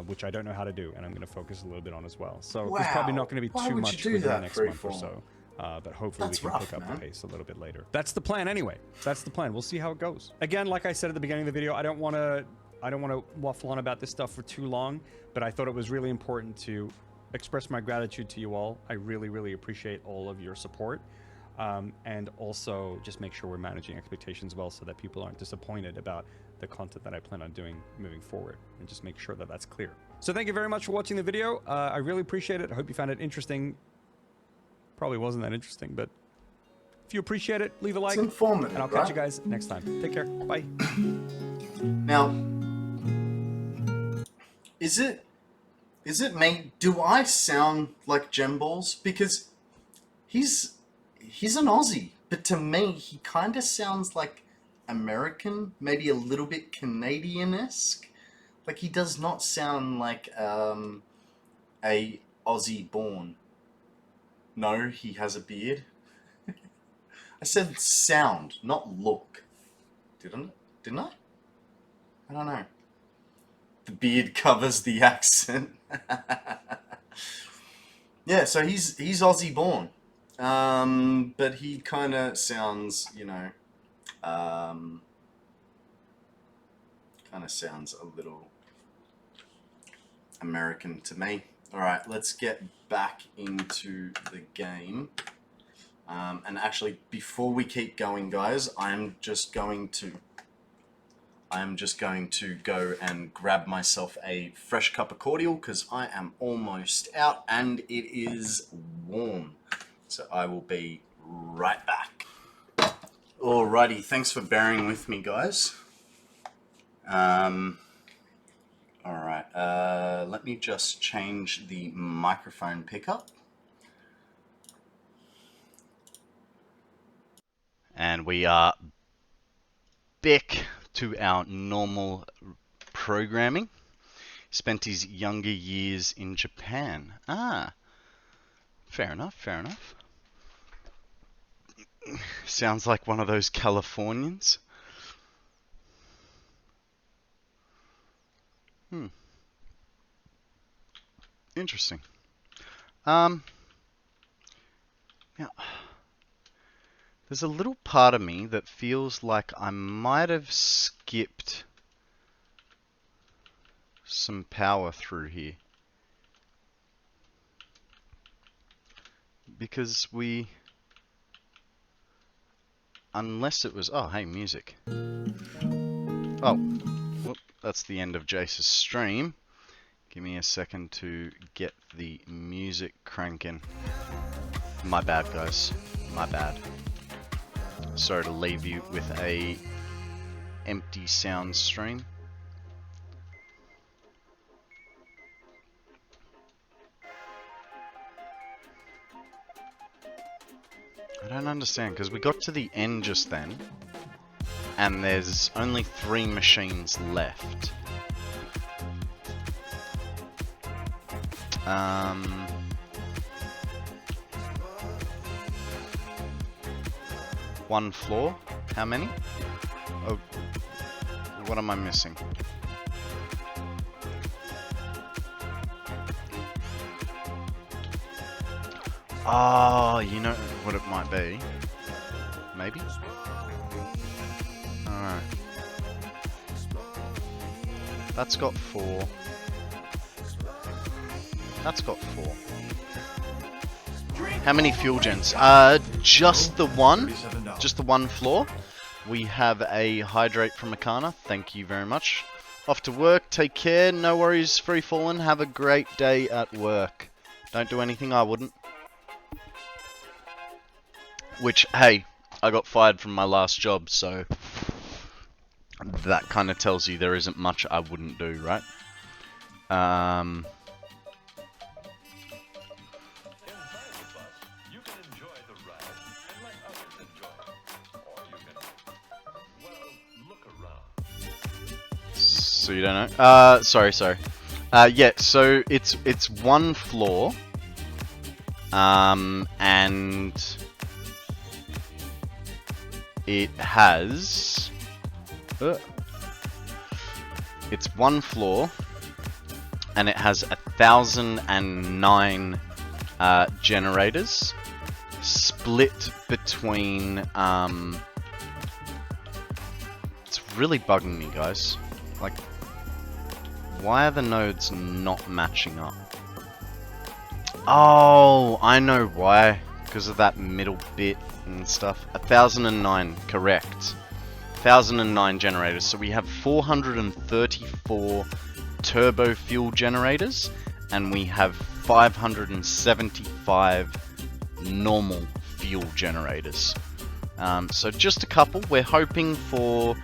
which I don't know how to do, and I'm going to focus a little bit on as well. So there's probably not going to be too much within the next month or so, but hopefully we can pick up the pace a little bit later. That's the plan anyway. That's the plan. We'll see how it goes. Again, like I said at the beginning of the video, I don't want to waffle on about this stuff for too long, but I thought it was really important to express my gratitude to you all. I really, really appreciate all of your support. And also just make sure we're managing expectations well, so that people aren't disappointed about the content that I plan on doing moving forward, and just make sure that that's clear. So thank you very much for watching the video. I really appreciate it. I hope you found it interesting. Probably wasn't that interesting, but if you appreciate it, leave a like. It's informative, and I'll catch you guys next time. Take care. Bye. Now, is it me? Do I sound like Gemballs? Because he's an Aussie, but to me, he kind of sounds like American, maybe a little bit Canadian-esque. Like, he does not sound like a Aussie born. No, he has a beard. I said sound, not look. Didn't I? I don't know. The beard covers the accent. Yeah, so he's Aussie born. But he kind of sounds, you know, kind of sounds a little American to me. Alright, let's get back into the game. And actually, before we keep going, guys, I'm just going to go and grab myself a fresh cup of cordial, because I am almost out and it is warm. So I will be right back. Alrighty, thanks for bearing with me, guys. Alright, let me just change the microphone pickup. And we are back to our normal programming. Spent his younger years in Japan. Ah, fair enough, fair enough. Sounds like one of those Californians. Interesting. Now, there's a little part of me that feels like I might have skipped some power through here. Because we... Unless it was... Oh, hey, music. Oh, whoop, that's the end of Jace's stream. Give me a second to get the music cranking. My bad, guys. My bad. Sorry to leave you with a empty sound stream. I don't understand, because we got to the end just then, and there's only 3 machines left. One floor? How many? Oh, what am I missing? Oh, you know what it might be? Maybe? Alright. That's got 4. That's got 4. How many fuel gens? Just the one. Just the one floor. We have a hydrate from Akana. Thank you very much. Off to work. Take care. No worries, Free Fallen. Have a great day at work. Don't do anything I wouldn't. Which, hey, I got fired from my last job, so that kind of tells you there isn't much I wouldn't do, right? So you don't know? Sorry. Yeah, so it's one floor. And it has... it's one floor, and it has 1,009 generators, split between... it's really bugging me, guys. Like, why are the nodes not matching up? Oh, I know why. Because of that middle bit and stuff. 1,009, correct. 1,009 generators. So we have 434 turbo fuel generators, and we have 575 normal fuel generators. So just a couple. We're hoping for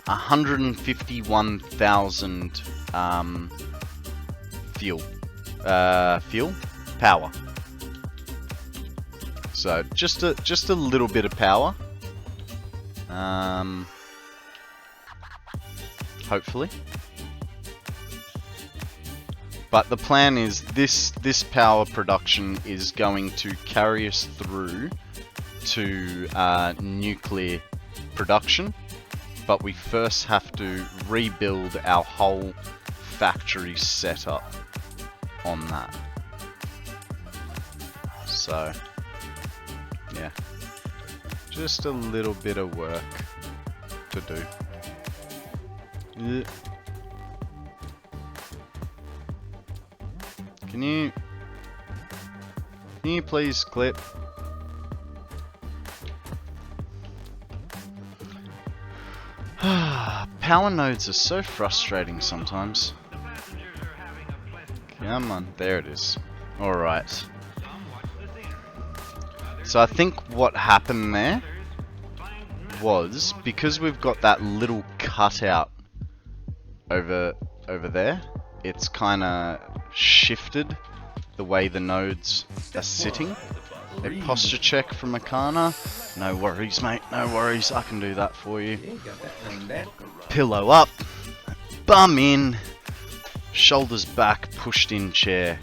151,000 fuel power. So just a little bit of power. Hopefully. But the plan is this power production is going to carry us through to nuclear production. But we first have to rebuild our whole factory setup on that. So, yeah. Just a little bit of work to do. Yeah. Can you please clip? Power nodes are so frustrating sometimes. Come on, there it is. Alright. So I think what happened there was, because we've got that little cutout over there, it's kind of shifted the way the nodes are sitting. A posture check from Akana. No worries, mate. No worries. I can do that for you. Pillow up. Bum in. Shoulders back. Pushed in chair.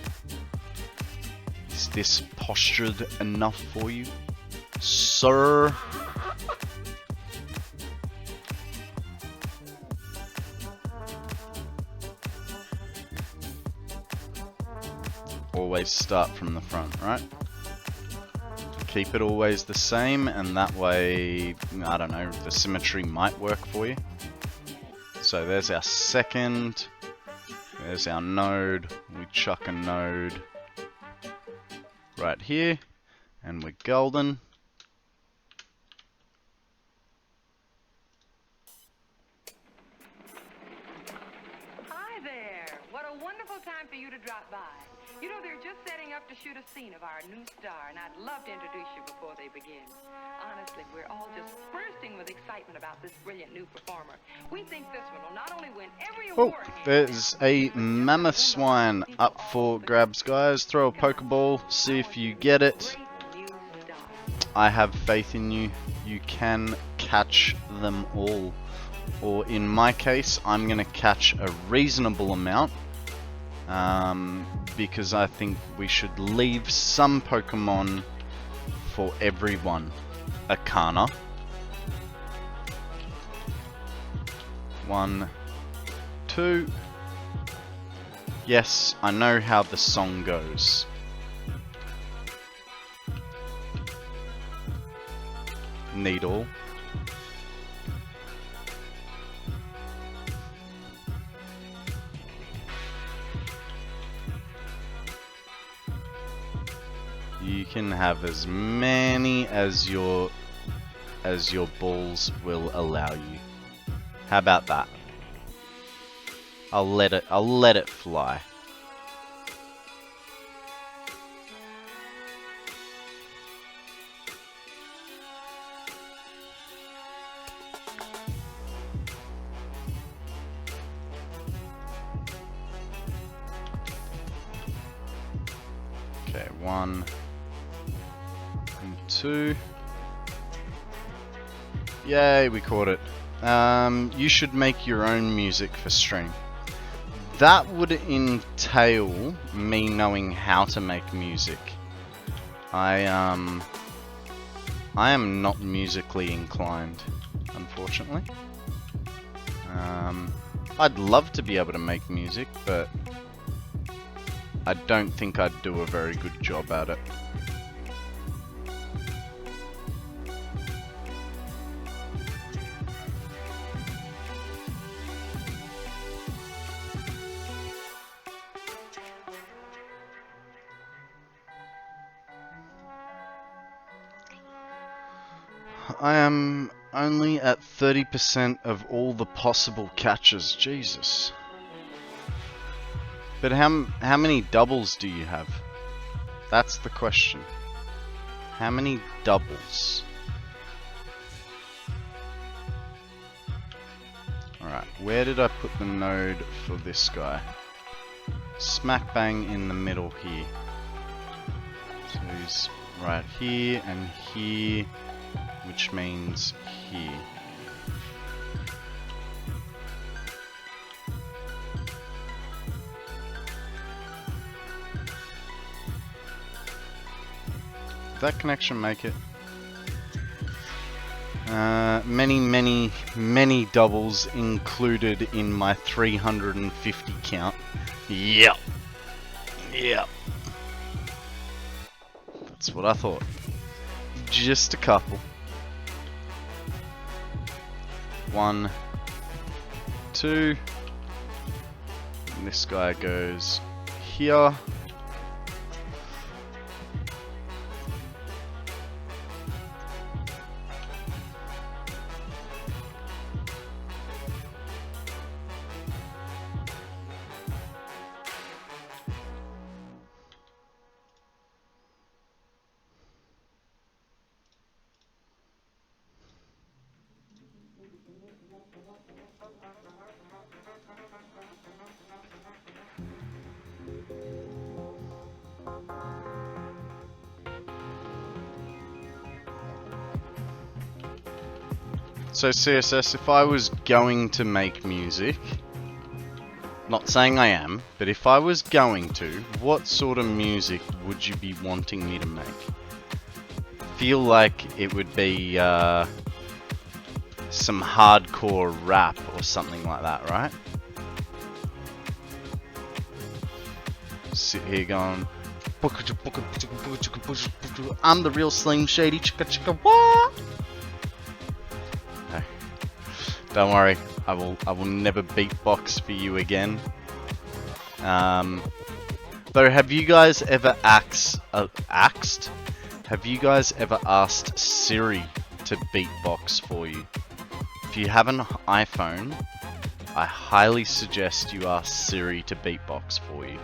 Is this postured enough for you, sir? always start from the front, right? Keep it always the same, and that way, I don't know, the symmetry might work for you. So there's our second, there's our node, we chuck a node right here, and we're golden. Hi there. What a wonderful time for you to drop by. You know, they're just setting up to shoot a scene of our new star, and I'd love to introduce you before they begin. Honestly, we're all just bursting with excitement about this brilliant new performer. We think this one will not only win every Oh, award... there's a mammoth swine up for grabs, guys. Throw a Pokeball, see if you get it. I have faith in you. You can catch them all. Or in my case, I'm going to catch a reasonable amount. Because I think we should leave some Pokemon for everyone. Akana. 1, 2. Yes, I know how the song goes. Needle. You can have as many as your balls will allow you. How about that? I'll let it fly. Okay, 1 and 2. Yay, we caught it. You should make your own music for stream. That would entail me knowing how to make music. I am not musically inclined, unfortunately. I'd love to be able to make music, but I don't think I'd do a very good job at it. I am only at 30% of all the possible catches. Jesus. But how many doubles do you have? That's the question. How many doubles? Alright, where did I put the node for this guy? Smack bang in the middle here. So he's right here and here, which means here. Did that connection make it? Many doubles included in my 350 count. Yep. Yep. That's what I thought. Just a couple. 1, 2. And this guy goes here. So CSS, if I was going to make music, not saying I am, but if I was going to, what sort of music would you be wanting me to make? Feel like it would be some hardcore rap or something like that, right? Sit here going, I'm the real Slim Shady. Chicka chicka what? No. Don't worry, I will never beatbox for you again. Though, have you guys ever asked? Have you guys ever asked Siri to beatbox for you? If you have an iPhone, I highly suggest you ask Siri to beatbox for you.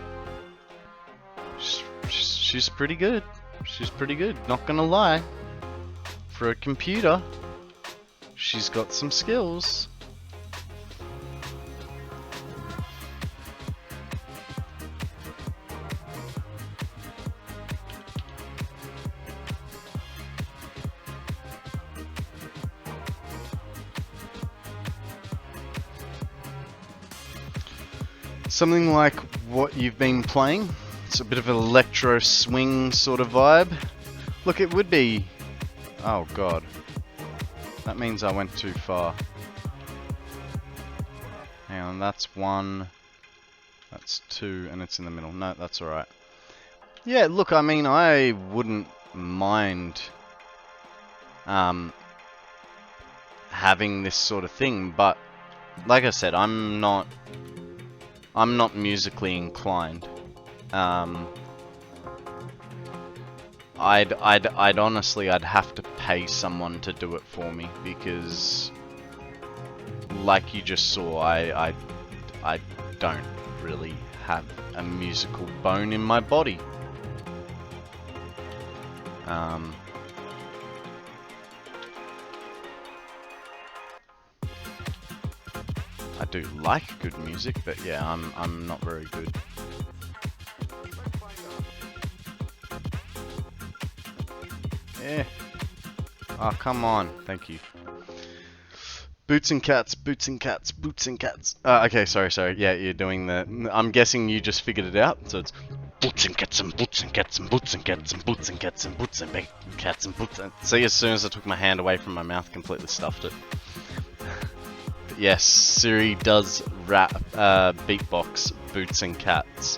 She's pretty good. She's pretty good, not gonna lie. For a computer, she's got some skills. Something like what you've been playing. It's a bit of an electro swing sort of vibe. Look, it would be... Oh god. That means I went too far. Hang on, that's 1. That's 2, and it's in the middle. No, that's alright. Yeah, look, I mean, I wouldn't mind having this sort of thing, but like I said, I'm not musically inclined. I'd honestly, I'd have to pay someone to do it for me, because like you just saw, I don't really have a musical bone in my body. I do like good music, but yeah, I'm not very good. Yeah. Oh, come on. Thank you. Boots and cats, boots and cats, boots and cats. Okay, sorry. Yeah, you're doing the... I'm guessing you just figured it out. So it's boots and cats and boots and cats and boots and cats and boots and cats and boots and cats and boots and... See, as soon as I took my hand away from my mouth, completely stuffed it. But yes, Siri does rap, beatbox boots and cats.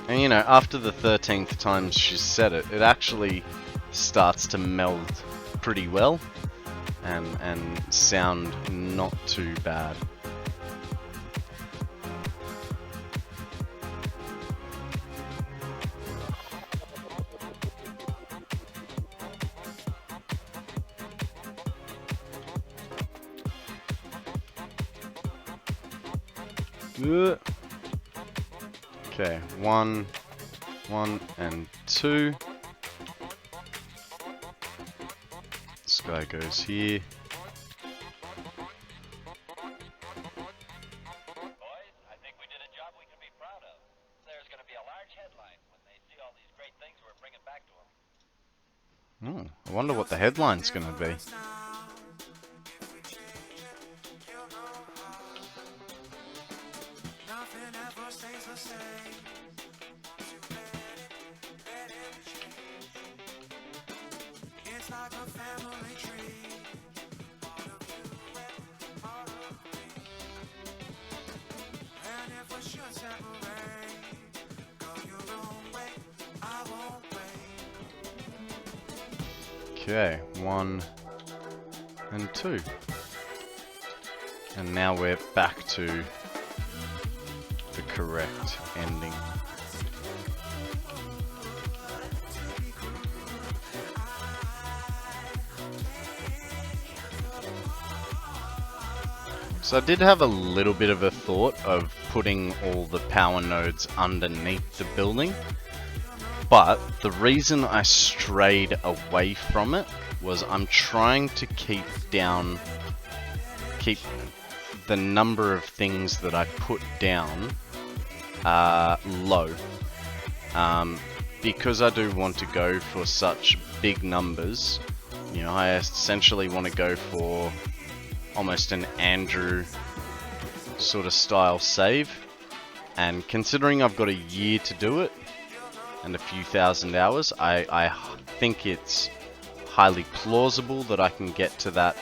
And you know, after the 13th time she's said it, it actually starts to meld pretty well and sound not too bad. Okay, 1, and 2. This guy goes here. Oh, I wonder what the headline's gonna be. Okay, 1 and 2. And now we're back to the correct ending. So I did have a little bit of a thought of putting all the power nodes underneath the building. But the reason I strayed away from it was I'm trying to keep the number of things that I put down low. Because I do want to go for such big numbers, you know, I essentially want to go for almost an Andrew sort of style save. And considering I've got a year to do it, and a few thousand hours, I think it's highly plausible that I can get to that,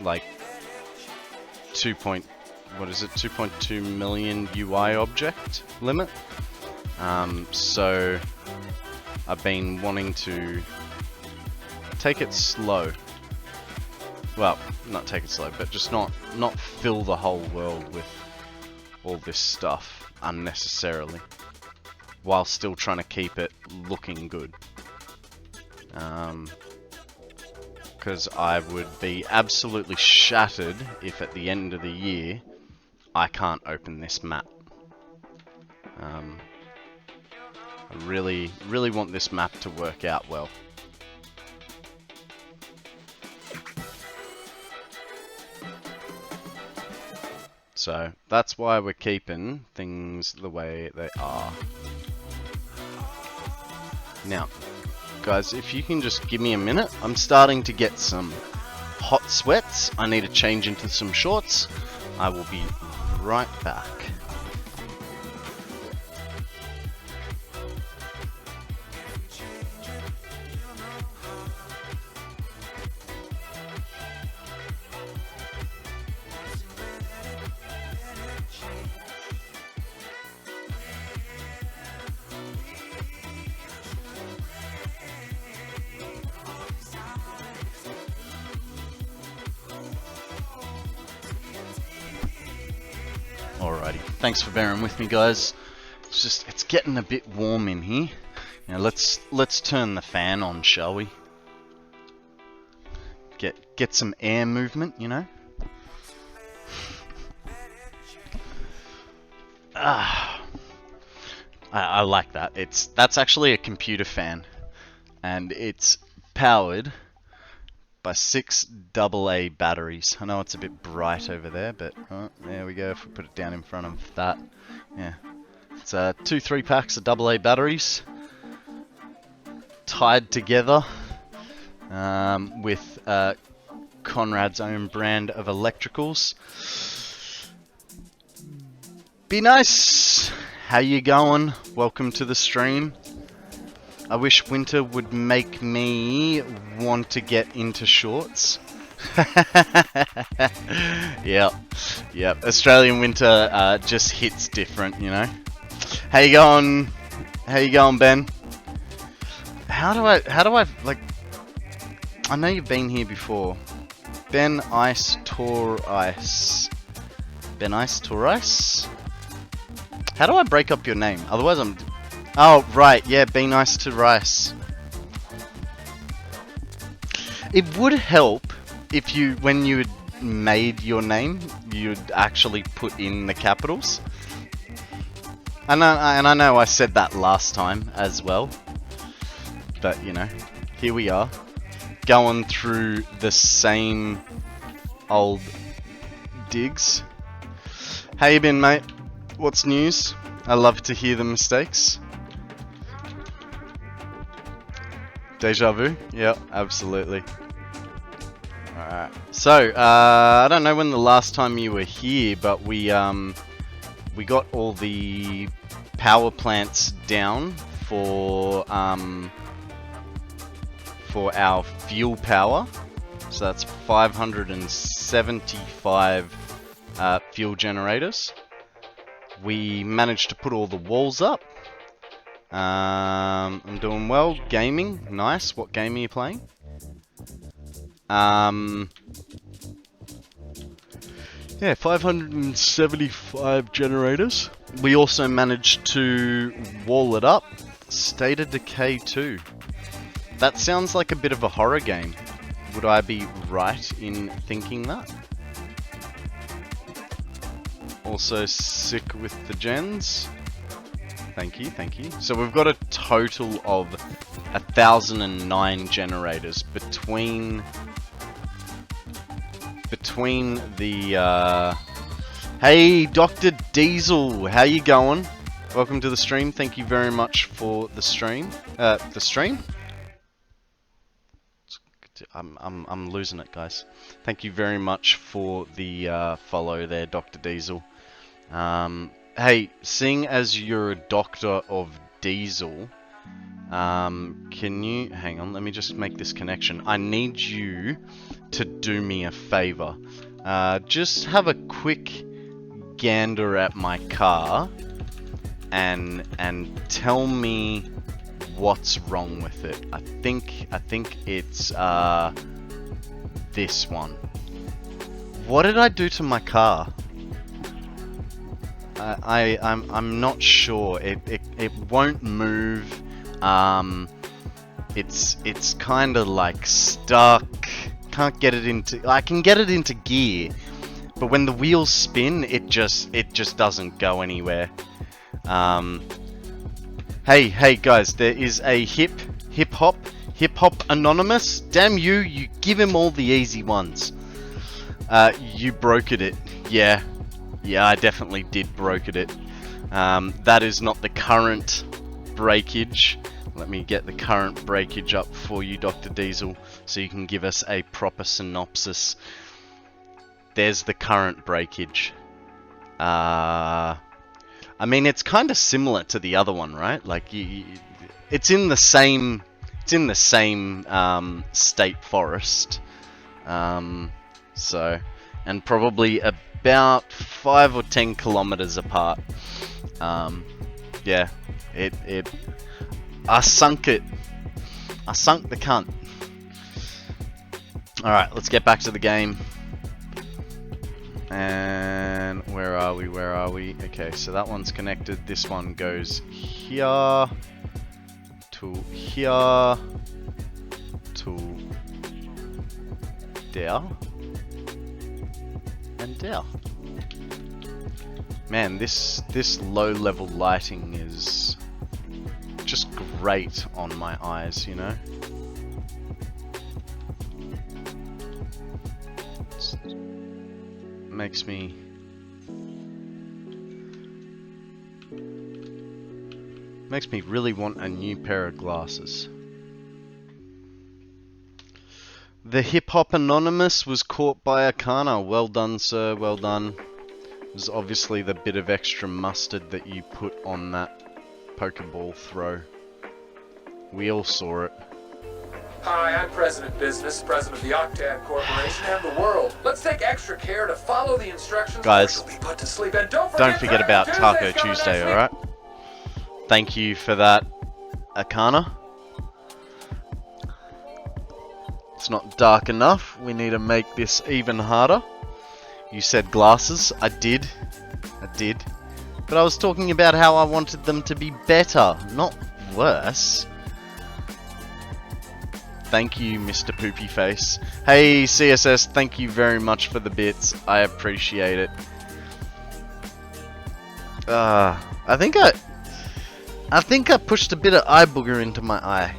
like, what is it, 2.2 million UI object limit. So I've been wanting to take it slow. Well, not take it slow, but just not fill the whole world with all this stuff unnecessarily, while still trying to keep it looking good. Because I would be absolutely shattered if at the end of the year I can't open this map. I really want this map to work out well. So that's why we're keeping things the way they are. Now, guys, if you can just give me a minute, I'm starting to get some hot sweats. I need to change into some shorts. I will be right back. Alrighty, thanks for bearing with me, guys. It's getting a bit warm in here. Now let's turn the fan on, shall we? Get some air movement, you know. I like that. That's actually a computer fan, and it's powered by 6 AA batteries. I know it's a bit bright over there, but there we go. If we put it down in front of that, yeah, it's 2 3-packs of AA batteries tied together with Konrad's own brand of electricals. Be nice. How you going? Welcome to the stream. I wish winter would make me want to get into shorts. Yep. Australian winter just hits different, you know. How you going? How you going, Ben? How do I like? I know you've been here before. Ben Ice Tour Ice. Ben Ice Tour Ice. How do I break up your name? Otherwise, I'm. Oh, right, yeah, be nice to rice. It would help if you, when you had made your name, you'd actually put in the capitals. And I know I said that last time as well. But, you know, here we are. Going through the same old digs. How you been, mate? What's news? I love to hear the mistakes. Deja vu? Yeah, absolutely. Alright. So, I don't know when the last time you were here, but we got all the power plants down for our fuel power. So that's 575 fuel generators. We managed to put all the walls up. I'm doing well. Gaming, nice. What game are you playing? Yeah, 575 generators. We also managed to wall it up. State of Decay 2. That sounds like a bit of a horror game. Would I be right in thinking that? Also sick with the gens. Thank you, thank you. So we've got a total of 1,009 generators between the Hey Dr. Diesel, how you going? Welcome to the stream. Thank you very much for the stream. I'm losing it, guys. Thank you very much for the follow there, Dr. Diesel. Hey, seeing as you're a doctor of diesel, can you... Hang on, let me just make this connection. I need you to do me a favor. Just have a quick gander at my car and tell me what's wrong with it. I think it's this one. What did I do to my car? I'm not sure. It won't move. It's kind of like stuck. Can't get it into. I can get it into gear, but when the wheels spin, it just doesn't go anywhere. Hey guys, there is a hip hop anonymous. Damn you! You give him all the easy ones. You brokered it. Yeah, I definitely did brokered it. That is not the current breakage. Let me get the current breakage up for you, Dr. Diesel, so you can give us a proper synopsis. There's the current breakage. I mean, it's kind of similar to the other one, right? Like, it's in the same state forest. So, and probably about 5 or 10 kilometers apart. Yeah, I sunk it. I sunk the cunt. Alright, let's get back to the game. And where are we? Okay, so that one's connected. This one goes here to here to there and there. Man, this low level lighting is just great on my eyes, you know? Makes me really want a new pair of glasses. The Hip Hop Anonymous was caught by Akana. Well done, sir, well done. It was obviously the bit of extra mustard that you put on that Pokeball throw. We all saw it. Hi, I'm President Business, President of the Octad Corporation and the world. Let's take extra care to follow the instructions. Guys, be put to sleep. And don't forget about Taco Tuesday, alright? Thank you for that, Akana. It's not dark enough. We need to make this even harder. You said glasses. I did. But I was talking about how I wanted them to be better, not worse. Thank you, Mr. Poopy Face. Hey, CSS, thank you very much for the bits. I appreciate it. I think I pushed a bit of eye booger into my eye.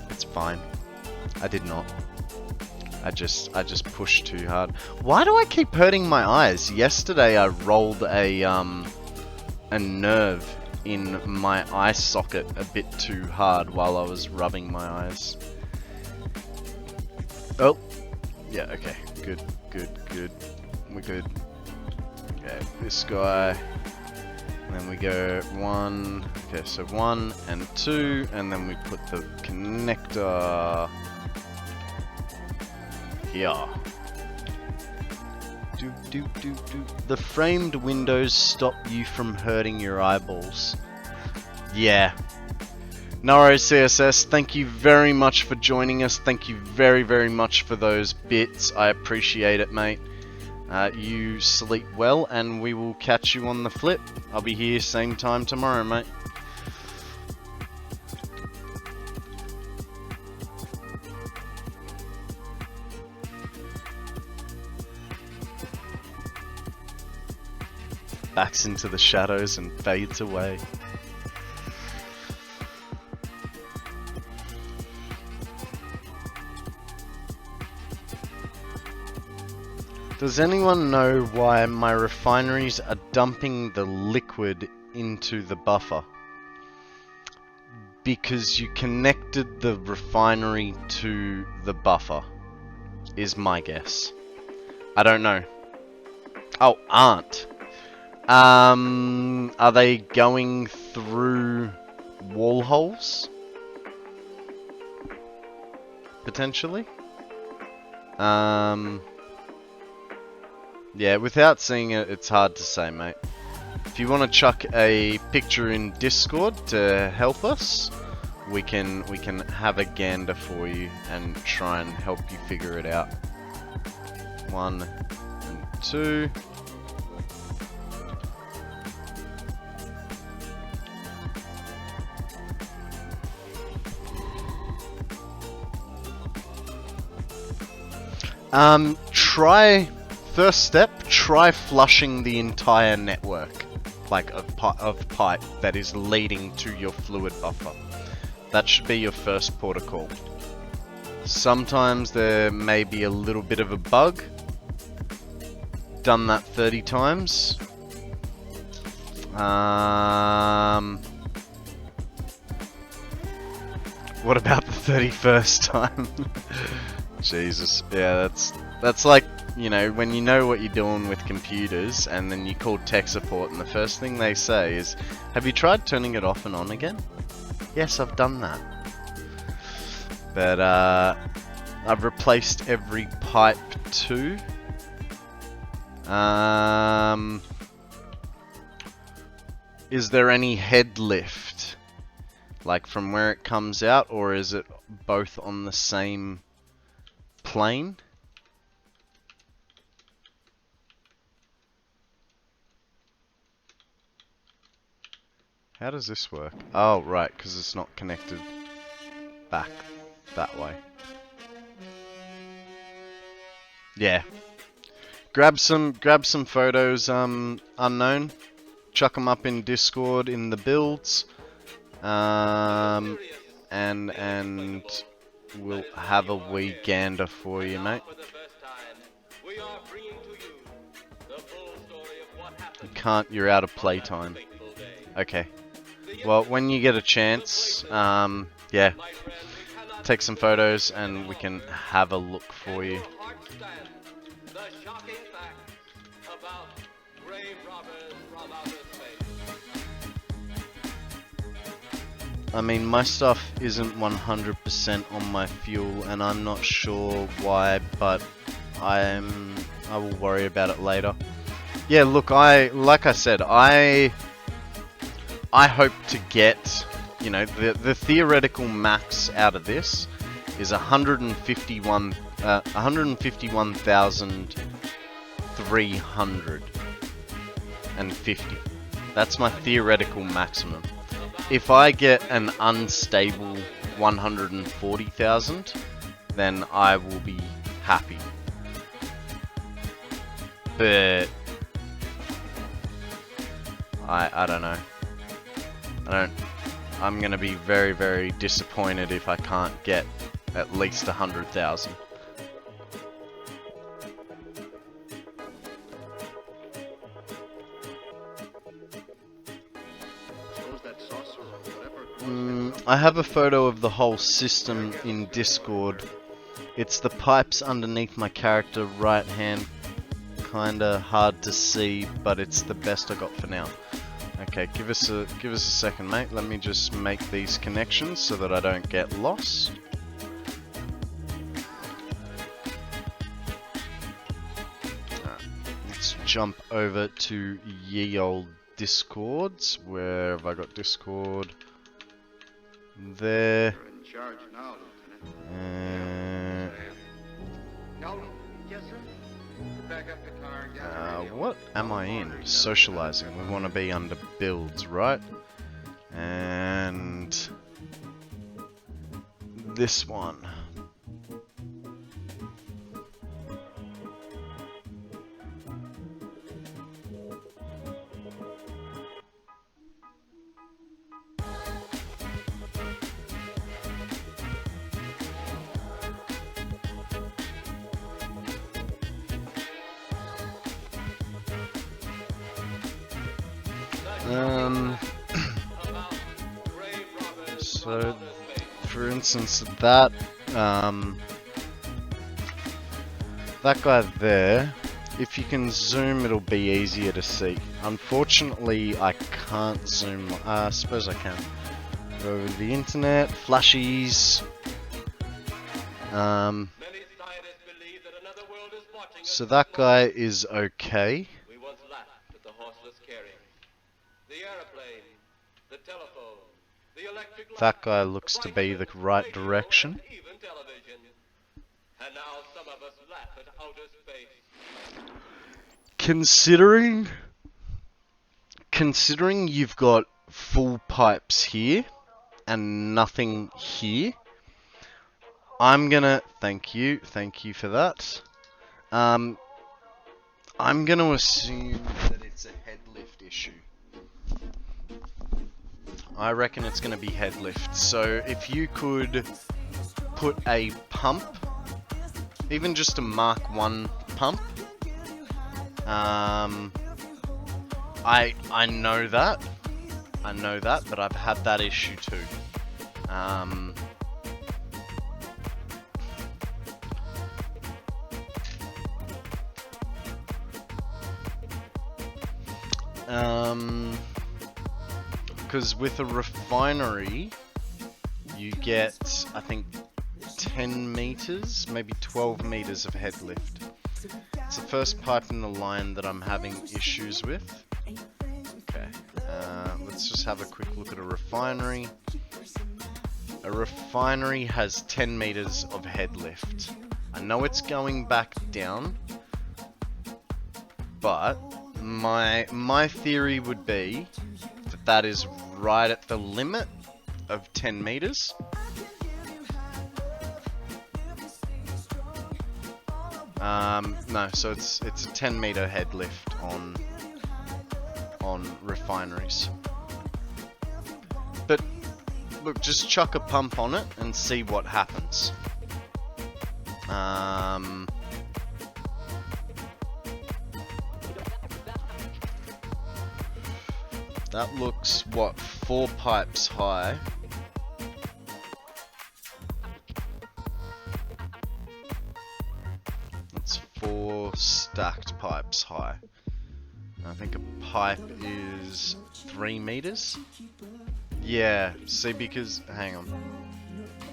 It's fine. I did not. I just pushed too hard. Why do I keep hurting my eyes? Yesterday I rolled a nerve in my eye socket a bit too hard while I was rubbing my eyes. Oh, yeah, okay, good. We're good. Okay, this guy, and then we go 1. Okay, so 1 and 2, and then we put the connector here. The framed windows stop you from hurting your eyeballs. Yeah. Naro CSS, thank you very much for joining us. Thank you very, very much for those bits. I appreciate it, mate. You sleep well, and we will catch you on the flip. I'll be here same time tomorrow, mate. Backs into the shadows and fades away. Does anyone know why my refineries are dumping the liquid into the buffer? Because you connected the refinery to the buffer, is my guess. I don't know. Oh, aren't. Are they going through wall holes? Potentially? Yeah, without seeing it, it's hard to say, mate. If you want to chuck a picture in Discord to help us, we can have a gander for you and try and help you figure it out. 1 and 2. First step, try flushing the entire network, like of pipe that is leading to your fluid buffer. That should be your first port of call. Sometimes there may be a little bit of a bug. Done that 30 times. What about the 31st time? Jesus, yeah, that's like, you know, when you know what you're doing with computers and then you call tech support and the first thing they say is, have you tried turning it off and on again? Yes, I've done that. But I've replaced every pipe too. Is there any head lift? Like from where it comes out, or is it both on the same plane? How does this work? Oh, right, because it's not connected back that way. Yeah. Grab some photos, unknown. Chuck them up in Discord in the builds. And we'll have a wee gander for you, mate. You can't, you're out of playtime. Okay. Well, when you get a chance, yeah, take some photos and we can have a look for you. I mean, my stuff isn't 100% on my fuel, and I'm not sure why, but I will worry about it later. Yeah, look, like I said, I hope to get, you know, the theoretical max out of this is 151,350. That's my theoretical maximum. If I get an unstable 140,000, then I will be happy. But I don't know. I'm gonna be very, very disappointed if I can't get at least 100,000. I have a photo of the whole system in Discord. It's the pipes underneath my character right hand. Kinda hard to see, but it's the best I got for now. Okay, give us a second, mate. Let me just make these connections so that I don't get lost. Let's jump over to ye old Discords. Where have I got Discord? There. What am I in? Socializing. We want to be under builds, right? And this one. So, for instance, that guy there, if you can zoom, it'll be easier to see. Unfortunately, I can't zoom. I suppose I can. Go over the internet, flashies. So that guy is okay. We once laughed at the horseless carriage, the airplane, the telephone, the electric light, That guy looks to be the right radio, direction. and even television. And now some of us laugh at outer space. Considering you've got full pipes here and nothing here, I'm gonna thank you for that. I'm gonna assume that it's a head lift issue. I reckon it's gonna be head lift. So if you could put a pump, even just a Mark 1 pump. I know that, but I've had that issue too. Because with a refinery, you get, I think, 10 meters, maybe 12 meters of head lift. It's the first pipe in the line that I'm having issues with. Okay, let's just have a quick look at a refinery. A refinery has 10 meters of head lift. I know it's going back down, but my theory would be that that is right at the limit of 10 meters. No, so it's a 10 meter head lift on refineries. But look, just chuck a pump on it and see what happens. That looks, what, 4 pipes high. That's 4 stacked pipes high. I think a pipe is 3 meters. Yeah, see, because, hang on.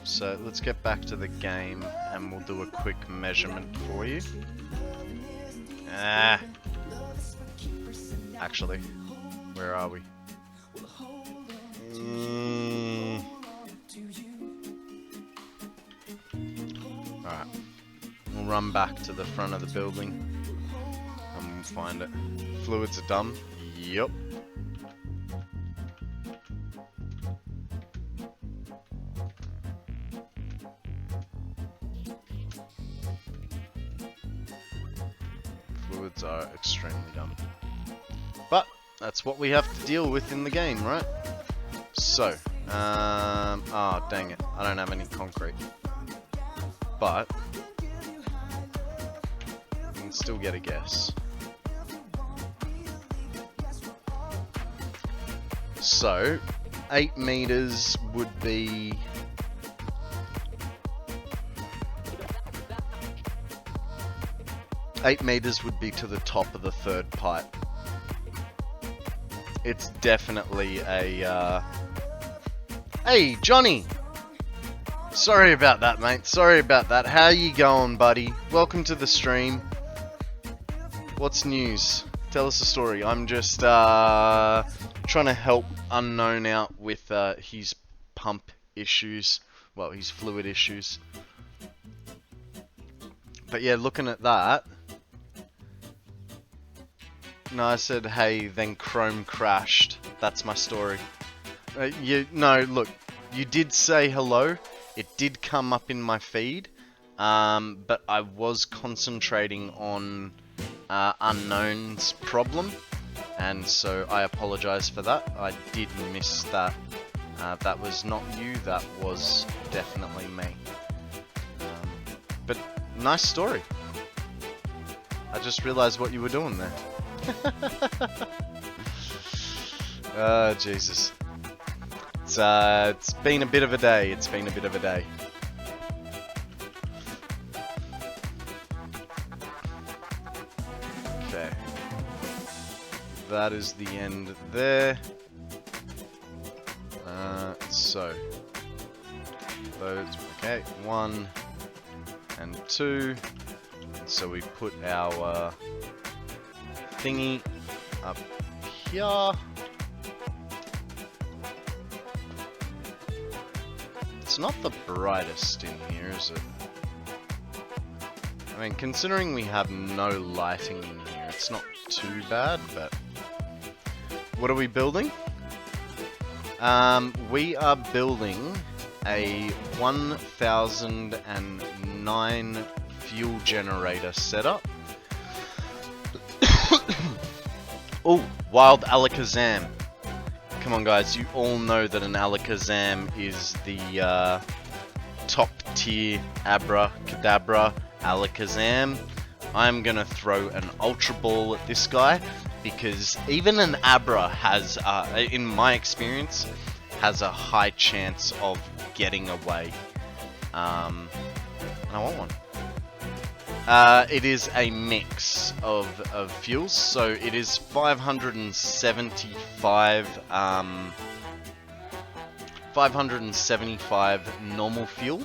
So let's get back to the game and we'll do a quick measurement for you. Actually, where are we? Alright. We'll run back to the front of the building and we'll find it. Fluids are done. Yup. Fluids are extremely dumb. But that's what we have to deal with in the game, right? So, oh dang it, I don't have any concrete. But you can still get a guess. So, 8 meters would be 8 meters would be to the top of the 3rd pipe. It's definitely a, Hey, Johnny! Sorry about that, mate. Sorry about that. How you going, buddy? Welcome to the stream. What's news? Tell us a story. I'm just, trying to help Unknown out with, his pump issues. Well, his fluid issues. But yeah, looking at that... No, I said, hey, then Chrome crashed. That's my story. No, look, you did say hello. It did come up in my feed. But I was concentrating on Unknown's problem. And so I apologize for that. I did miss that. That was not you, that was definitely me. But nice story. I just realized what you were doing there. Oh, Jesus. It's been a bit of a day. It's been a bit of a day. Okay. That is the end there. So. Those, okay, 1 and 2. So we put our thingy up here. It's not the brightest in here, is it? I mean, considering we have no lighting in here, it's not too bad, but... What are we building? We are building a 1009 fuel generator setup. Oh, wild Alakazam. Come on guys, you all know that an Alakazam is the top tier Abracadabra Alakazam. I'm gonna throw an Ultra Ball at this guy because even an Abra has, in my experience, has a high chance of getting away. And I want one. It is a mix of fuels, so it is 575 normal fuel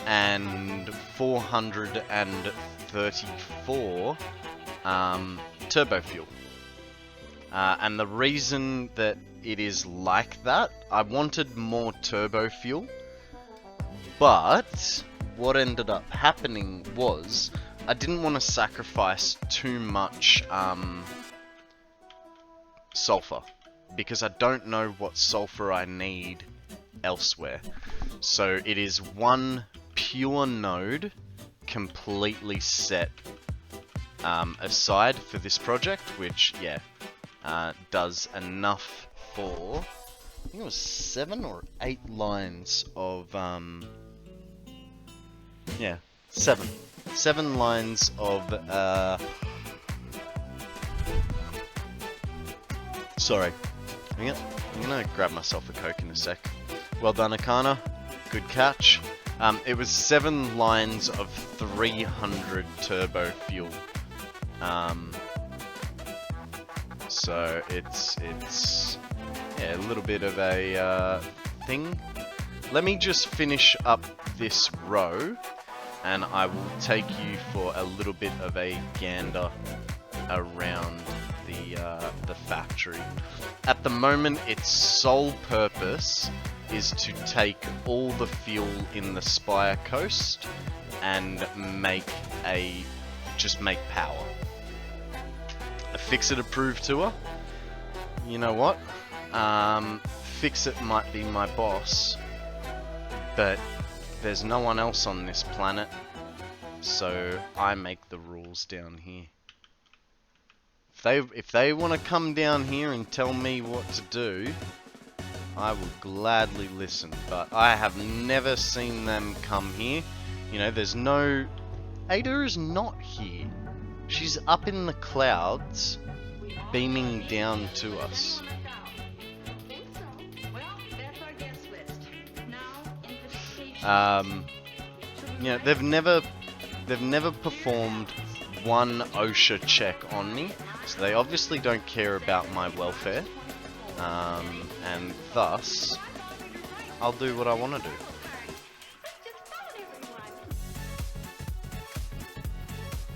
and 434 turbo fuel. And the reason that it is like that, I wanted more turbo fuel, but what ended up happening was I didn't want to sacrifice too much sulfur because I don't know what sulfur I need elsewhere. So it is one pure node completely set aside for this project, which does enough for, I think it was 7 or 8 lines of seven lines of sorry, I'm gonna grab myself a Coke in a sec. Well done, Akana, good catch. It was 7 lines of 300 turbo fuel. So it's a little bit of a thing. Let me just finish up this row, and I will take you for a little bit of a gander around the factory. At the moment, its sole purpose is to take all the fuel in the Spire Coast and just make power. A Fix-It approved tour. You know what? Fix-It might be my boss, but there's no one else on this planet, so I make the rules down here. If they want to come down here and tell me what to do, I will gladly listen, but I have never seen them come here. You know, there's no... Ada is not here. She's up in the clouds, beaming down to us. Yeah, they've never performed one OSHA check on me, so they obviously don't care about my welfare, and thus I'll do what I want to do.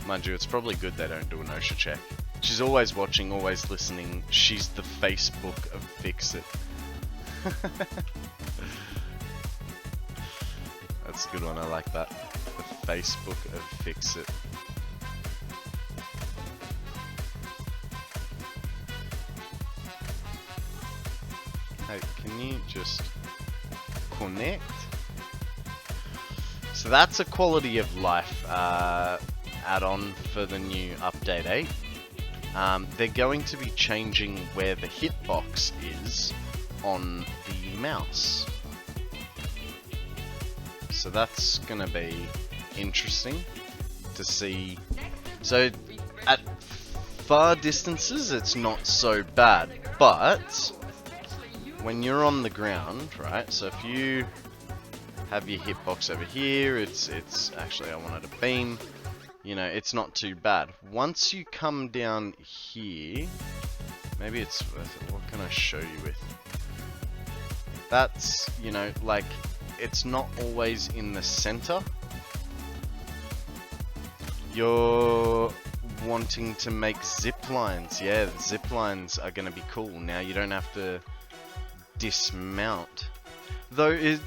Mind you, it's probably good they don't do an OSHA check. She's always watching, always listening. She's the Facebook of Fix-It. That's a good one, I like that. The Facebook of Fix-It. Hey, can you just connect? So that's a quality of life add-on for the new update 8. They're going to be changing where the hitbox is on the mouse. So that's gonna be interesting to see. So at far distances it's not so bad, but when you're on the ground, right? So if you have your hitbox over here, it's actually, I wanted a beam. You know, it's not too bad. Once you come down here, maybe it's worth it. What can I show you with? That's, you know, like, it's not always in the center. You're wanting to make zip lines. Yeah, the zip lines are going to be cool. Now you don't have to dismount. Though,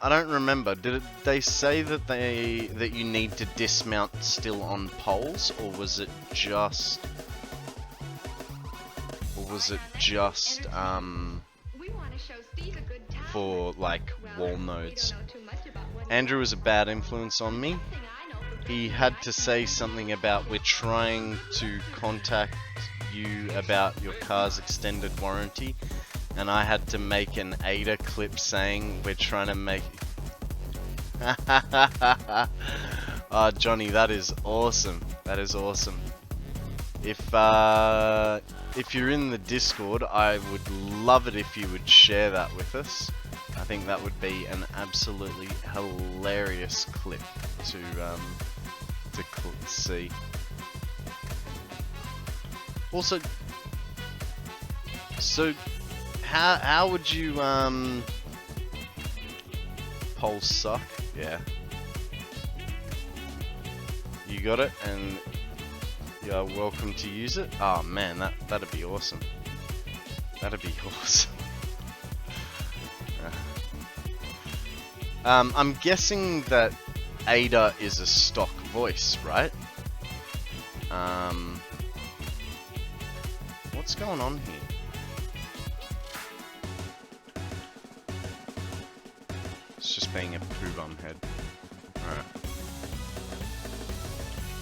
I don't remember. Did they say that you need to dismount still on poles, or was it just for like wall nodes? Andrew was a bad influence on me. He had to say something about we're trying to contact you about your car's extended warranty, and I had to make an ADA clip saying we're trying to make... Johnny, that is awesome. That is awesome. If you're in the Discord, I would love it if you would share that with us. I think that would be an absolutely hilarious clip to see. Also, so how would you polls suck? Yeah. You got it, and you're welcome to use it. Oh man, that'd be awesome. That'd be awesome. I'm guessing that Ada is a stock voice, right? What's going on here? It's just being a poo bum head. Alright.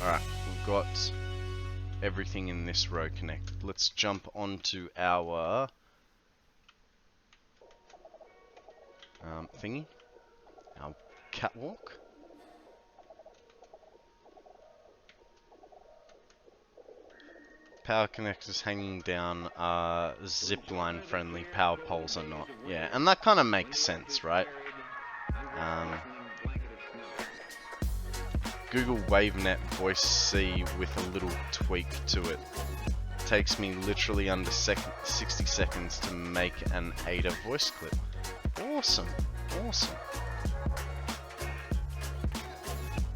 Alright, we've got everything in this row connected. Let's jump onto our thingy. Our catwalk. Power connectors hanging down are zipline friendly, power poles are not. Yeah, and that kind of makes sense, right? Google WaveNet Voice C with a little tweak to it. Takes me literally under 60 seconds to make an Ada voice clip. Awesome, awesome.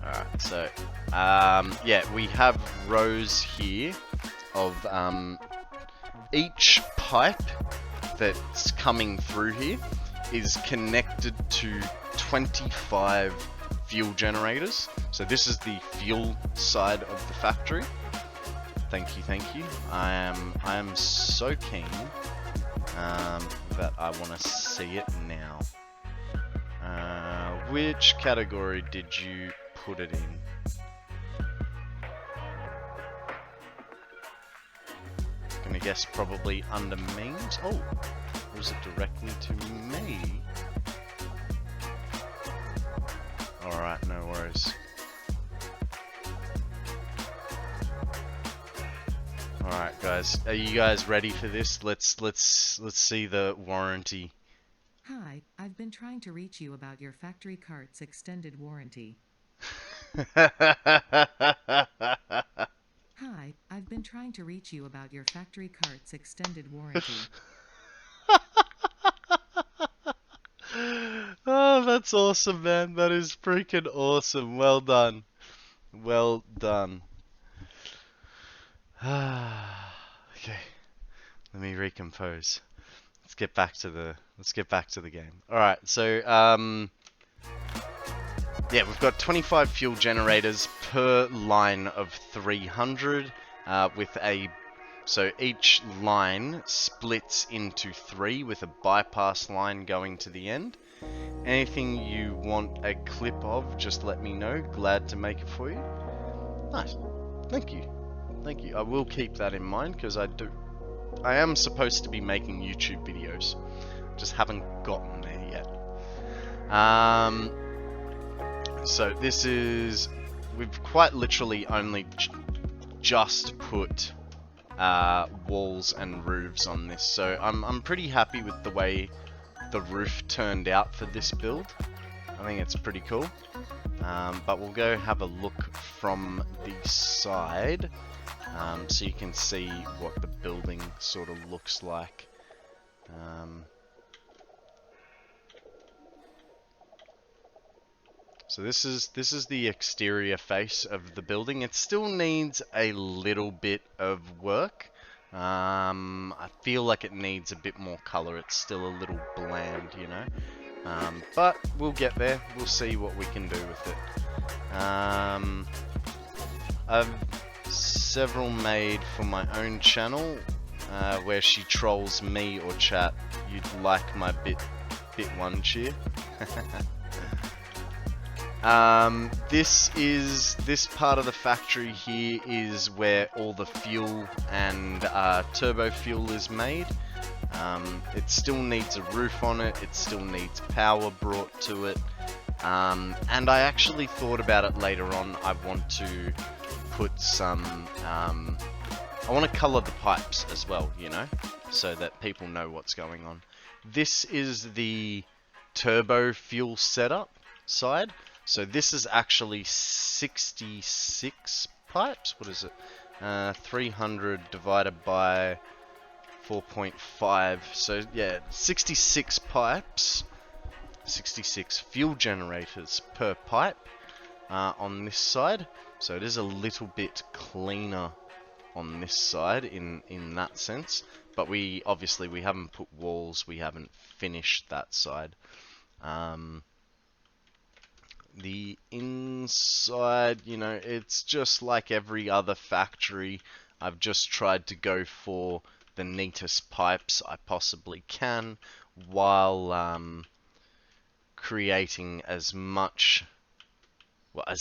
Alright, so, yeah, we have rows here of each pipe that's coming through here is connected to 25 fuel generators. So this is the fuel side of the factory. Thank you, thank you. I am so keen that I want to see it now. Which category did you put it in? Gonna guess probably under memes. Oh, or is it directly to me? Alright, no worries. Alright guys, are you guys ready for this? Let's see the warranty. Hi, I've been trying to reach you about your factory cart's extended warranty. Hi, I've been trying to reach you about your factory cart's extended warranty. Oh, that's awesome, man. That is freaking awesome. Well done. Well done. Okay. Let me recompose. Let's get back to the game. Alright, so yeah, we've got 25 fuel generators per line of 300 with so each line splits into 3 with a bypass line going to the end. Anything you want a clip of, just let me know. Glad to make it for you. Nice. Thank you. Thank you. I will keep that in mind because I am supposed to be making YouTube videos. Just haven't gotten there yet. So this is... We've quite literally only just put walls and roofs on this. So I'm pretty happy with the way the roof turned out for this build. I think it's pretty cool. But we'll go have a look from the side. So you can see what the building sort of looks like. So this is the exterior face of the building. It still needs a little bit of work. I feel like it needs a bit more color. It's still a little bland, you know. But we'll get there. We'll see what we can do with it. I've several made for my own channel where she trolls me or Chap. You'd like my bit one cheer. This part of the factory here is where all the fuel and turbo fuel is made. It still needs a roof on it, it still needs power brought to it, and I actually thought about it later on. I want to put some, I want to color the pipes as well, you know, so that people know what's going on. This is the turbo fuel setup side. So this is actually 66 pipes. What is it? 300 divided by 4.5. So yeah, 66 pipes, 66 fuel generators per pipe on this side. So it is a little bit cleaner on this side in that sense. But we haven't put walls. We haven't finished that side. The inside, you know, it's just like every other factory. I've just tried to go for the neatest pipes I possibly can while creating as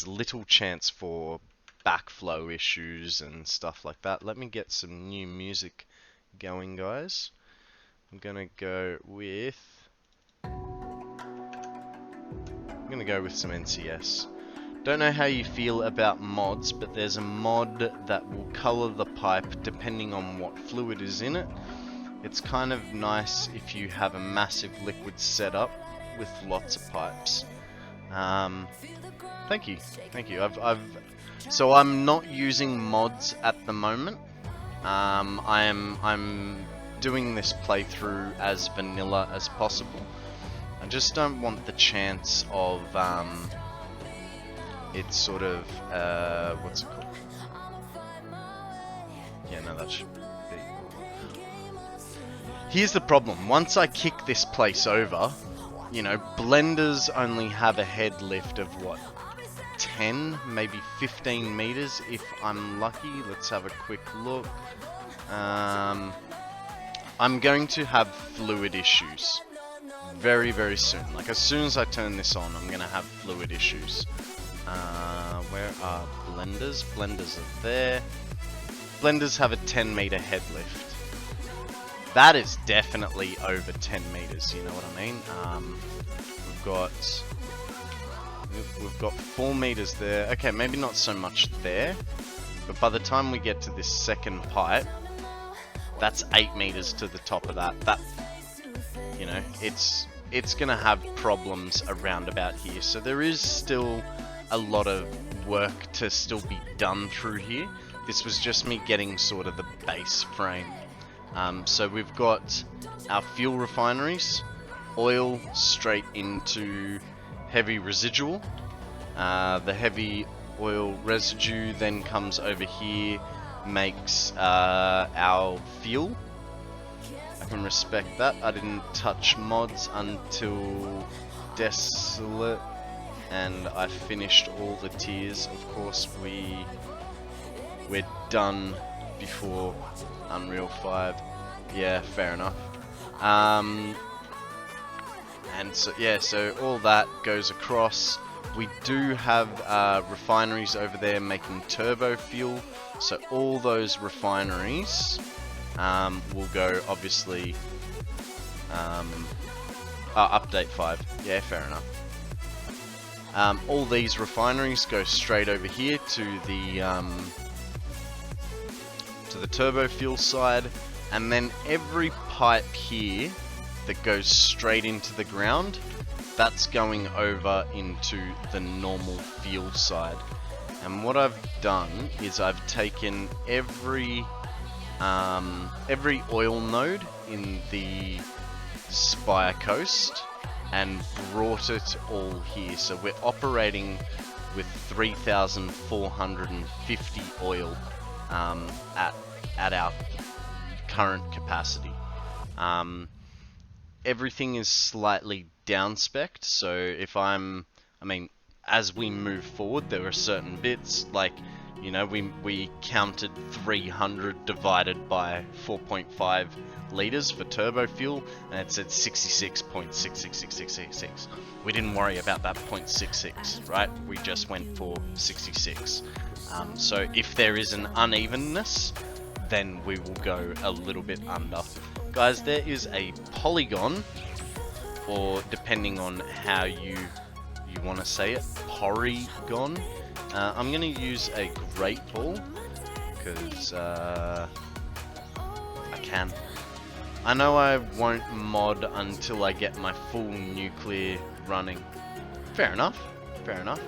little chance for backflow issues and stuff like that. Let me get some new music going, guys. I'm gonna go with some NCS. Don't know how you feel about mods, but there's a mod that will color the pipe depending on what fluid is in it. It's kind of nice if you have a massive liquid setup with lots of pipes. Thank you. So I'm not using mods at the moment. I'm doing this playthrough as vanilla as possible. I just don't want the chance of it's sort of what's it called? Yeah, no, that should be. Here's the problem. Once I kick this place over, you know, blenders only have a head lift of what, 10, maybe 15 meters if I'm lucky. Let's have a quick look. I'm going to have fluid issues very, very soon. Like, as soon as I turn this on, I'm gonna have fluid issues. Where are blenders? Blenders are there. Blenders have a 10-meter head lift. That is definitely over 10 meters, you know what I mean? We've got 4 meters there. Okay, maybe not so much there, but by the time we get to this second pipe, that's 8 meters to the top of that. You know, it's gonna have problems around about here. So there is still a lot of work to still be done through here. This was just me getting sort of the base frame. So we've got our fuel refineries, oil straight into heavy residual. The heavy oil residue then comes over here, makes our fuel. I can respect that. I didn't touch mods until Desolate, and I finished all the tiers. Of course, we're done before Unreal 5. Yeah, fair enough. And so yeah, so all that goes across. We do have refineries over there making turbo fuel. So all those refineries will go, obviously, update 5. Yeah, fair enough. All these refineries go straight over here to the turbo fuel side, and then every pipe here that goes straight into the ground, that's going over into the normal fuel side. And what I've done is I've taken every oil node in the Spire Coast, and brought it all here. So we're operating with 3,450 oil at our current capacity. Everything is slightly down-specced, so if I mean, as we move forward, there are certain bits, like, you know, we counted 300 divided by 4.5 liters for turbo fuel, and it said 66.666666. We didn't worry about that 0.66, right? We just went for 66. So if there is an unevenness, then we will go a little bit under. Guys, there is a polygon, or depending on how you want to say it, porygon. I'm going to use a great ball because I can. I know I won't mod until I get my full nuclear running. Fair enough. Fair enough.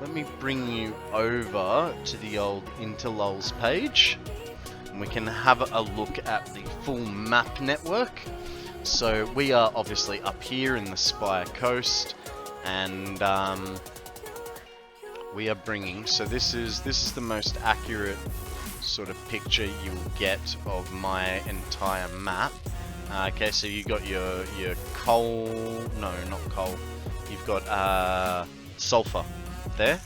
Let me bring you over to the old Interlul's page, and we can have a look at the full map network. So we are obviously up here in the Spire Coast, and we are bringing. So this is the most accurate sort of picture you'll get of my entire map. Okay, so you got your coal. No, not coal. You've got sulfur there.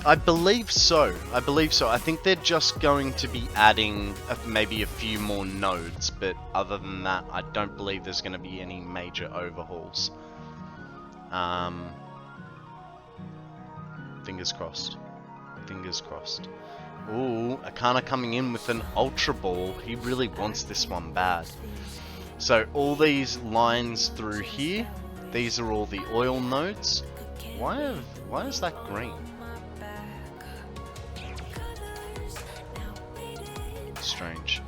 I believe so. I think they're just going to be adding maybe a few more nodes, but other than that, I don't believe there's going to be any major overhauls. Fingers crossed. Fingers crossed. Ooh, Akana coming in with an Ultra Ball. He really wants this one bad. So all these lines through here, these are all the oil nodes. Why is that green? Strange.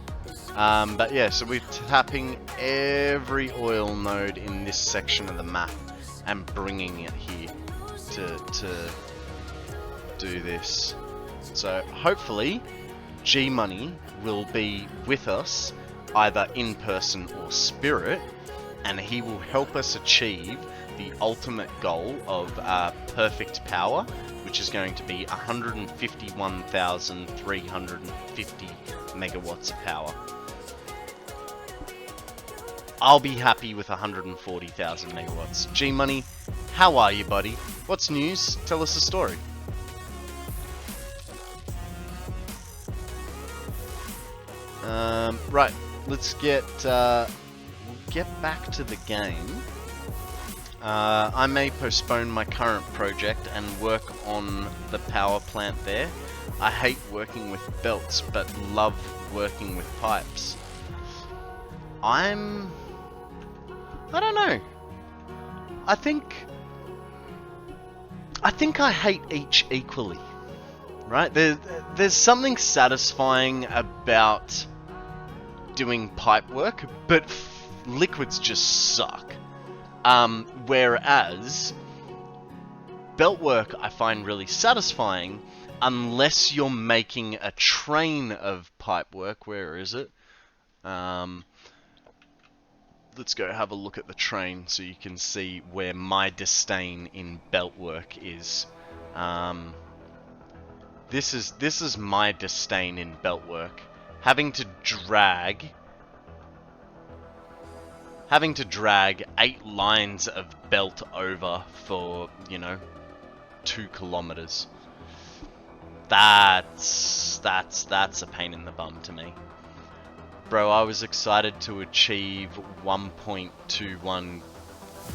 But yeah, so we're tapping every oil node in this section of the map and bringing it here to do this. So hopefully G-Money will be with us either in person or spirit, and he will help us achieve the ultimate goal of perfect power, which is going to be 151,350 megawatts of power. I'll be happy with 140,000 megawatts. G-Money, how are you, buddy? What's news? Tell us a story. Right, let's get we'll get back to the game. I may postpone my current project and work on the power plant there. I hate working with belts, but love working with pipes. I don't know. I think I hate each equally. Right? There's something satisfying about doing pipe work, but liquids just suck. Whereas belt work I find really satisfying unless you're making a train of pipe work. Where is it? Let's go have a look at the train so you can see where my disdain in belt work is. This is my disdain in belt work. Having to drag 8 lines of belt over for, you know, 2 kilometers. That's a pain in the bum to me. Bro, I was excited to achieve 1.21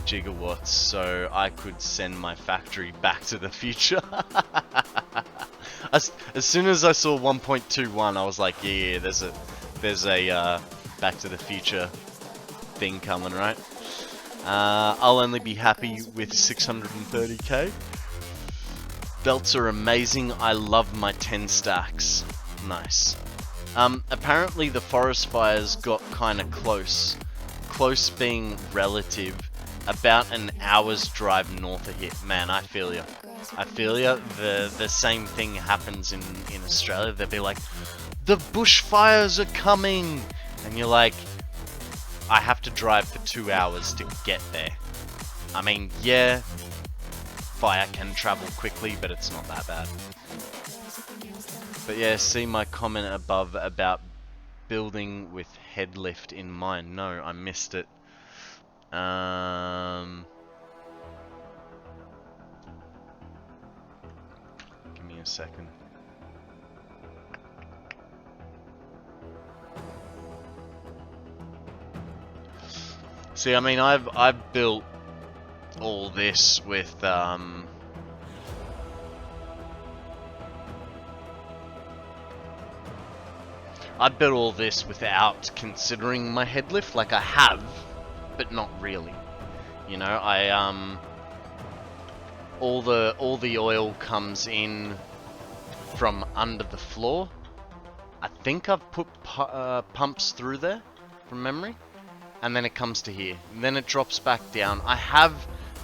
gigawatts so I could send my factory back to the future. As soon as I saw 1.21, I was like, yeah, there's a Back to the Future thing coming, right? I'll only be happy with 630k. Belts are amazing. I love my 10 stacks. Nice. Apparently the forest fires got kind of close. Close being relative. About an hour's drive north of here. Man, I feel ya. I feel ya. The same thing happens in Australia. They'll be like, the bushfires are coming! And you're like, I have to drive for 2 hours to get there. I mean, yeah, fire can travel quickly, but it's not that bad. But yeah, see my comment above about building with headlift in mind. No, I missed it. Give me a second. See, I mean, I've built all this with I built all this without considering my headlift. Like, I have, but not really. You know, I all the oil comes in from under the floor. I think I've put pumps through there from memory, and then it comes to here, and then it drops back down. I have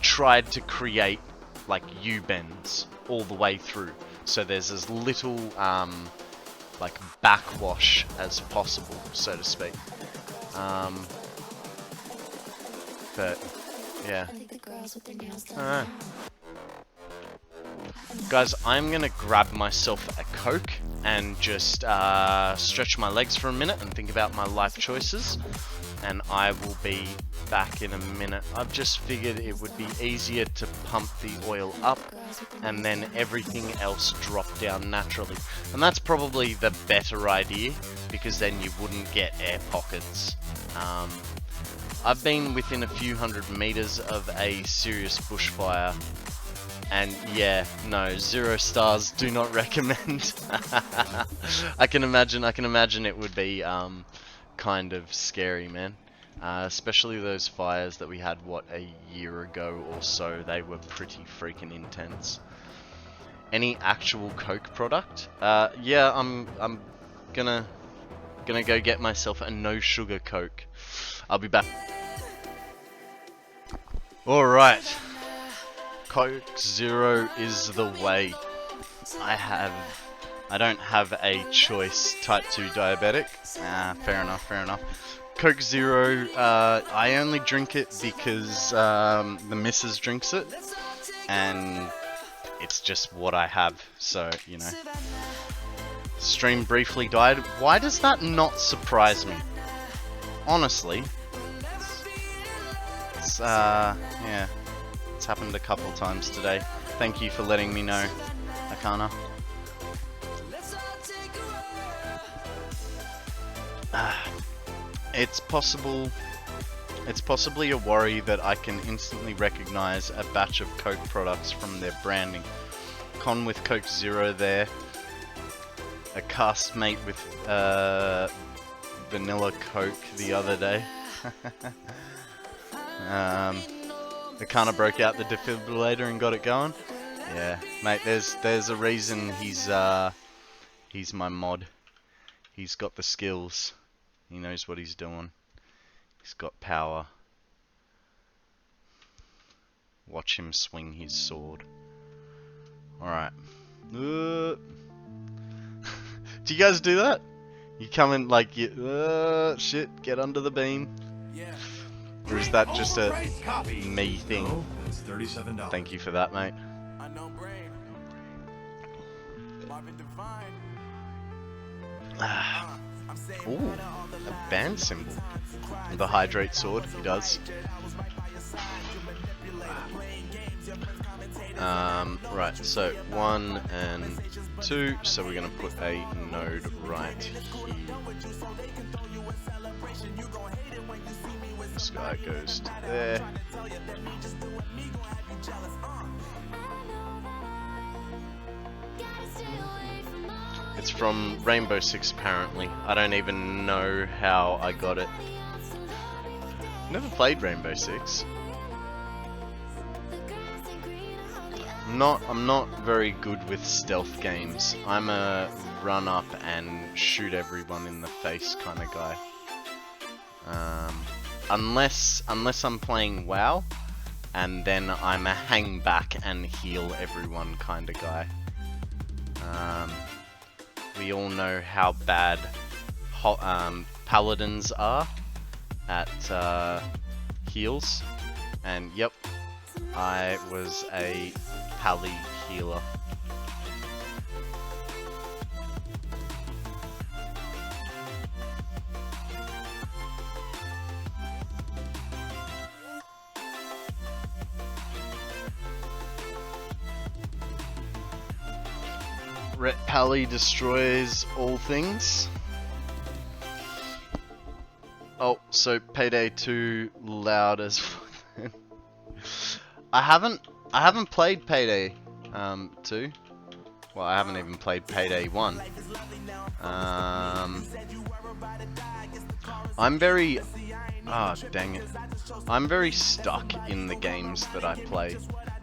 tried to create like U-bends all the way through, so there's as little like backwash as possible, so to speak. But yeah, alright. Guys, I'm gonna grab myself a Coke and just stretch my legs for a minute and think about my life choices, and I will be back in a minute. I've just figured it would be easier to pump the oil up and then everything else drop down naturally. And that's probably the better idea, because then you wouldn't get air pockets. I've been within a few hundred meters of a serious bushfire, and yeah, no, 0 stars, do not recommend. I can imagine it would be kind of scary, man. Especially those fires that we had, what, a year ago or so. They were pretty freaking intense. Any actual Coke product? Yeah, I'm gonna go get myself a no sugar Coke. I'll be back. Alright. Coke Zero is the way. I don't have a choice. Type 2 diabetic. Fair enough, fair enough. Coke Zero, I only drink it because the missus drinks it, and it's just what I have, so, you know. Stream briefly died. Why does that not surprise me? Honestly. It's, yeah. It's happened a couple times today. Thank you for letting me know, Akana. It's possibly a worry that I can instantly recognize a batch of Coke products from their branding. Con with Coke Zero there. A castmate with vanilla Coke the other day. It kind of broke out the defibrillator and got it going. Yeah, mate. There's a reason he's my mod. He's got the skills. He knows what he's doing. He's got power. Watch him swing his sword. Alright. Do you guys do that? You come in like, shit, get under the beam. Or is that just a me thing? Thank you for that, mate. Ooh, a band symbol. The hydrate sword, he does. Right, so 1 and 2, so we're gonna put a node right here. This guy goes to there. It's from Rainbow Six, apparently. I don't even know how I got it. Never played Rainbow Six. I'm not very good with stealth games. I'm a run up and shoot everyone in the face kind of guy. Unless I'm playing WoW, and then I'm a hang back and heal everyone kind of guy. we all know how bad paladins are at heals, and yep, I was a pally healer. Ret Pally destroys all things. Oh, so Payday 2 loud as fuck. I haven't played Payday 2. Well, I haven't even played Payday 1. I'm very dang it. I'm very stuck in the games that I play.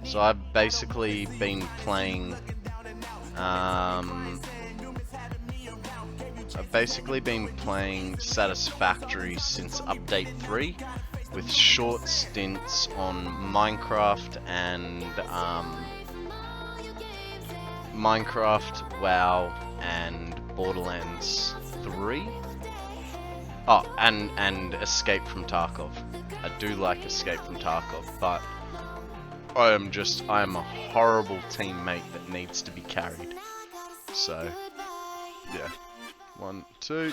So I've basically been playing Satisfactory since update 3, with short stints on Minecraft and WoW, and Borderlands 3. Oh, and Escape from Tarkov. I do like Escape from Tarkov, but I am a horrible teammate that needs to be carried. So, yeah. 1, 2.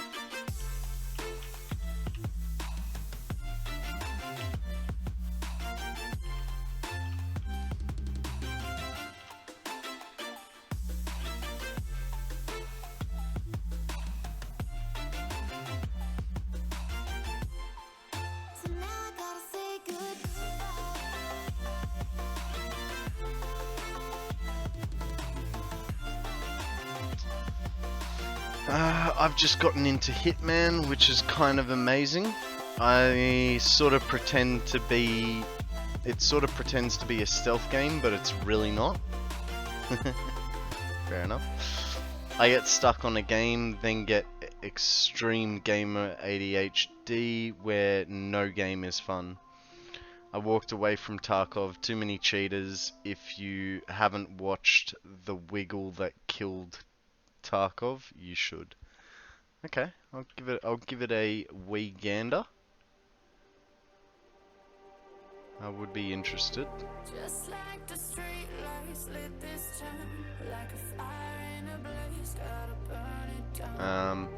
I've just gotten into Hitman, which is kind of amazing. It sort of pretends to be a stealth game, but it's really not. Fair enough. I get stuck on a game, then get extreme gamer ADHD, where no game is fun. I walked away from Tarkov, too many cheaters. If you haven't watched The Wiggle that killed Tarkov, you should. Okay, I'll give it a wee gander. I would be interested. Just like the street lights lit this town, like a fire in a blaze, gotta burn it down.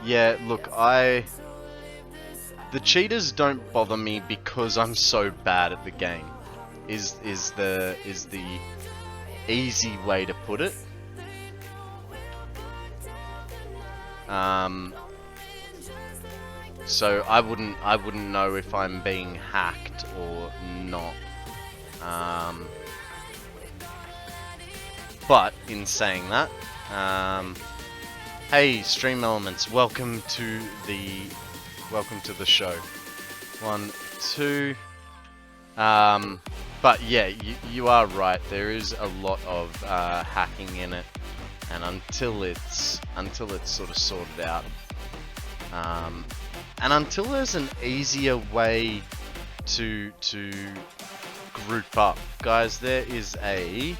Yeah, look, the cheaters don't bother me because I'm so bad at the game. Is the easy way to put it. So I wouldn't know if I'm being hacked or not. But in saying that, hey Stream Elements, welcome to the show. 1, 2. But yeah, you are right. There is a lot of hacking in it, and until it's sort of sorted out, and until there's an easier way to group up, guys, there is a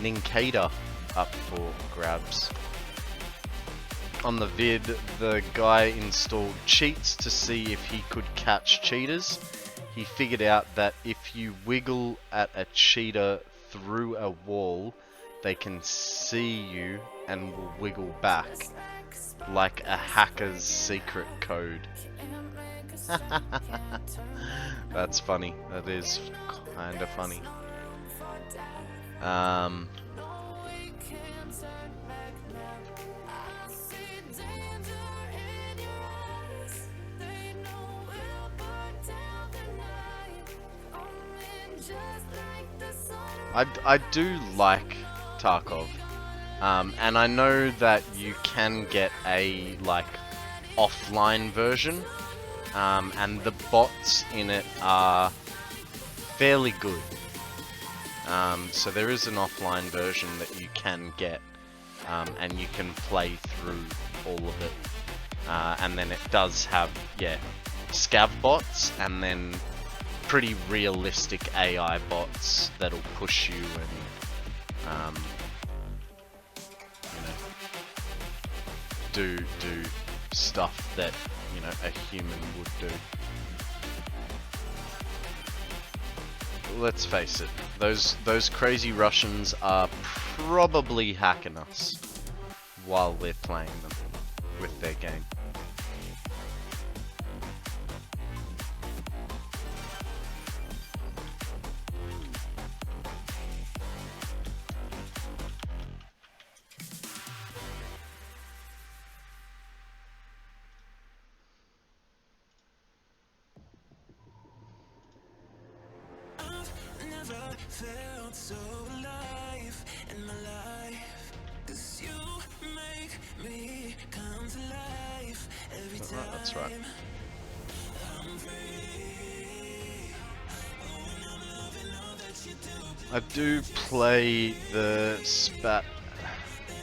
Ninkada up for grabs. On the vid, the guy installed cheats to see if he could catch cheaters. He figured out that if you wiggle at a cheater through a wall, they can see you and will wiggle back, like a hacker's secret code. That's funny. That is kinda funny. I do like Tarkov, and I know that you can get a offline version, and the bots in it are fairly good. So there is an offline version that you can get, and you can play through all of it, and then it does have scav bots, and then pretty realistic AI bots that'll push you do stuff that, you know, a human would do. Let's face it, those crazy Russians are probably hacking us while we're playing them with their game. Felt so alive in my life, 'cause you make me come to life every time. That's right. I'm free. Oh, and I'm loving all that you do. I do play the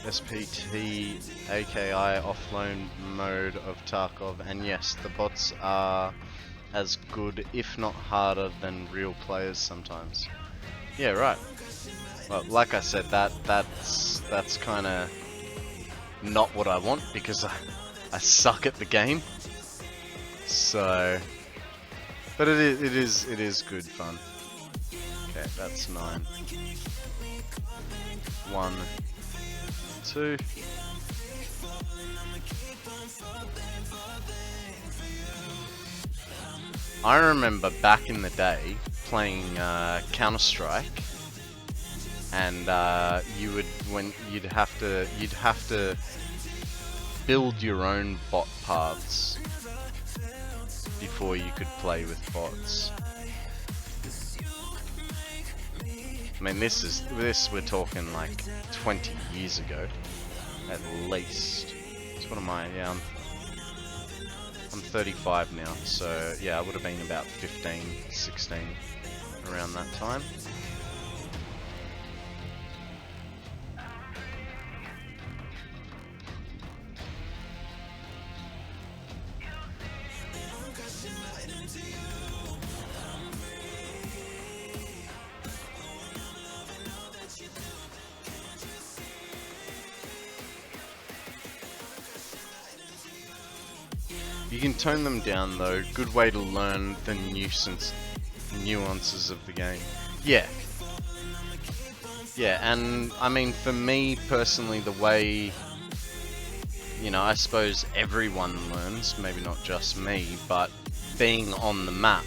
SPT AKI offload mode of Tarkov, and yes, the bots are as good, if not harder, than real players sometimes. Yeah, right. Well, like I said, that's kind of not what I want, because I suck at the game. So, but it is good fun. Okay, that's 9. 1, 2. I remember back in the day playing Counter-Strike, and you'd have to build your own bot paths before you could play with bots. I mean, this we're talking like 20 years ago, at least. So what am I? Yeah, I'm 35 now, so yeah, I would have been about 15, 16 around that time. You can tone them down though. Good way to learn the nuances of the game. Yeah. Yeah, and I mean, for me personally, the way, you know, I suppose everyone learns, maybe not just me, but being on the map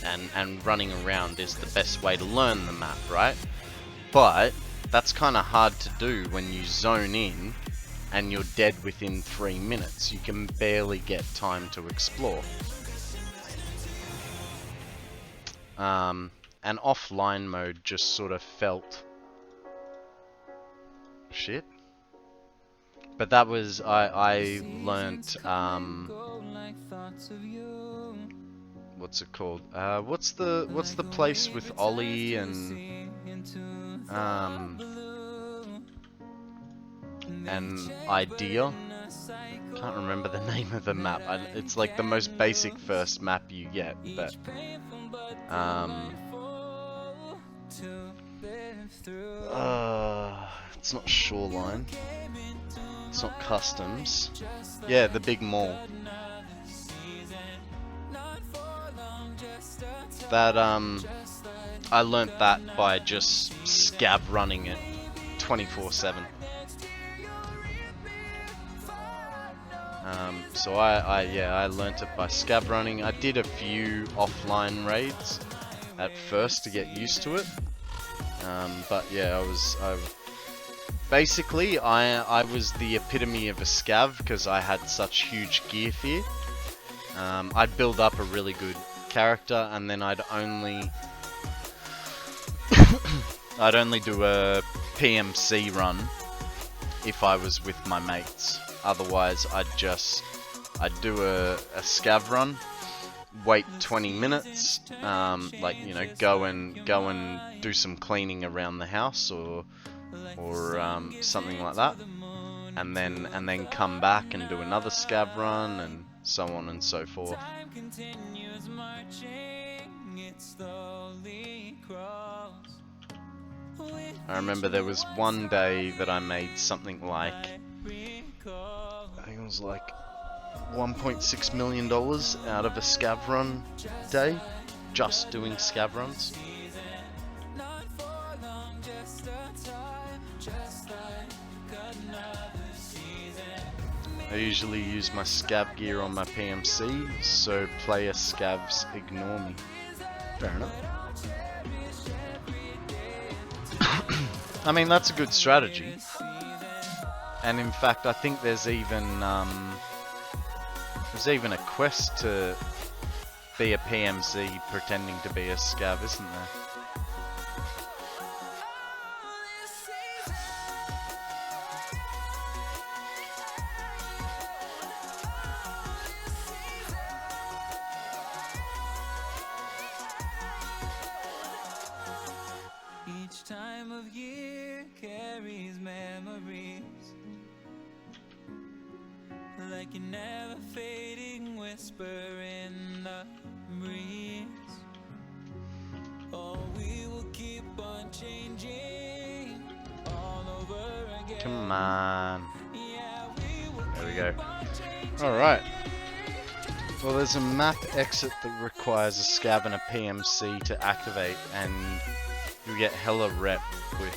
and running around is the best way to learn the map, right? But that's kind of hard to do when you zone in and you're dead within 3 minutes. You can barely get time to explore. And offline mode just sort of felt shit. But that was, I learnt, what's it called? What's the place with Ollie and Idea? Can't remember the name of the map. It's like the most basic first map you get, but it's not Shoreline. It's not Customs. Yeah, the big mall. That I learnt that by just scav running it 24/7. So I learnt it by scav running. I did a few offline raids at first to get used to it. But yeah, basically I was the epitome of a scav because I had such huge gear fear. I'd build up a really good character, and then I'd only do a PMC run if I was with my mates. Otherwise, I'd do a scav run, wait 20 minutes, like, you know, go and do some cleaning around the house or something like that, and then come back and do another scav run, and so on and so forth. I remember there was one day that I made something like it was like $1.6 million out of a scav run day, just doing scav runs. I usually use my scav gear on my PMC, so player scavs ignore me. Fair enough. I mean, that's a good strategy. And in fact, I think there's even a quest to be a PMC pretending to be a scav, isn't there? Each time of year carries memories, like a never fading whisper in the breeze. Oh, we will keep on changing all over again. Come on. Yeah, we will There we go. keep on changing. Alright. Well, there's a map exit that requires a scav and a PMC to activate, and you get hella rep with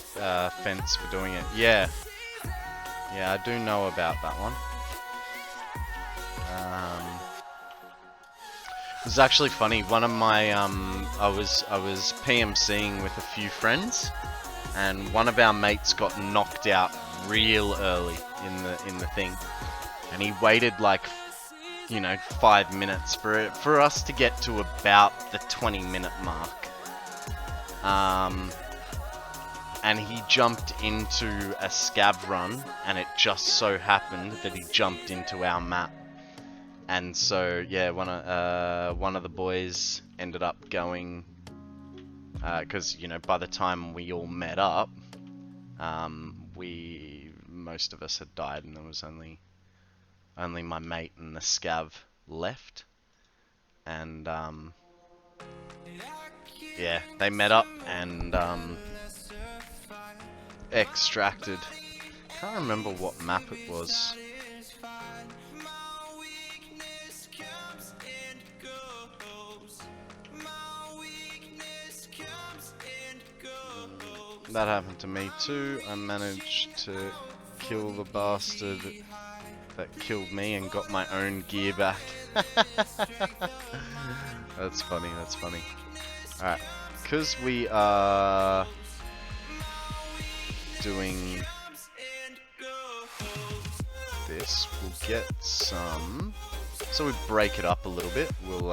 Fence for doing it. Yeah. Yeah, I do know about that one. It was actually funny. One of my I was PMCing with a few friends, and one of our mates got knocked out real early in the thing, and he waited like, you know, 5 minutes for us to get to about the 20-minute mark. And he jumped into a scav run, and it just so happened that he jumped into our map. And so, yeah, one of the boys ended up going, because, you know, by the time we all met up, most of us had died, and there was only my mate and the scav left. And yeah, they met up and extracted. Can't remember what map it was. That happened to me too. I managed to kill the bastard that killed me and got my own gear back. That's funny, that's funny. Alright, because we are doing this, we'll get some... So we break it up a little bit. We'll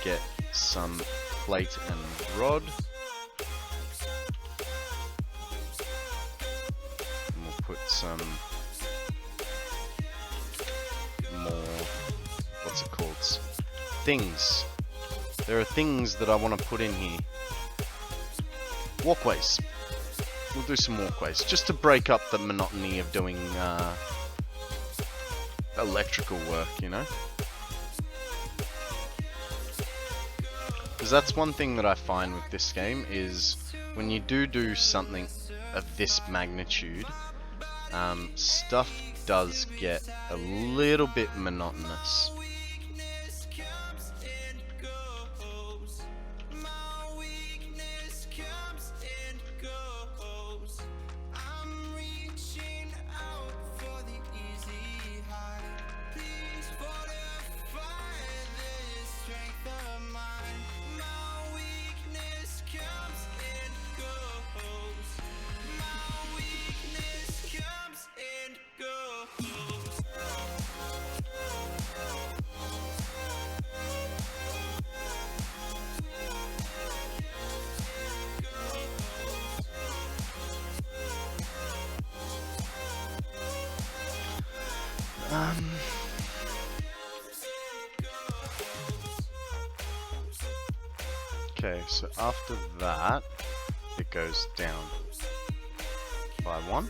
get some plate and rod. Put some more, what's it called, things. There are things that I want to put in here. Walkways. We'll do some walkways, just to break up the monotony of doing electrical work, you know? Because that's one thing that I find with this game, is when you do something of this magnitude, stuff does get a little bit monotonous. Okay, so after that, it goes down by 1.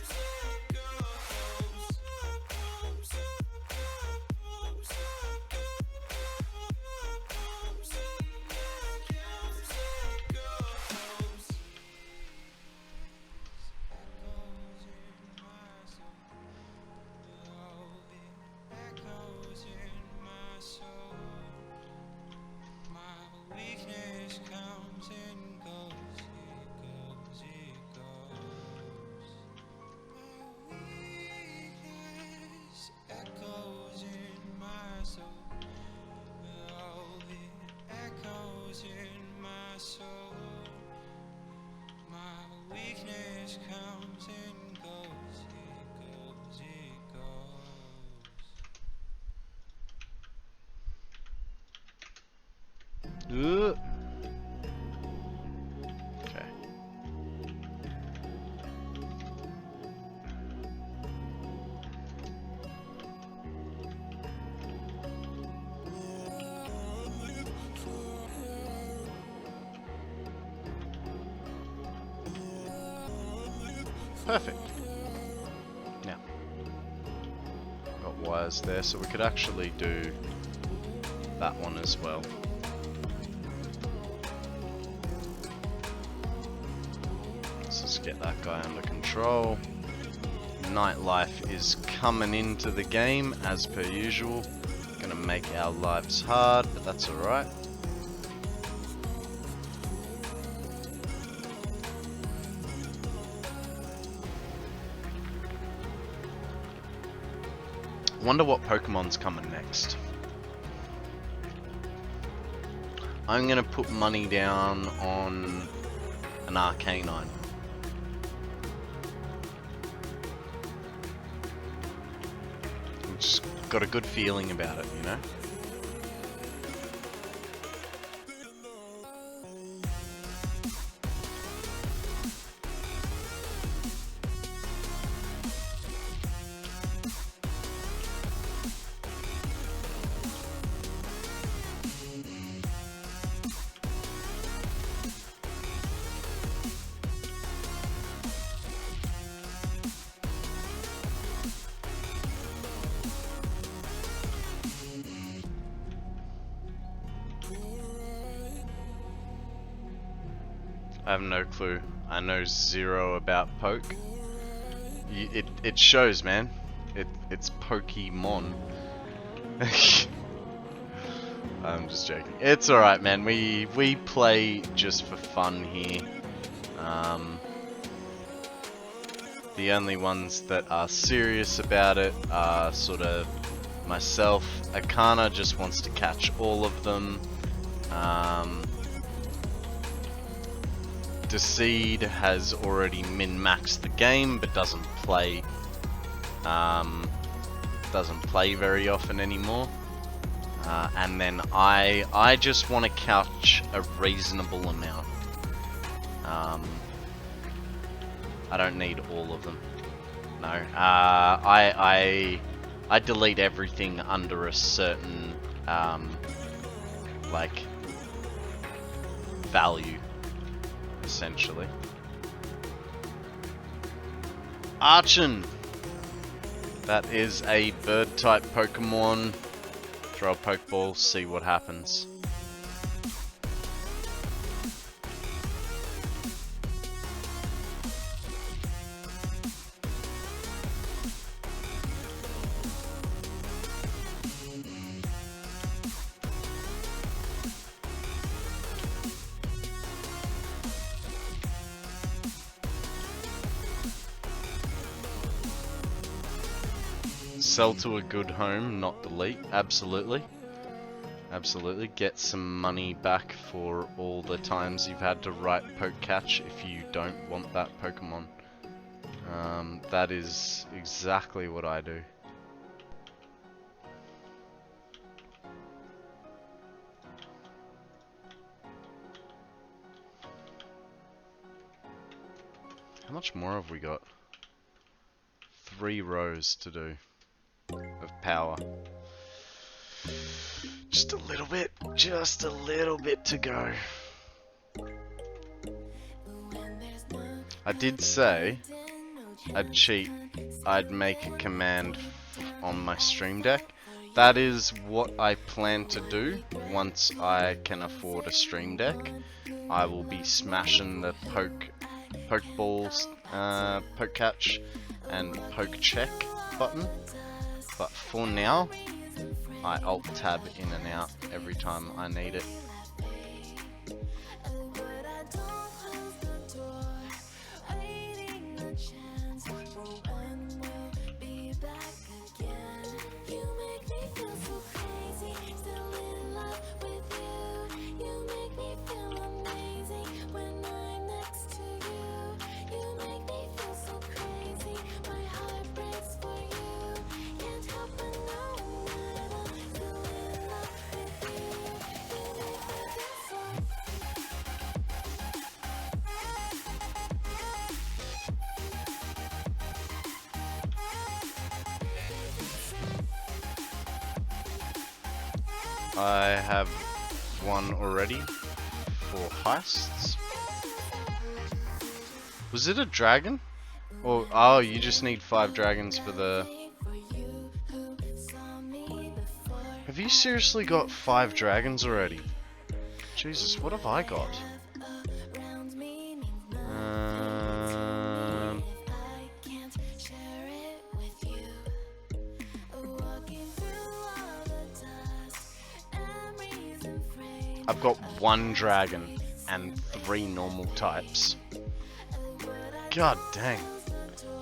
Perfect. Now, got wires there, so we could actually do that one as well. Let's just get that guy under control. Nightlife is coming into the game as per usual. Gonna make our lives hard, but that's alright. Wonder what Pokemon's coming next. I'm gonna put money down on an Arcanine. I've just got a good feeling about it, you know? I have no clue. I know zero about Poke. It shows, man. It's Pokemon. I'm just joking. It's alright, man. We play just for fun here. The only ones that are serious about it are sort of myself. Akana just wants to catch all of them. Decede has already min-maxed the game, but doesn't play very often anymore. And then I just want to catch a reasonable amount. I don't need all of them. No. I delete everything under a certain like value, essentially. Archon! That is a bird type Pokemon. Throw a Pokeball, see what happens. Sell to a good home, not delete. Absolutely. Absolutely. Get some money back for all the times you've had to write poke catch if you don't want that Pokemon. That is exactly what I do. How much more have we got? 3 rows to do of power. Just a little bit to go. I did say I'd cheat. I'd make a command on my stream deck. That is what I plan to do once I can afford a stream deck. I will be smashing the Pokeballs, poke catch and poke check button. But for now, I alt tab in and out every time I need it. I have one already for heists. Was it a dragon? Or, oh, you just need 5 dragons for the... Have you seriously got 5 dragons already? Jesus, what have I got? I've got 1 dragon and 3 normal types. God dang.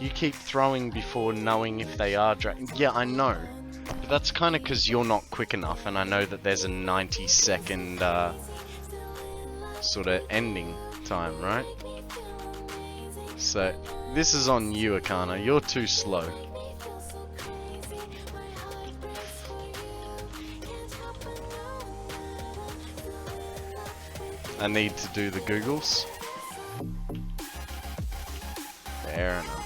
You keep throwing before knowing if they are dragons. Yeah, I know. But that's kind of because you're not quick enough, and I know that there's a 90-second sort of ending time, right? So, this is on you, Akana. You're too slow. I need to do the Googles. Fair enough.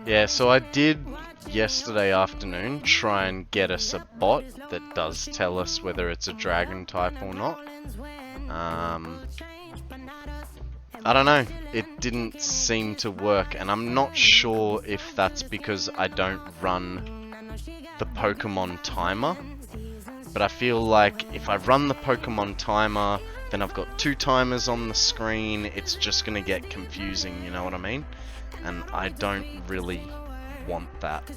Yeah, so I did yesterday afternoon try and get us a bot that does tell us whether it's a dragon type or not. I don't know, it didn't seem to work, and I'm not sure if that's because I don't run the Pokemon timer. But I feel like if I run the Pokemon timer, then I've got 2 timers on the screen, it's just gonna get confusing, you know what I mean? And I don't really want that.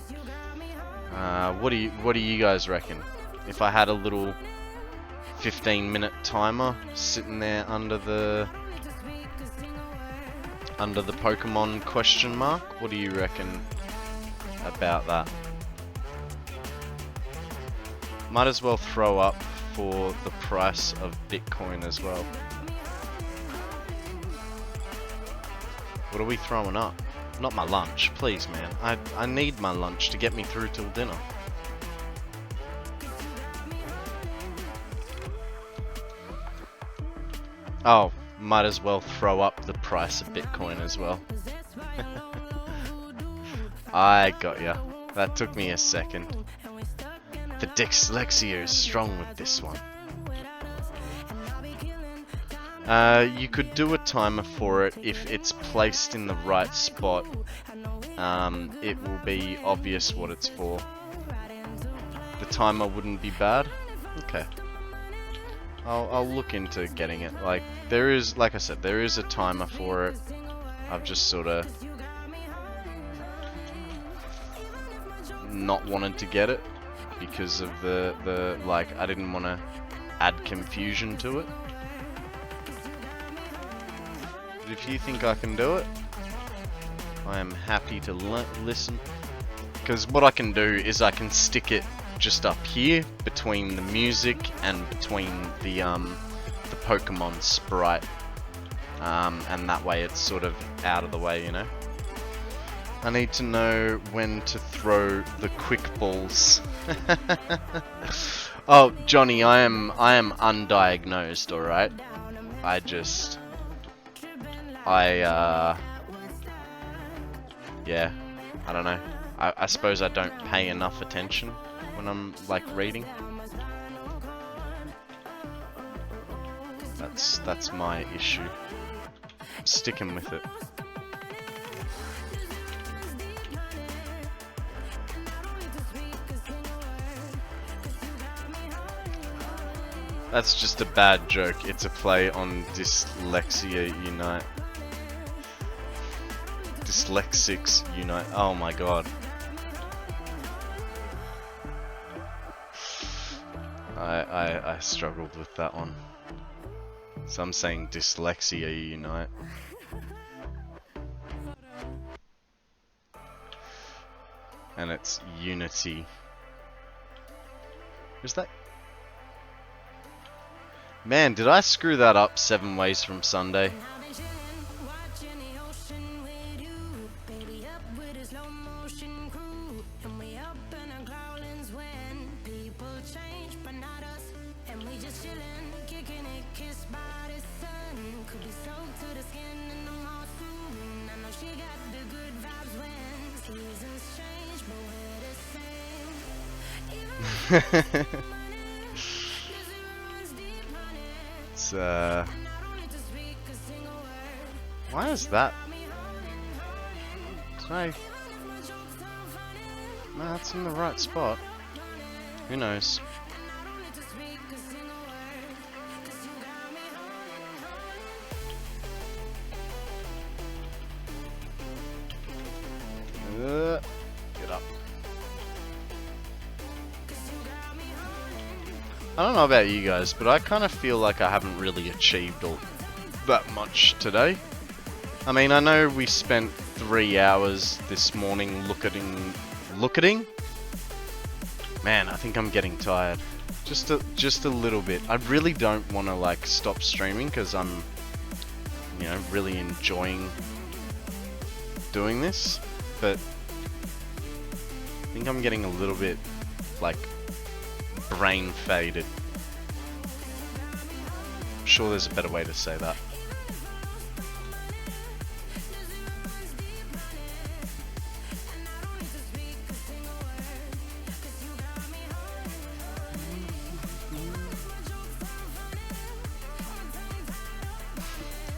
What do you guys reckon? If I had a little 15-minute timer sitting there under the Pokemon question mark, what do you reckon about that? Might as well throw up for the price of Bitcoin as well. What are we throwing up? Not my lunch, please, man. I need my lunch to get me through till dinner. Oh, might as well throw up the price of Bitcoin as well. I got ya. That took me a second. The dyslexia is strong with this one. You could do a timer for it if it's placed in the right spot. It will be obvious what it's for. The timer wouldn't be bad? Okay. I'll look into getting it. Like, there is, like I said, there is a timer for it. I've just sort of not wanted to get it because of the like, I didn't want to add confusion to it. But if you think I can do it, I am happy to listen. Because what I can do is I can stick it just up here between the music and between the Pokemon sprite, and that way it's sort of out of the way, you know. I need to know when to throw the quick balls. Oh, Johnny, I am undiagnosed, all right. Yeah, I don't know. I suppose I don't pay enough attention when I'm like reading. That's my issue. I'm sticking with it. That's just a bad joke. It's a play on Dyslexia Unite. Dyslexics Unite. Oh my god. I struggled with that one. So I'm saying dyslexia unite. And it's unity. Is that? Man, did I screw that up 7 ways from Sunday? It's why is that? No, it's in the right spot. Who knows? Get up. I don't know about you guys, but I kind of feel like I haven't really achieved all that much today. I mean, I know we spent 3 hours this morning looking. Man, I think I'm getting tired. Just a little bit. I really don't want to like stop streaming because I'm, you know, really enjoying doing this, but I think I'm getting a little bit like brain faded. I'm sure there's a better way to say that.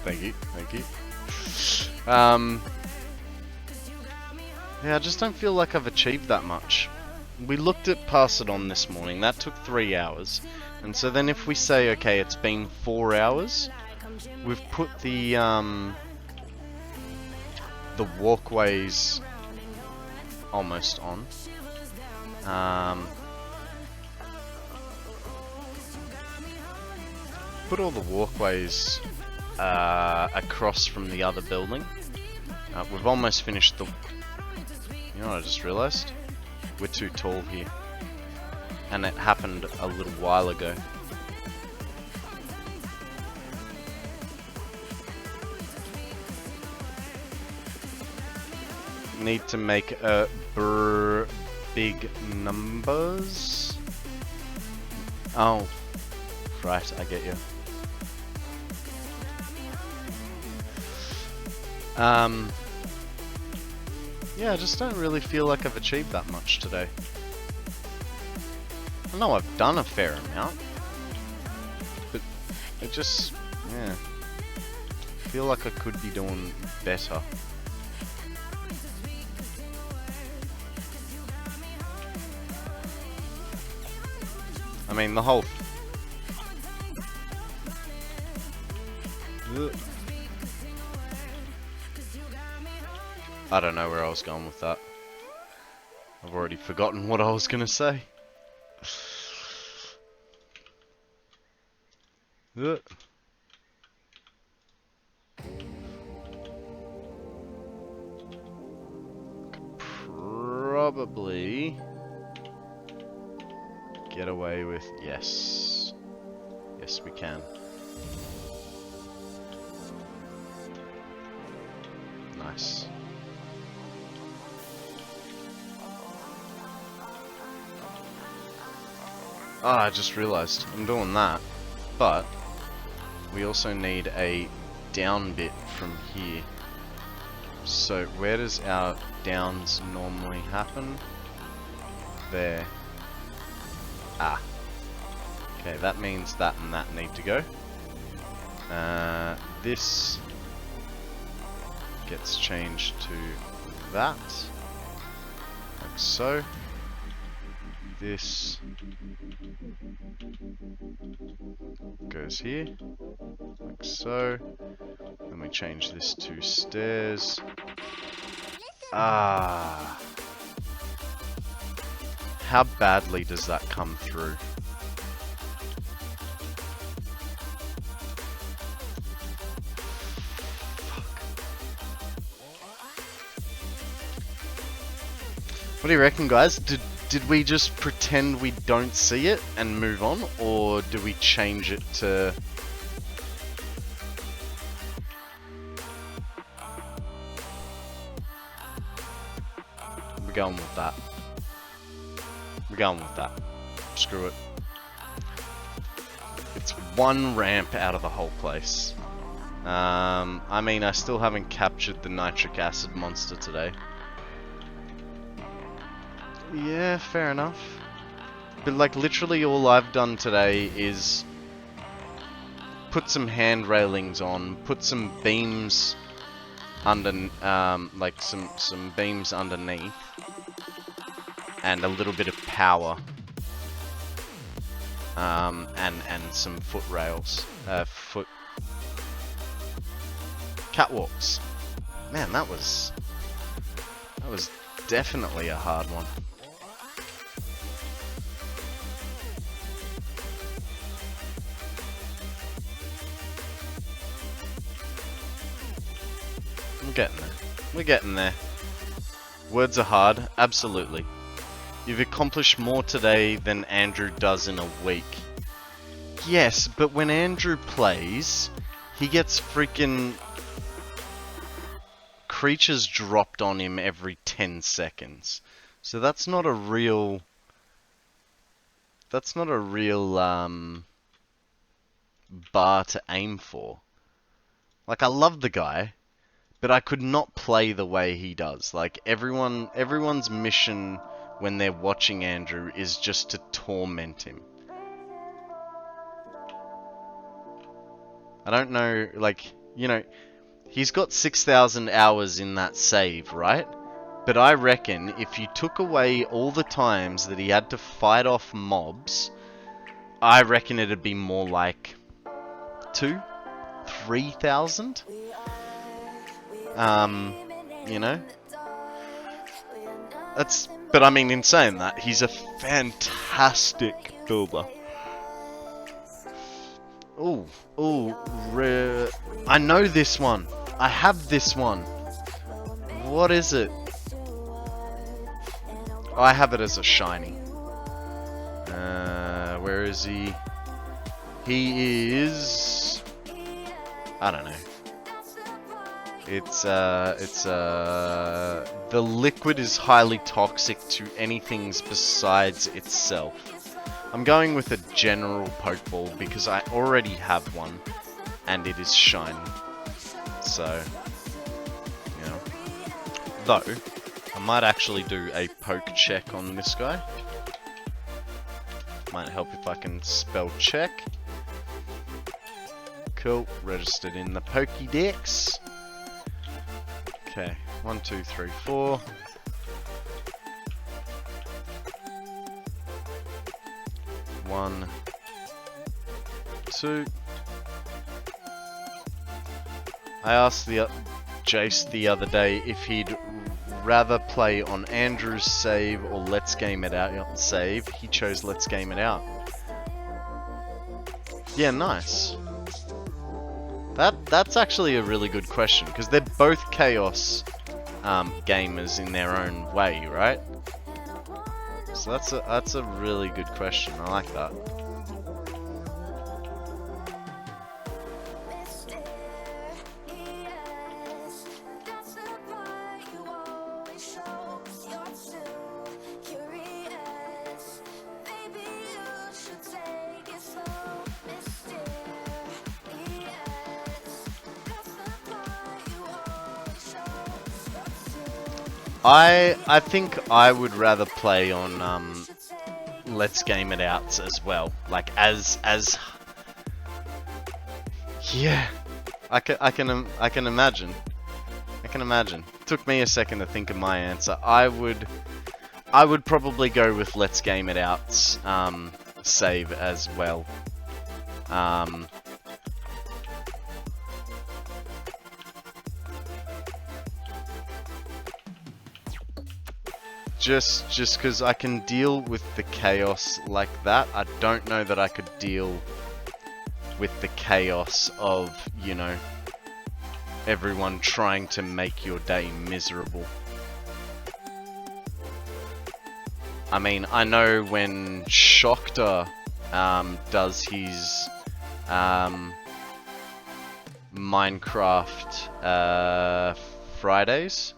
Thank you, thank you. Yeah, I just don't feel like I've achieved that much. We looked at Pass It On this morning, that took 3 hours. And so then if we say, okay, it's been 4 hours, we've put the walkways almost on. Put all the walkways across from the other building. We've almost finished the... You know what I just realized? We're too tall here. And it happened a little while ago. Need to make big numbers. Oh, right, I get you. Yeah, I just don't really feel like I've achieved that much today. I know I've done a fair amount, but it just, yeah, I feel like I could be doing better. I mean, the whole... I don't know where I was going with that. I've already forgotten what I was going to say. Probably get away with... Yes. Yes, we can. Nice. Ah, I just realized I'm doing that, but we also need a down bit from here. So where does our downs normally happen? There. Ah. Okay, that means that and that need to go. This gets changed to that, like so. This goes here, like so. Then we change this to stairs. Ah. How badly does that come through? What do you reckon, guys? Did we just pretend we don't see it and move on, or do we change it to... We're going with that. We're going with that. Screw it. It's one ramp out of the whole place. I mean, I still haven't captured the nitric acid monster today. Yeah, fair enough. But like, literally all I've done today is put some hand railings on, put some beams under, like some beams underneath, and a little bit of power, and some foot rails, catwalks. Man, that was definitely a hard one. I'm getting there. We're getting there. Words are hard, absolutely. You've accomplished more today than Andrew does in a week. Yes, but when Andrew plays, he gets freaking creatures dropped on him every 10 seconds. So that's not a real... That's not a real, bar to aim for. Like, I love the guy, but I could not play the way he does. Like, everyone's mission when they're watching Andrew is just to torment him. I don't know, like, you know, he's got 6,000 hours in that save, right? But I reckon if you took away all the times that he had to fight off mobs, I reckon it'd be more like 2,000-3,000. You know? But I mean, in saying that, he's a fantastic builder. Ooh, rare. I know this one. I have this one. What is it? Oh, I have it as a shiny. Where is he? He is... I don't know. It's the liquid is highly toxic to anything besides itself. I'm going with a general Pokeball because I already have one and it is shiny. So, you know. Though, I might actually do a poke check on this guy. Might help if I can spell check. Cool, registered in the Pokédex. Okay, 1, 2, 3, 4. One, two. I asked Jace the other day if he'd rather play on Andrew's save or Let's Game It Out save. He chose Let's Game It Out. Yeah, nice. That's actually a really good question, because they're both Chaos gamers in their own way, right? So that's a really good question. I like that. I think I would rather play on Let's Game It Out as well. Like as yeah, I can imagine. I can imagine. Took me a second to think of my answer. I would probably go with Let's Game It Out's save as well. Just because I can deal with the chaos like that, I don't know that I could deal with the chaos of, you know, everyone trying to make your day miserable. I mean, I know when Shokta does his Minecraft Fridays.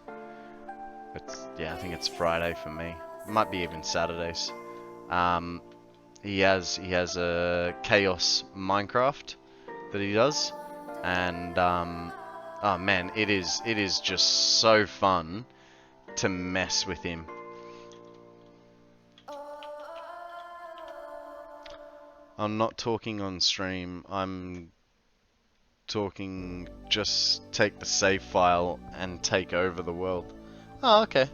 Yeah, I think it's Friday for me. Might be even Saturdays. He has a Chaos Minecraft that he does, and oh man, it is just so fun to mess with him. I'm not talking on stream. I'm talking just take the save file and take over the world. Oh, okay.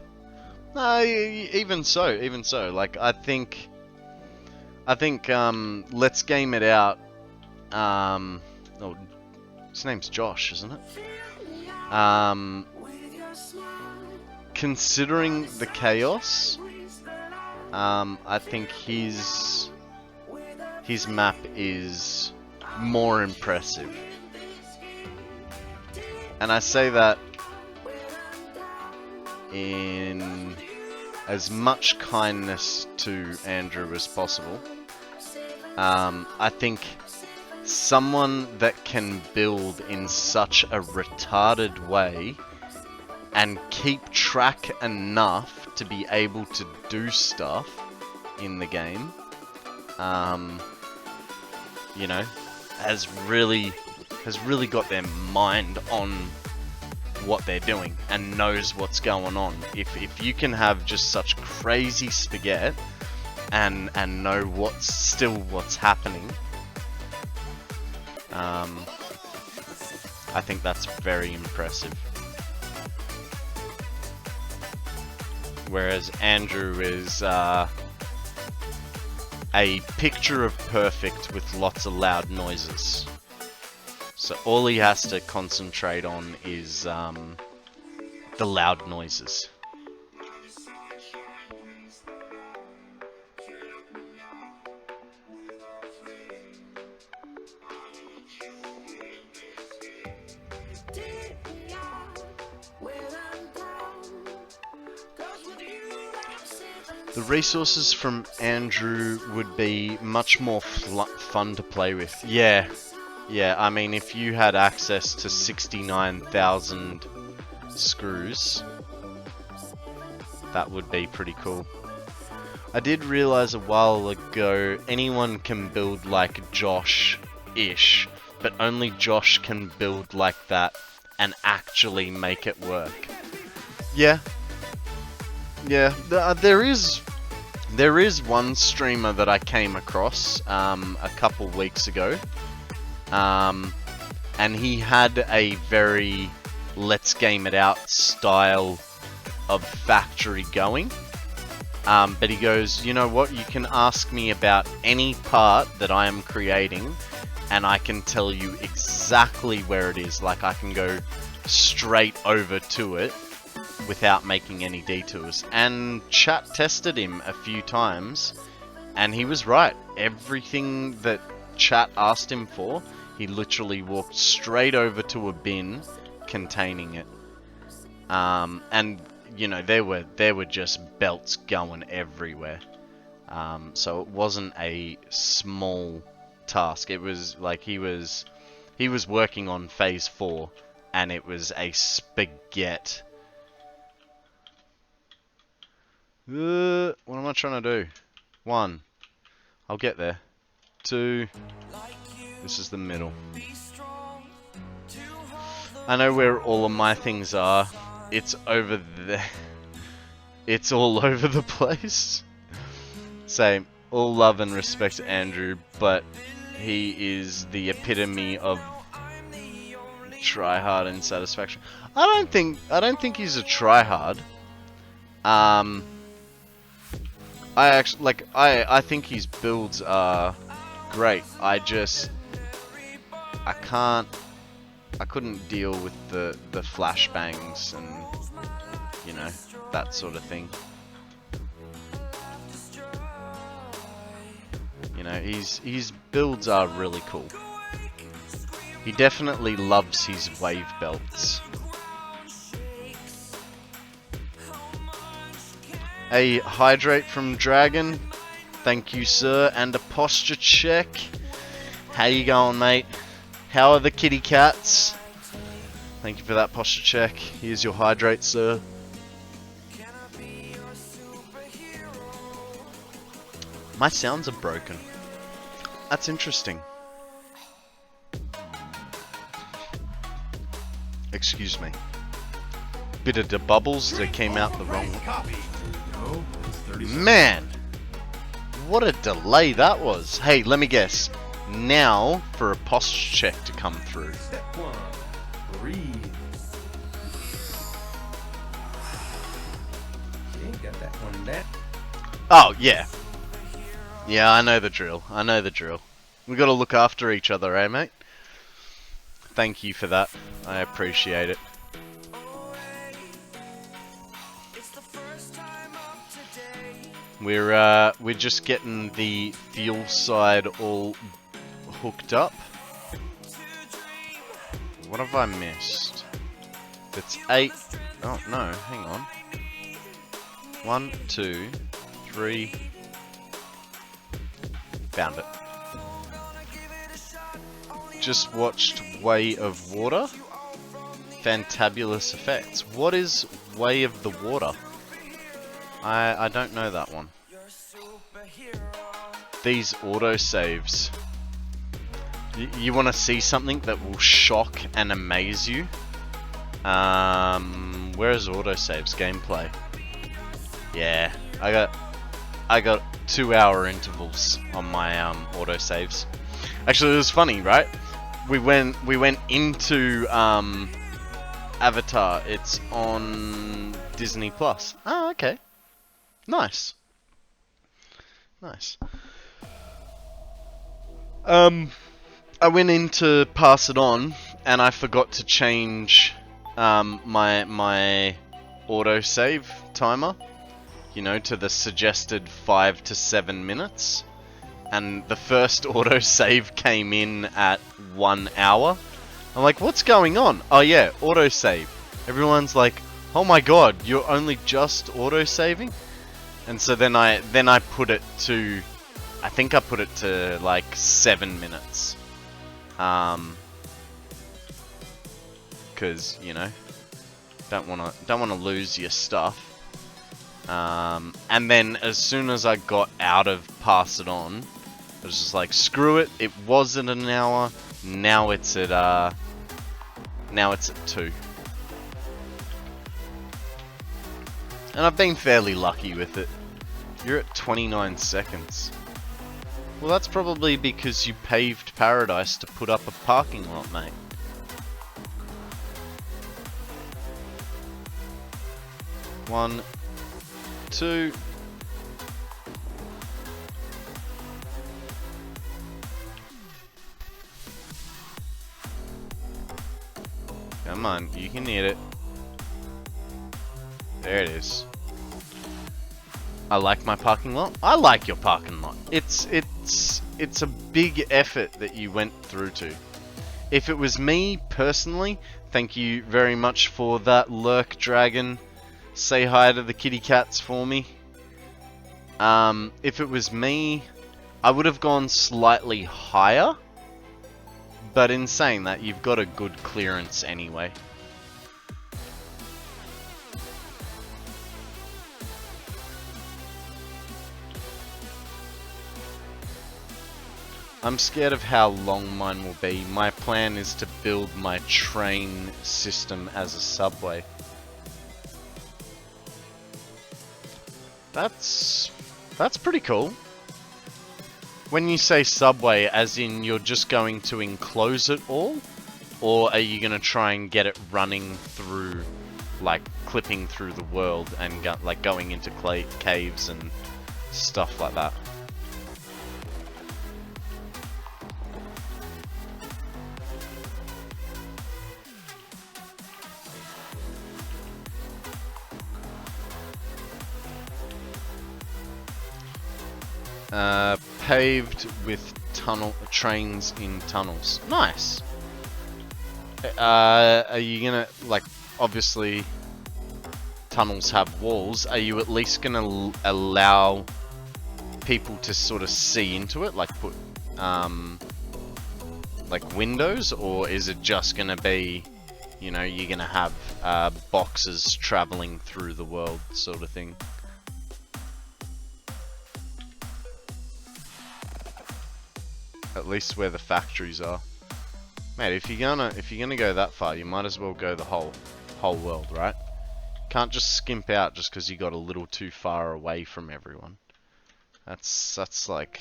No, even so. Like, I think, let's game it out. Oh, his name's Josh, isn't it? Considering the chaos, I think his map is more impressive. And I say that in as much kindness to Andrew as possible. I think someone that can build in such a retarded way and keep track enough to be able to do stuff in the game, you know, has really got their mind on what they're doing and knows what's going on. If you can have just such crazy spaghetti and know what's happening, I think that's very impressive. Whereas Andrew is a picture of perfect with lots of loud noises. So all he has to concentrate on is the loud noises. The resources from Andrew would be much more fun to play with. Yeah, I mean, if you had access to 69,000 screws, that would be pretty cool. I did realize a while ago, anyone can build like Josh-ish, but only Josh can build like that and actually make it work. Yeah, there is one streamer that I came across a couple weeks ago, and he had a very let's game it out style of factory going, but he goes, you know what, you can ask me about any part that I am creating and I can tell you exactly where it is. Like, I can go straight over to it without making any detours. And Chat tested him a few times, and he was right. Everything that Chat asked him for, he literally walked straight over to a bin containing it. And you know, there were just belts going everywhere. So it wasn't a small task. It was like he was working on phase 4, and it was a spaghetti. What am I trying to do? 1. I'll get there. 2. This is the middle. I know where all of my things are. It's over there. It's all over the place. Same. All love and respect to Andrew, but he is the epitome of tryhard and Satisfactory. I don't think he's a tryhard. I think his builds are great. I couldn't deal with the flashbangs and, you know, that sort of thing. You know, his builds are really cool. He definitely loves his wave belts. A hydrate from Dragon. Thank you, sir. And a posture check. How you going, mate? How are the kitty cats? Thank you for that posture check. Here's your hydrate, sir. My sounds are broken. That's interesting. Excuse me. Bit of the bubbles that came out the wrong way. Man! What a delay that was. Hey, let me guess. Now for a posture check to come through. Step 1. Breathe. You ain't got that one down. Oh, yeah. Yeah, I know the drill. I know the drill. We gotta look after each other, eh, mate? Thank you for that. I appreciate it. We're just getting the fuel side all hooked up. What have I missed? It's 8. Oh no, hang on. 1, 2, 3. Found it. Just watched Way of Water. Fantabulous effects. What is Way of the Water? I don't know that one. These autosaves. You want to see something that will shock and amaze you? Where is autosaves gameplay? Yeah, I got 2-hour intervals on my autosaves. Actually, it was funny, right? We went into Avatar. It's on Disney Plus. Oh, okay. Nice. Nice. I went in to pass it on, and I forgot to change my autosave timer. You know, to the suggested 5 to 7 minutes. And the first autosave came in at 1 hour. I'm like, what's going on? Oh yeah, autosave. Everyone's like, oh my god, you're only just autosaving? And so then I put it to, I think I put it to like 7 minutes. Cause, you know, don't wanna lose your stuff. And then as soon as I got out of Pass It On, I was just like, screw it, it wasn't an hour, now it's at 2. And I've been fairly lucky with it. You're at 29 seconds. Well, that's probably because you paved paradise to put up a parking lot, mate. One, 2. Come on, you can hit it. There it is. I like my parking lot. I like your parking lot. It's a big effort that you went through to. If it was me personally, thank you very much for that, Lurk Dragon. Say hi to the kitty cats for me. If it was me, I would have gone slightly higher. But in saying that, you've got a good clearance anyway. I'm scared of how long mine will be. My plan is to build my train system as a subway. That's pretty cool. When you say subway, as in you're just going to enclose it all? Or are you going to try and get it running through, like clipping through the world and like going into caves and stuff like that? Paved with trains in tunnels. Nice. Are you gonna, like, obviously tunnels have walls, are you at least gonna allow people to sort of see into it, like put like windows, or is it just gonna be, you know, you're gonna have boxes traveling through the world sort of thing? At least where the factories are. Mate, if you're gonna go that far, you might as well go the whole world, right? Can't just skimp out just because you got a little too far away from everyone. That's like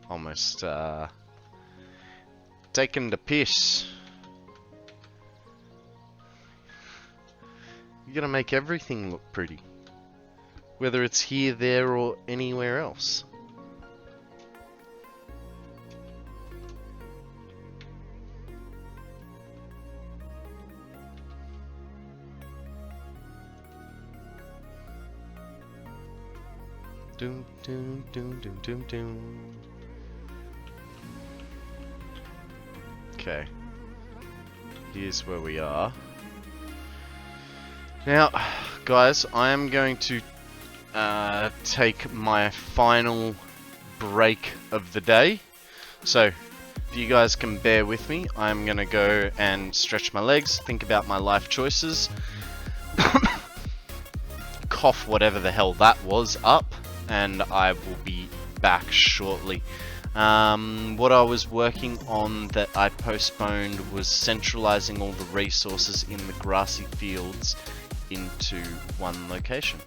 almost taking the piss. You gotta make everything look pretty, whether it's here, there, or anywhere else. Doom, doom, doom, doom, doom, doom. Okay. Here's where we are. Now, guys, I am going to take my final break of the day. So, if you guys can bear with me, I'm going to go and stretch my legs, think about my life choices, cough whatever the hell that was up, and I will be back shortly. What I was working on that I postponed was centralizing all the resources in the grassy fields into one location.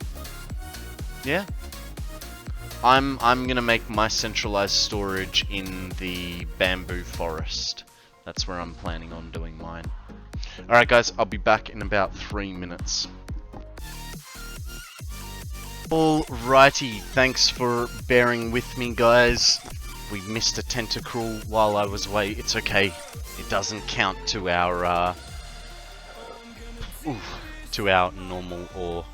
Yeah. I'm gonna make my centralized storage in the bamboo forest. That's where I'm planning on doing mine. Alright guys, I'll be back in about 3 minutes. Alrighty, thanks for bearing with me, guys. We missed a tentacle while I was away. It's okay. It doesn't count to our normal or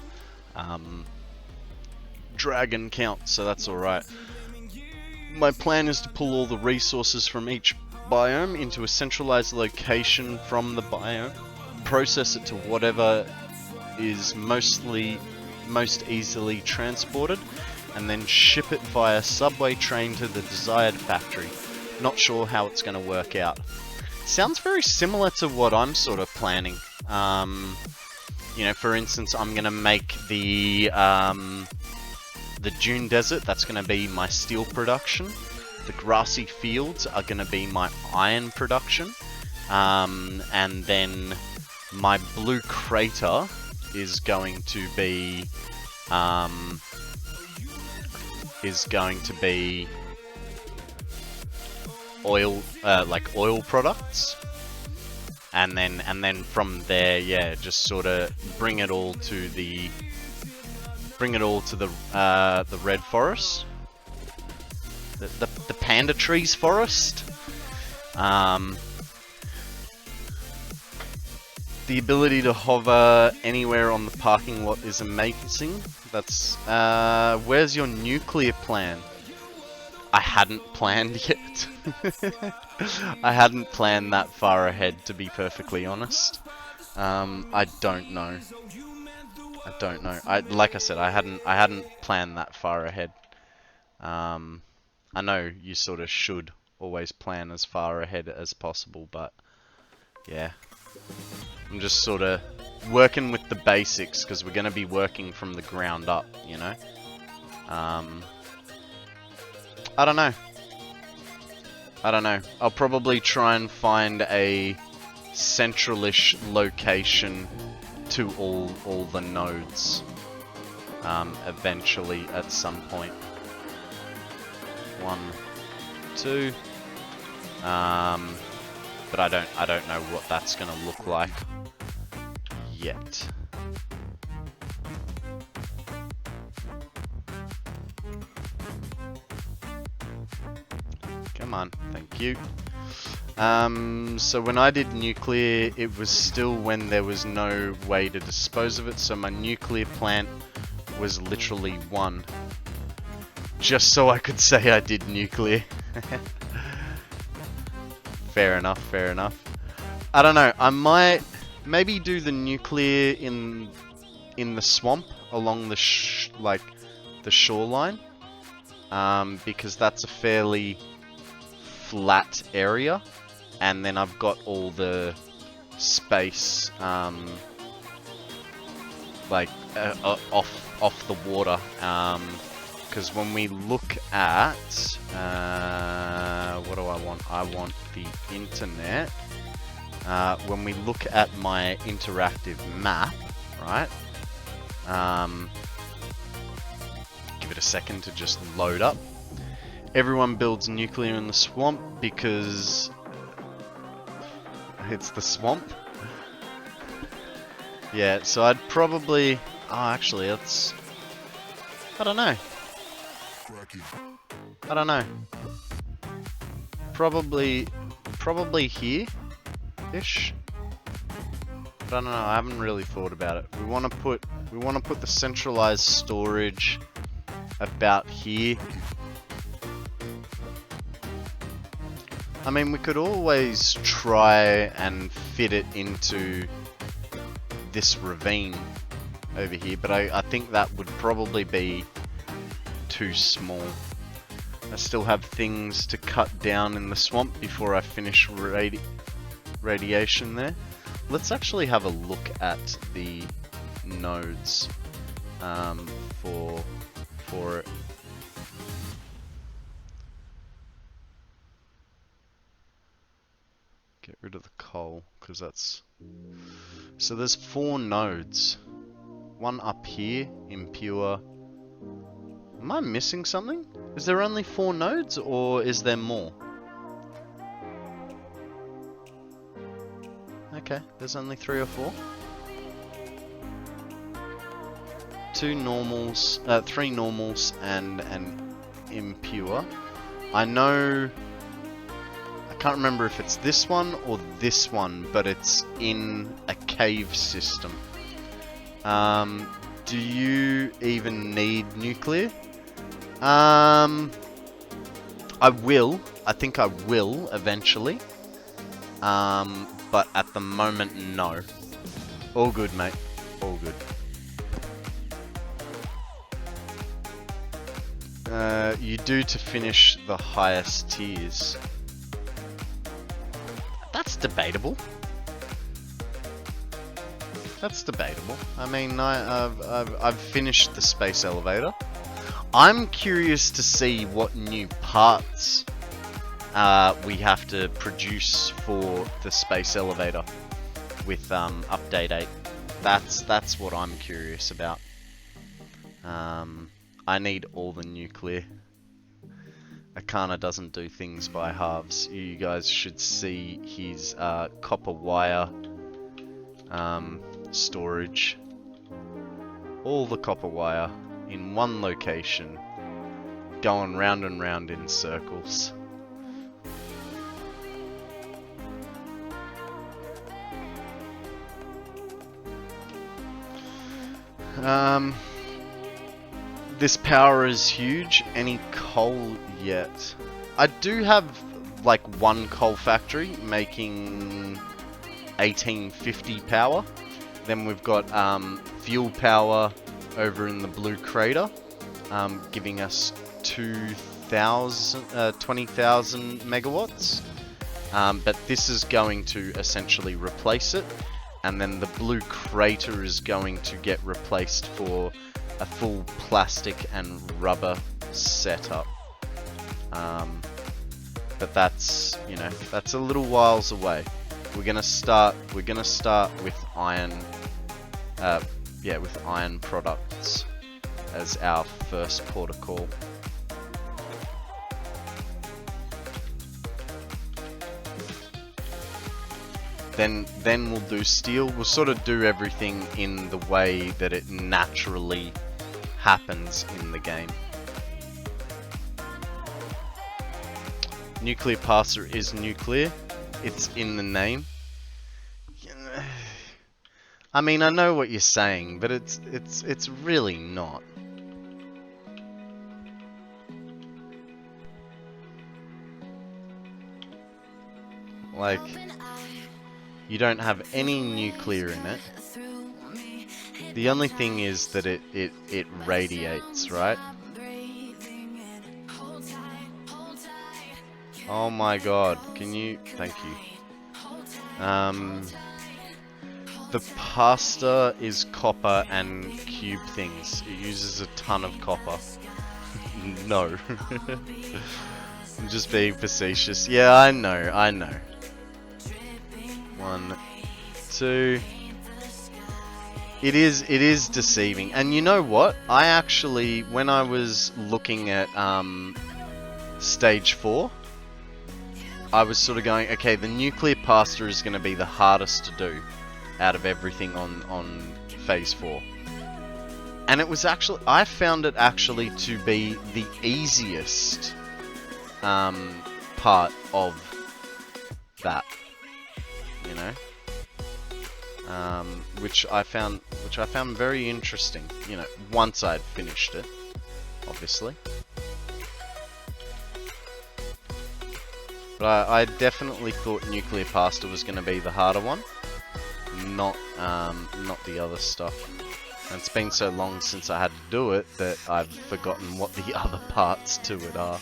dragon count, so that's alright. My plan is to pull all the resources from each biome into a centralized location from the biome, process it to whatever is most easily transported, and then ship it via subway train to the desired factory. Not sure how it's going to work out. Sounds very similar to what I'm sort of planning. You know, for instance, I'm going to make the dune desert, that's going to be my steel production. The grassy fields are going to be my iron production. And then my blue crater is going to be oil, like oil products, and then from there, yeah, just sort of bring it all to the red forest, the panda trees forest. The ability to hover anywhere on the parking lot is amazing. That's where's your nuclear plan? I hadn't planned yet. I hadn't planned that far ahead, to be perfectly honest. I don't know. I don't know. Like I said, I hadn't planned that far ahead. I know you sort of should always plan as far ahead as possible, but yeah. I'm just sort of working with the basics, because we're going to be working from the ground up, you know? I don't know. I'll probably try and find a centralish location to all the nodes eventually at some point. 1, 2. But I don't know what that's gonna look like yet. Come on, thank you. So when I did nuclear, it was still when there was no way to dispose of it, so my nuclear plant was literally 1. Just so I could say I did nuclear. Fair enough, fair enough. I don't know, I might maybe do the nuclear in in the swamp along the the shoreline, because that's a fairly flat area, and then I've got all the space off the water, because when we look at what do I want? I want the internet. When we look at my interactive map, right? Give it a second to just load up. Everyone builds nuclear in the swamp because it's the swamp. Yeah, so I'd probably... Oh, actually, it's... I don't know. I don't know. Probably here-ish. I don't know. I haven't really thought about it. We want to put the centralized storage about here. I mean, we could always try and fit it into this ravine over here, but I think that would probably be too small. I still have things to cut down in the swamp before I finish radiation there. Let's actually have a look at the nodes for it. Get rid of the coal, because that's... So there's 4 nodes. One up here, impure. Am I missing something? Is there only 4 nodes, or is there more? Okay, there's only 3 or 4. 2 normals, 3 normals and an impure. I know... I can't remember if it's this one or this one, but it's in a cave system. Do you even need nuclear? I will. I think I will eventually. But at the moment, no. All good, mate. All good. You do to finish the highest tiers. That's debatable. That's debatable. I mean, I've finished the space elevator. I'm curious to see what new parts we have to produce for the space elevator with update 8. That's what I'm curious about. I need all the nuclear. Akana doesn't do things by halves. You guys should see his copper wire storage. All the copper wire in one location, going round and round in circles. This power is huge. Any coal yet? I do have like 1 coal factory making 1850 power. Then we've got fuel power over in the blue crater, giving us 20,000 megawatts. But this is going to essentially replace it, and then the blue crater is going to get replaced for a full plastic and rubber setup. But that's, you know, that's a little whiles away. We're gonna start with iron, with iron products as our first port of call. Then we'll do steel. We'll sort of do everything in the way that it naturally happens in the game. Nuclear passer is nuclear. It's in the name. I mean, I know what you're saying, but it's really not. Like, you don't have any nuclear in it. The only thing is that it radiates, right? Oh my god, can you... Thank you. The pasta is copper and cube things. It uses a ton of copper. No. I'm just being facetious. Yeah, I know. 1, 2... It is deceiving. And you know what? I actually, when I was looking at stage 4, I was sort of going, okay, the nuclear pasta is going to be the hardest to do out of everything on phase 4. And it was actually, I found it actually to be the easiest part of that, you know? Which I found very interesting, you know, once I'd finished it, obviously. But I definitely thought nuclear pasta was going to be the harder one, not the other stuff. And it's been so long since I had to do it that I've forgotten what the other parts to it are.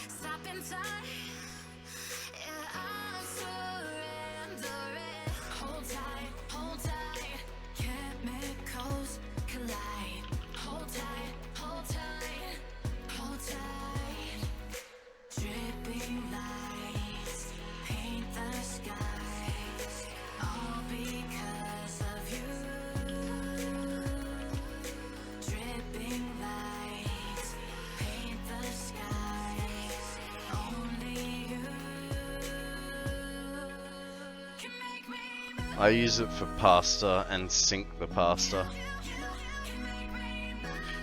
I use it for pasta and sink the pasta.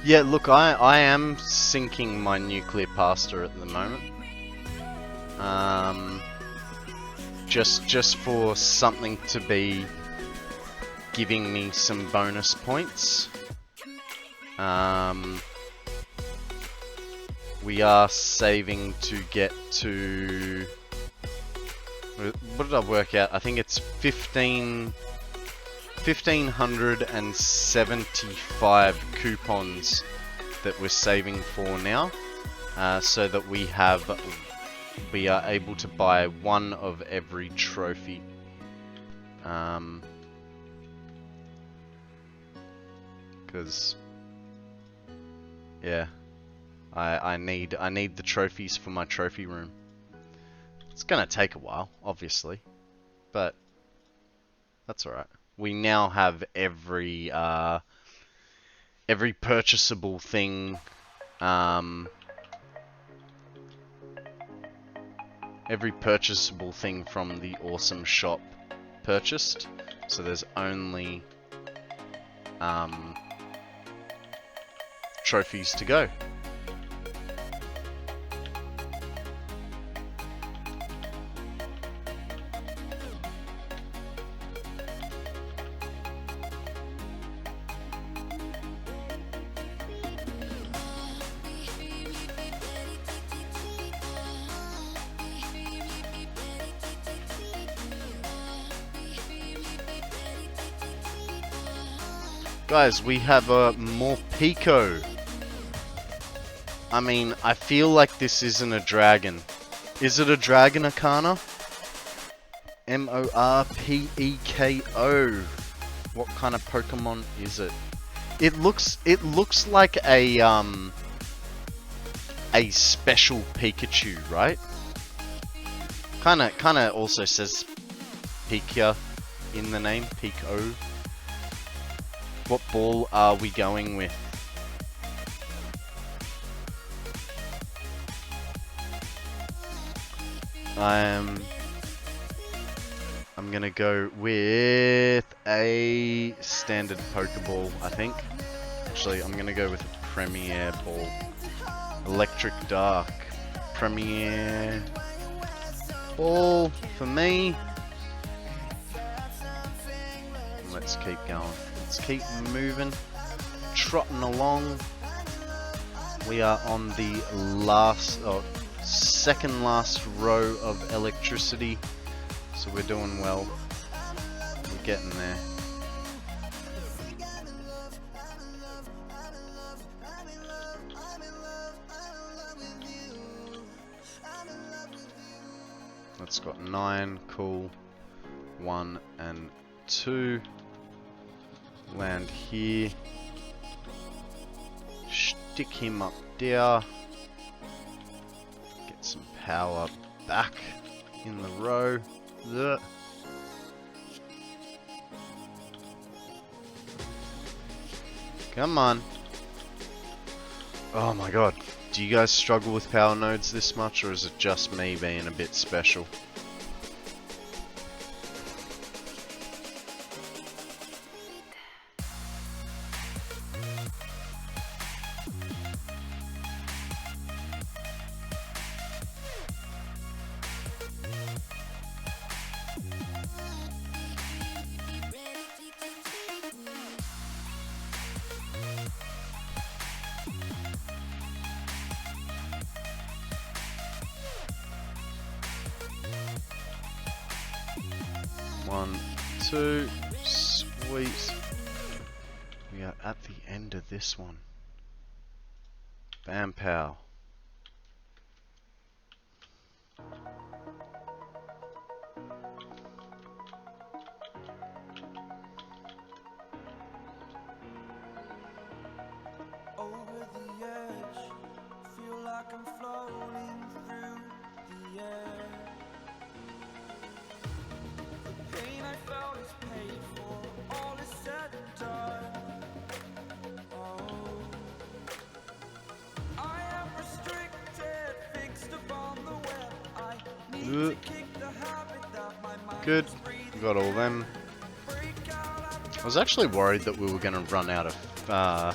Yeah, look, I am sinking my nuclear pasta at the moment. Just for something to be giving me some bonus points. We are saving to get to... What did I work out? I think it's 1,575 coupons that we're saving for now, so that we are able to buy one of every trophy. Because yeah, I need the trophies for my trophy room. It's gonna take a while, obviously, but that's alright. We now have every purchasable thing, from the awesome shop purchased. So there's only trophies to go. Guys, we have more Pico. I mean, I feel like this isn't a dragon. Is it a dragon, Akana? M-O-R-P-E-K-O. What kind of Pokemon is it? It looks like a special Pikachu, right? Kinda also says Pika in the name, Pico. What ball are we going with? I'm gonna go with a standard Pokeball, I think. Actually, I'm gonna go with a Premier Ball. Electric Dark. Premier Ball for me. Let's keep going. Let's keep moving, trotting along. We are on the second last row of electricity, so we're doing well. We're getting there. That's got 9. Cool. 1 and 2. Land here. Stick him up there. Get some power back in the row. Ugh. Come on. Oh my god. Do you guys struggle with power nodes this much, or is it just me being a bit special? One, two, sweet. We are at the end of this one. Bam pow. Over the edge, feel like I'm floating through the air. The pain I felt is paid for, all is said and done. Oh, I am restricted, fixed upon the web. I need to kick the habit that my mind Good. is breathing. Got all them. I was actually worried that we were going to run out of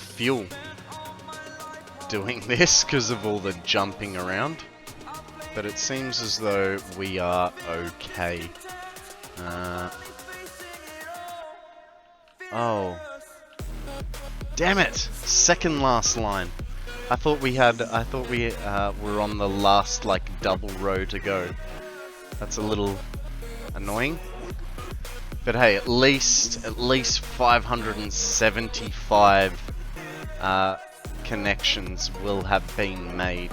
fuel doing this because of all the jumping around, but it seems as though we are okay. Oh, damn it! Second last line. I thought we were on the last like double row to go. That's a little annoying. But hey, at least 575 connections will have been made.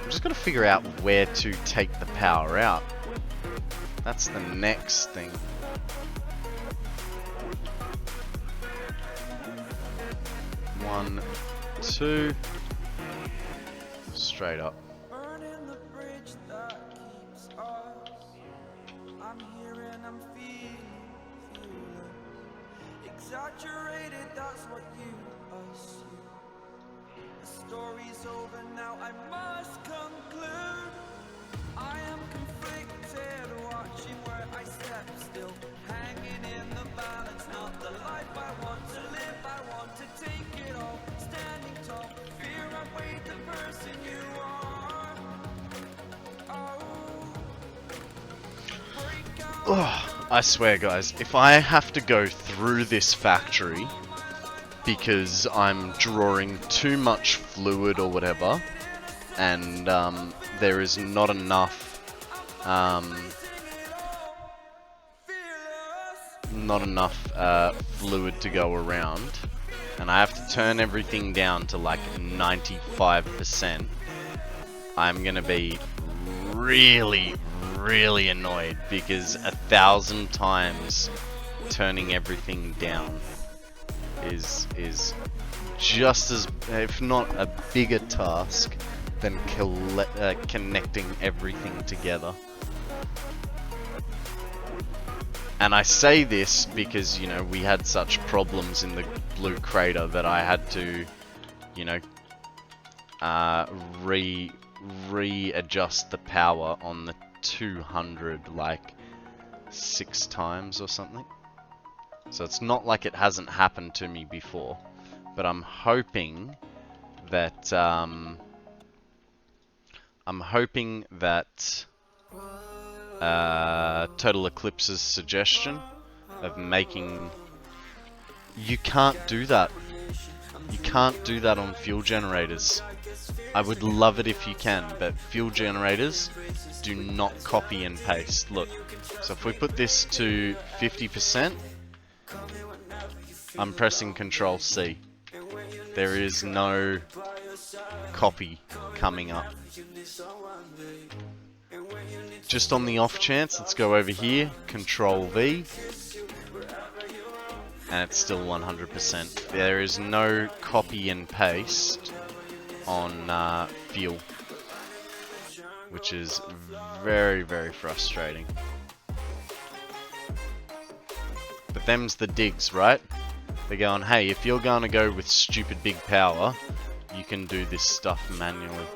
I'm just gonna figure out where to take the power out. That's the next thing. One, two, straight up. Burning the bridge that keeps us. I'm here and I'm feeling. Exaggerated, that's what you assume. The story's over now, I must conclude. I am conflicted, watching where I step still. Hanging in the balance, not the life I want to live. I want to take it all, standing tall. Fear outweighed the person you are. Oh, I swear guys, if I have to go through this factory because I'm drawing too much fluid or whatever, and there is not enough fluid to go around, and I have to turn everything down to like 95%, I'm gonna be really annoyed, because 1,000 times turning everything down is just as, if not a bigger task than connecting everything together. And I say this because, you know, we had such problems in the blue crater that I had to, you know, readjust the power on the 200 like 6 times or something. So it's not like it hasn't happened to me before, but I'm hoping that TotalXclipse's suggestion of making, you can't do that. You can't do that on fuel generators. I would love it if you can, but fuel generators do not copy and paste. Look, so if we put this to 50%, I'm pressing Control C. There is no copy coming up. just on the off chance, let's go over here, Control V, and it's still 100%. There is no copy and paste on fuel, which is very, very frustrating. But them's the digs, right? They're going, hey, if you're going to go with stupid big power, you can do this stuff manually.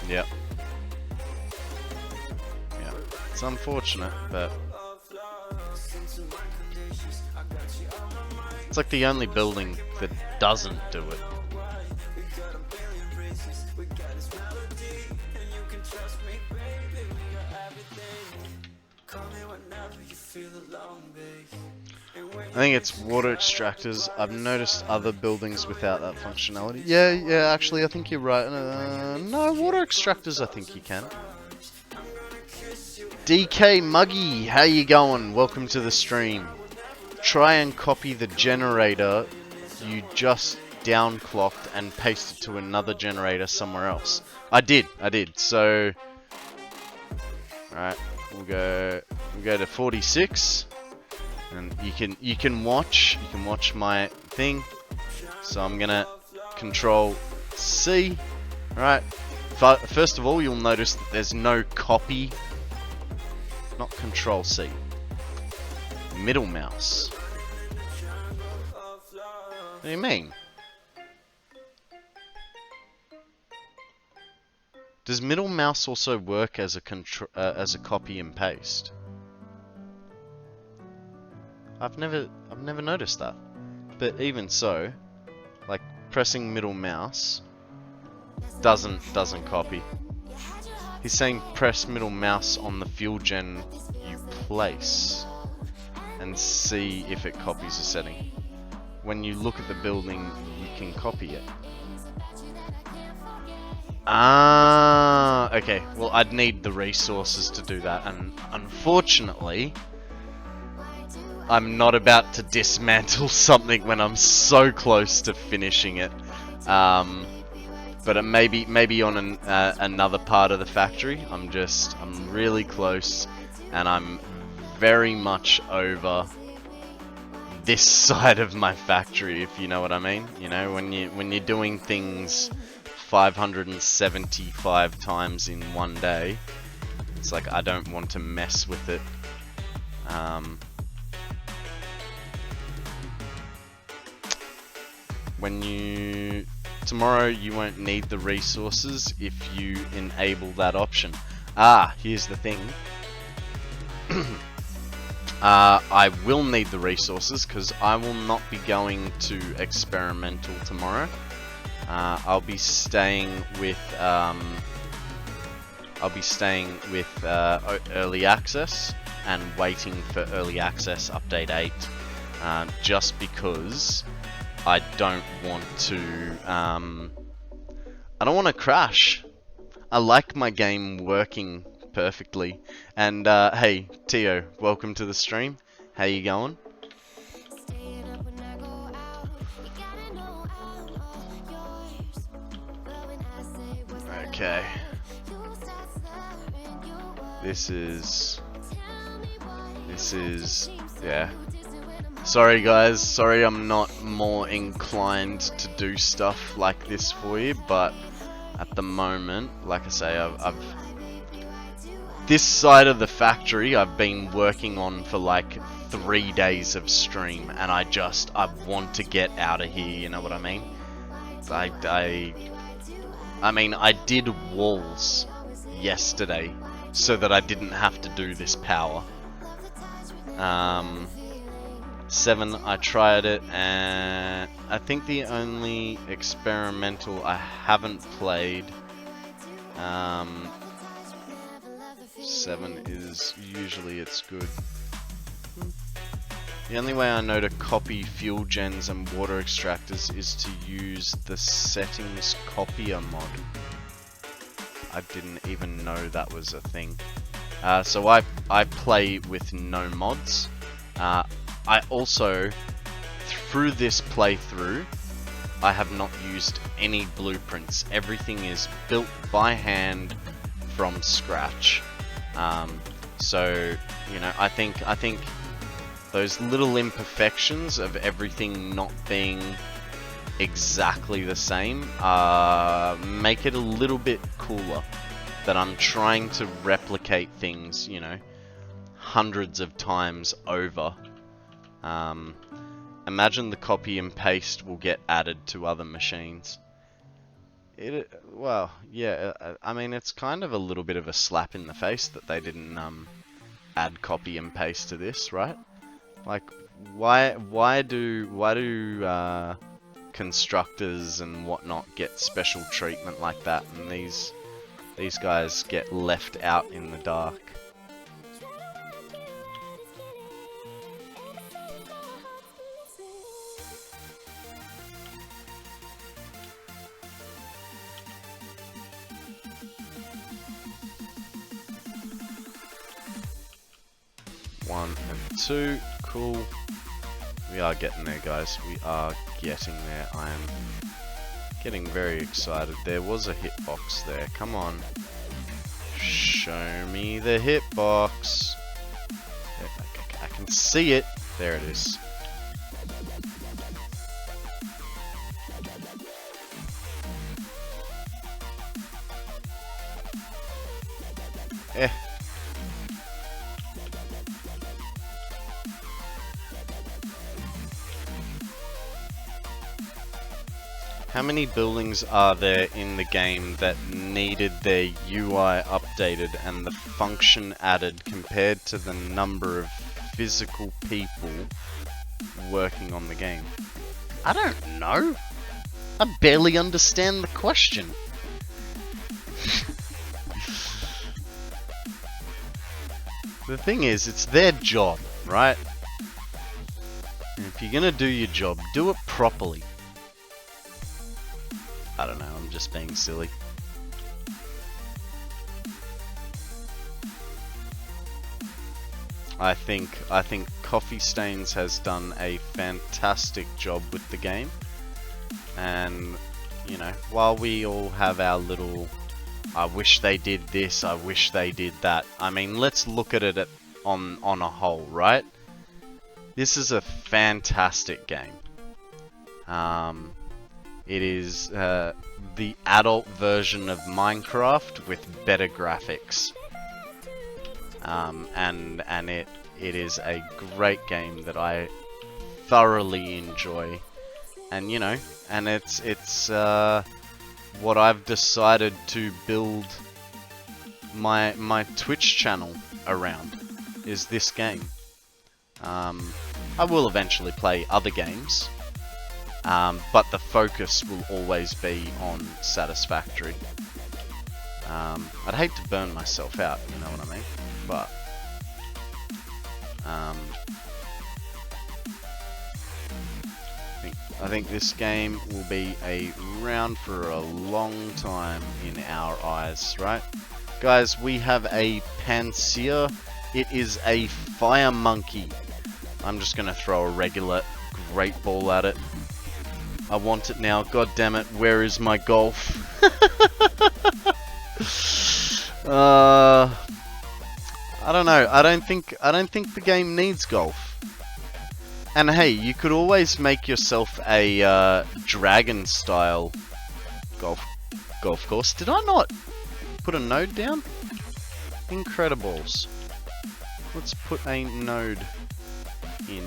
Yep. Yeah. It's unfortunate, but it's like the only building that doesn't do it. I think it's water extractors. I've noticed other buildings without that functionality. Yeah, actually I think you're right. No, water extractors I think you can. DK Muggy, how you going? Welcome to the stream. Try and copy the generator you just downclocked and paste it to another generator somewhere else. I did. So, alright, we'll go to 46. And you can watch my thing. So I'm gonna Control C. Alright. First of all, you'll notice that there's no copy. Not Control C. Middle mouse. What do you mean? Does middle mouse also work as a copy and paste? I've never noticed that. But even so, like pressing middle mouse doesn't copy. He's saying press middle mouse on the fuel gen you place and see if it copies a setting. When you look at the building, you can copy it. Ah, okay. Well, I'd need the resources to do that, and unfortunately, I'm not about to dismantle something when I'm so close to finishing it. But it maybe on another part of the factory. I'm really close, and I'm very much over this side of my factory, if you know what I mean. You know, when you're doing things 575 times in one day, it's like I don't want to mess with it. Tomorrow you won't need the resources if you enable that option. Here's the thing. I will need the resources because I will not be going to experimental tomorrow. I'll be staying with early access and waiting for early access update 8, just because I don't want to crash. I like my game working perfectly. And hey, Tio, welcome to the stream. How you going? Okay. This is yeah. Sorry guys, sorry I'm not more inclined to do stuff like this for you, but at the moment, like I say, I've this side of the factory I've been working on for like 3 days of stream, and I want to get out of here, you know what I mean? I mean, I did walls yesterday so that I didn't have to do this power. 7, I tried it, and I think the only experimental I haven't played, 7 is usually it's good. The only way I know to copy fuel gens and water extractors is to use the settings copier mod. I didn't even know that was a thing. So I play with no mods. I also, through this playthrough, I have not used any blueprints. Everything is built by hand from scratch. So, you know, I think those little imperfections of everything not being exactly the same make it a little bit cooler. That I'm trying to replicate things, you know, hundreds of times over. Imagine the copy and paste will get added to other machines. Well, yeah, I mean, it's kind of a little bit of a slap in the face that they didn't add copy and paste to this, right? Like, why do constructors and whatnot get special treatment like that, and these guys get left out in the dark? One and two, cool. We are getting there, guys. We are getting there. I am getting very excited. There was a hitbox there. Come on. Show me the hitbox. I can see it. There it is. Eh. How many buildings are there in the game that needed their UI updated and the function added compared to the number of physical people working on the game? I don't know. I barely understand the question. The thing is, it's their job, right? And if you're gonna do your job, do it properly. I don't know, I'm just being silly. I think Coffee Stains has done a fantastic job with the game. And, you know, while we all have our little, I wish they did this, I wish they did that. I mean, let's look at it on a whole, right? This is a fantastic game. It is the adult version of Minecraft with better graphics, and it is a great game that I thoroughly enjoy, and you know, and it's what I've decided to build my Twitch channel around is this game. I will eventually play other games. But the focus will always be on Satisfactory. I'd hate to burn myself out, you know what I mean? But I think this game will be around for a long time in our eyes, right? Guys, we have a Panseer. It is a fire monkey. I'm just gonna throw a regular great ball at it. I want it now. God damn it! Where is my golf? I don't know. I don't think the game needs golf. And hey, you could always make yourself a dragon style golf course. Did I not put a node down? Incredibles. Let's put a node in.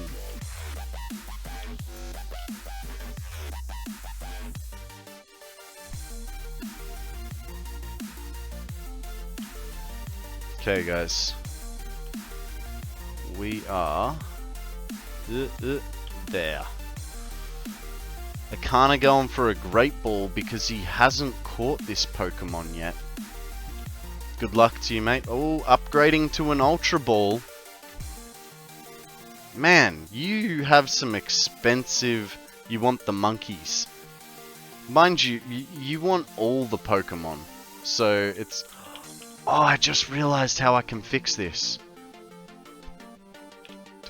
Okay, guys, we are there. Akana going for a great ball because he hasn't caught this Pokemon yet. Good luck to you, mate. Oh, upgrading to an Ultra Ball. Man, you have some expensive... You want the monkeys. Mind you, you want all the Pokemon. So it's... Oh, I just realized how I can fix this.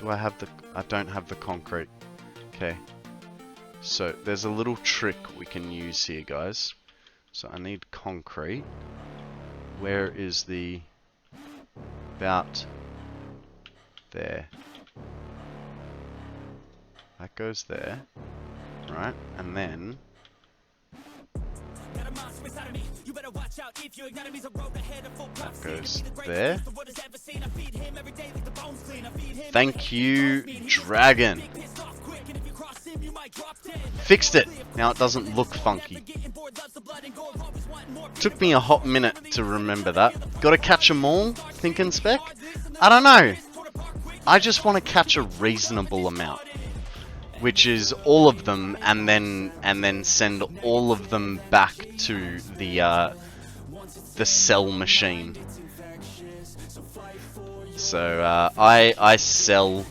Do I have the... I don't have the concrete. Okay. So there's a little trick we can use here, guys. So I need concrete. Where is the... about there. That goes there. Right, and then... that goes there. Thank you, Dragon. Fixed it. Now it doesn't look funky. Took me a hot minute to remember that. Gotta catch 'em all, thinking spec? I don't know. I just want to catch a reasonable amount. Which is all of them, and then send all of them back to the sell machine. So I sell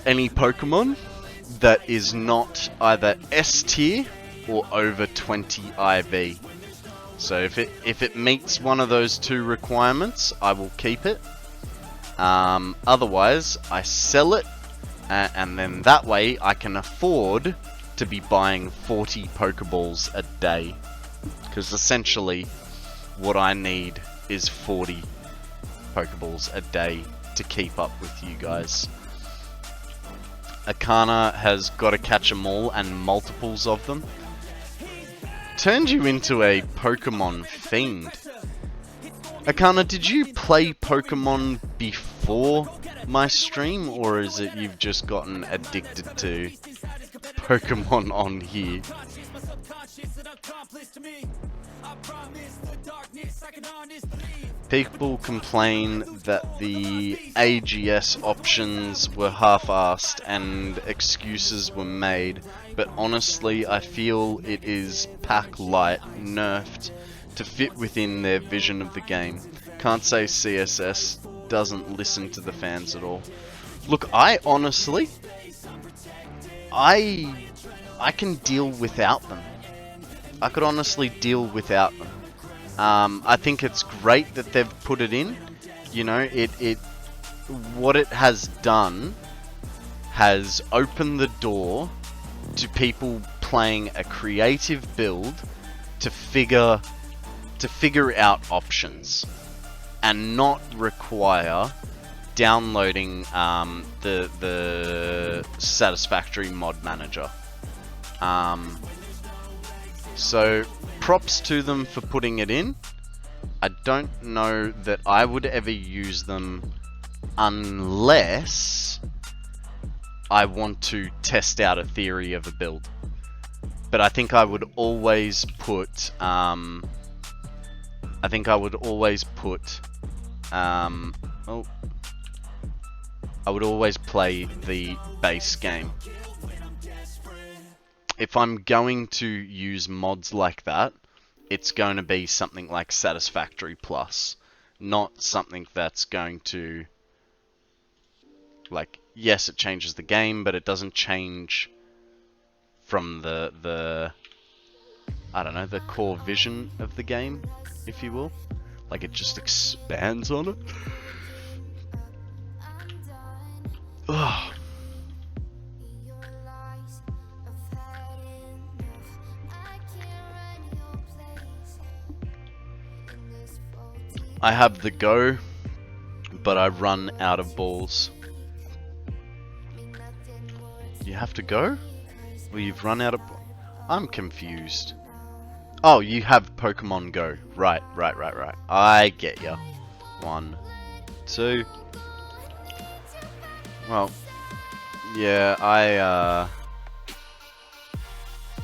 any Pokemon that is not either S tier or over 20 IV. So if it meets one of those two requirements, I will keep it. Otherwise, I sell it, and then that way I can afford to be buying 40 Pokeballs a day. Because essentially, what I need is 40 Pokeballs a day to keep up with you guys. Akana has got to catch 'em all and multiples of them. Turned you into a Pokemon fiend. Akana, did you play Pokemon before my stream, or is it you've just gotten addicted to Pokemon on here? People complain that the AGS options were half-assed and excuses were made, but honestly I feel it is pack light, nerfed to fit within their vision of the game. Can't say CSS doesn't listen to the fans at all. Look, I honestly, I can deal without them. I could honestly deal without them. I think it's great that they've put it in. You know, what it has done has opened the door to people playing a creative build to figure out options and not require downloading the Satisfactory mod manager. So props to them for putting it in. I don't know that I would ever use them unless I want to test out a theory of a build. But I think I would always put I would always play the base game. If I'm going to use mods like that, it's going to be something like Satisfactory Plus, not something that's going to, like, yes, it changes the game, but it doesn't change from the I don't know, the core vision of the game, if you will. Like, it just expands on it. Ugh. I have the go, but I run out of balls. You have to go? Well, you've run out of... I'm confused. Oh, you have Pokemon Go. Right. I get ya. 1, 2. Well, yeah,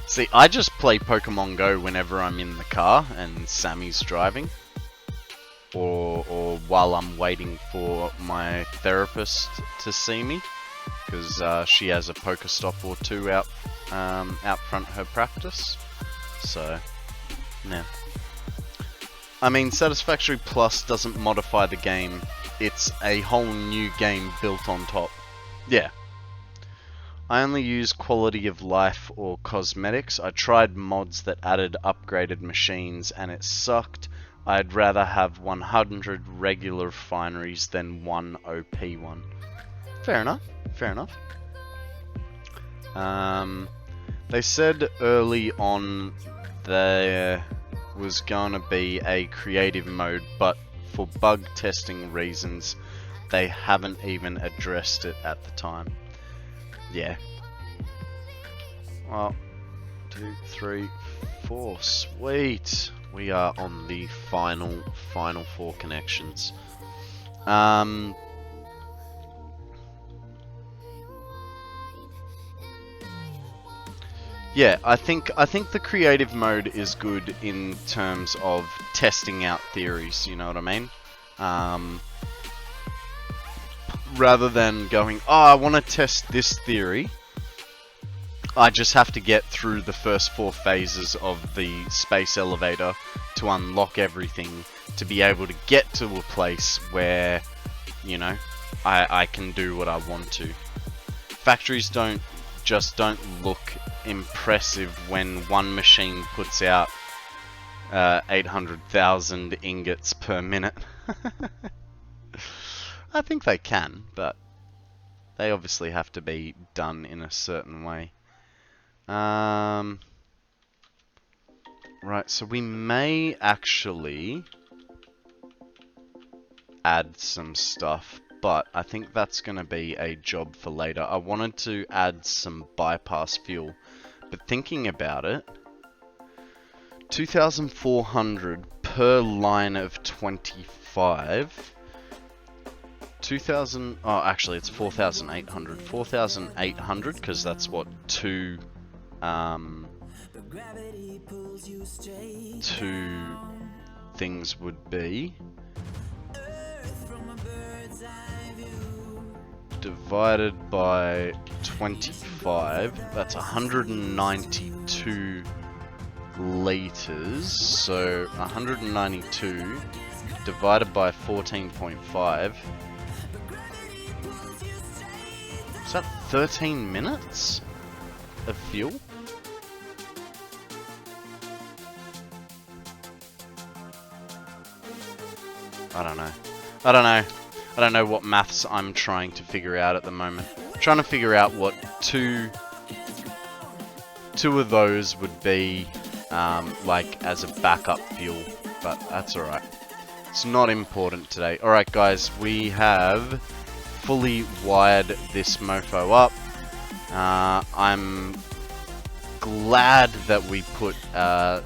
see, I just play Pokemon Go whenever I'm in the car and Sammy's driving. Or while I'm waiting for my therapist to see me, because she has a Pokestop or two out front her practice. So, yeah. I mean, Satisfactory Plus doesn't modify the game. It's a whole new game built on top. Yeah. I only use quality of life or cosmetics. I tried mods that added upgraded machines and it sucked. I'd rather have 100 regular refineries than one OP one. Fair enough. Fair enough. They said early on there was going to be a creative mode, but for bug testing reasons, they haven't even addressed it at the time. Yeah. Well, 2, 3, 4. Sweet. We are on the final 4 connections. Yeah, I think the creative mode is good in terms of testing out theories, you know what I mean? Rather than going, oh, I want to test this theory, I just have to get through the first 4 phases of the space elevator to unlock everything, to be able to get to a place where, you know, I can do what I want to. Factories don't look impressive when one machine puts out 800,000 ingots per minute. I think they can, but they obviously have to be done in a certain way. Right, so we may actually add some stuff, but I think that's going to be a job for later. I wanted to add some bypass fuel, but thinking about it, 2,400 per line of 25. 2,000. Oh, actually, it's 4,800. 4,800 because that's what two things would be. Divided by 25, that's 192 liters. So 192 divided by 14.5. Is that 13 minutes of fuel? I don't know what maths I'm trying to figure out at the moment. I'm trying to figure out what two of those would be like as a backup fuel, but that's alright. It's not important today. Alright guys, we have fully wired this mofo up. I'm glad that we put a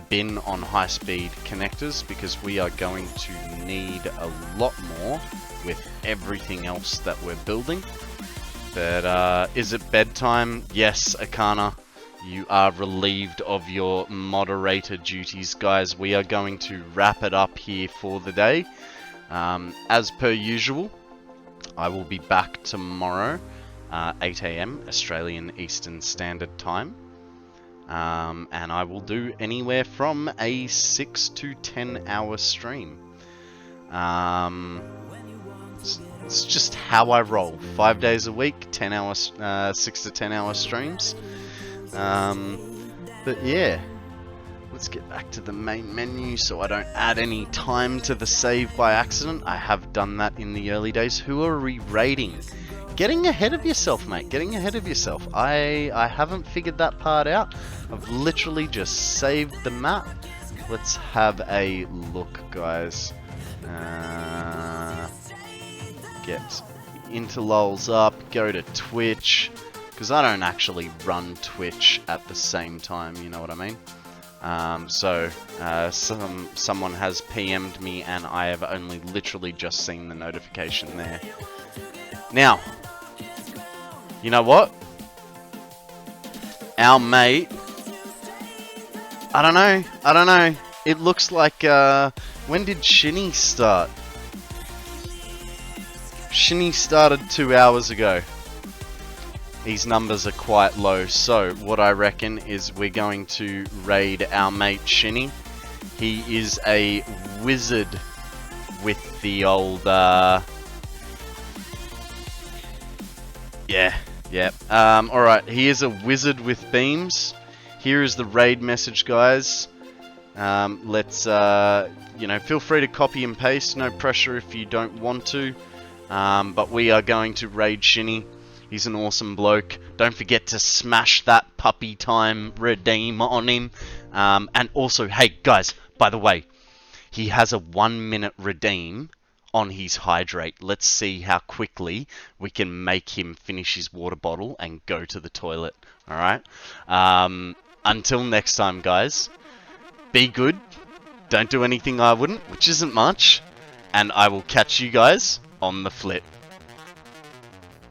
bin on high-speed connectors, because we are going to need a lot more with everything else that we're building. But is it bedtime? Yes, Akana, you are relieved of your moderator duties, guys. We are going to wrap it up here for the day. As per usual, I will be back tomorrow, 8 AM Australian Eastern Standard Time. And I will do anywhere from a 6 to 10 hour stream. It's just how I roll. 5 days a week, 10 hours, 6 to 10 hour streams. But yeah, let's get back to the main menu so I don't add any time to the save by accident. I have done that in the early days. Who are we raiding? Getting ahead of yourself, mate. Getting ahead of yourself. I haven't figured that part out. I've literally just saved the map. Let's have a look, guys. Get interlulls up. Go to Twitch. Because I don't actually run Twitch at the same time, you know what I mean? Someone has PM'd me and I have only literally just seen the notification there. Now, you know what? Our mate, I don't know. It looks like, when did Shinny start? Shinny started 2 hours ago. These numbers are quite low, so what I reckon is we're going to raid our mate Shinny. He is a wizard with the old, yeah. Alright, he is a wizard with beams. Here is the raid message, guys. Let's, you know, feel free to copy and paste. No pressure if you don't want to. But we are going to raid Shinny. He's an awesome bloke. Don't forget to smash that puppy time redeem on him. And also, hey guys, by the way, he has a 1 minute redeem on his hydrate. Let's see how quickly we can make him finish his water bottle and go to the toilet. Alright? Until next time, guys, be good. Don't do anything I wouldn't, which isn't much. And I will catch you guys on the flip.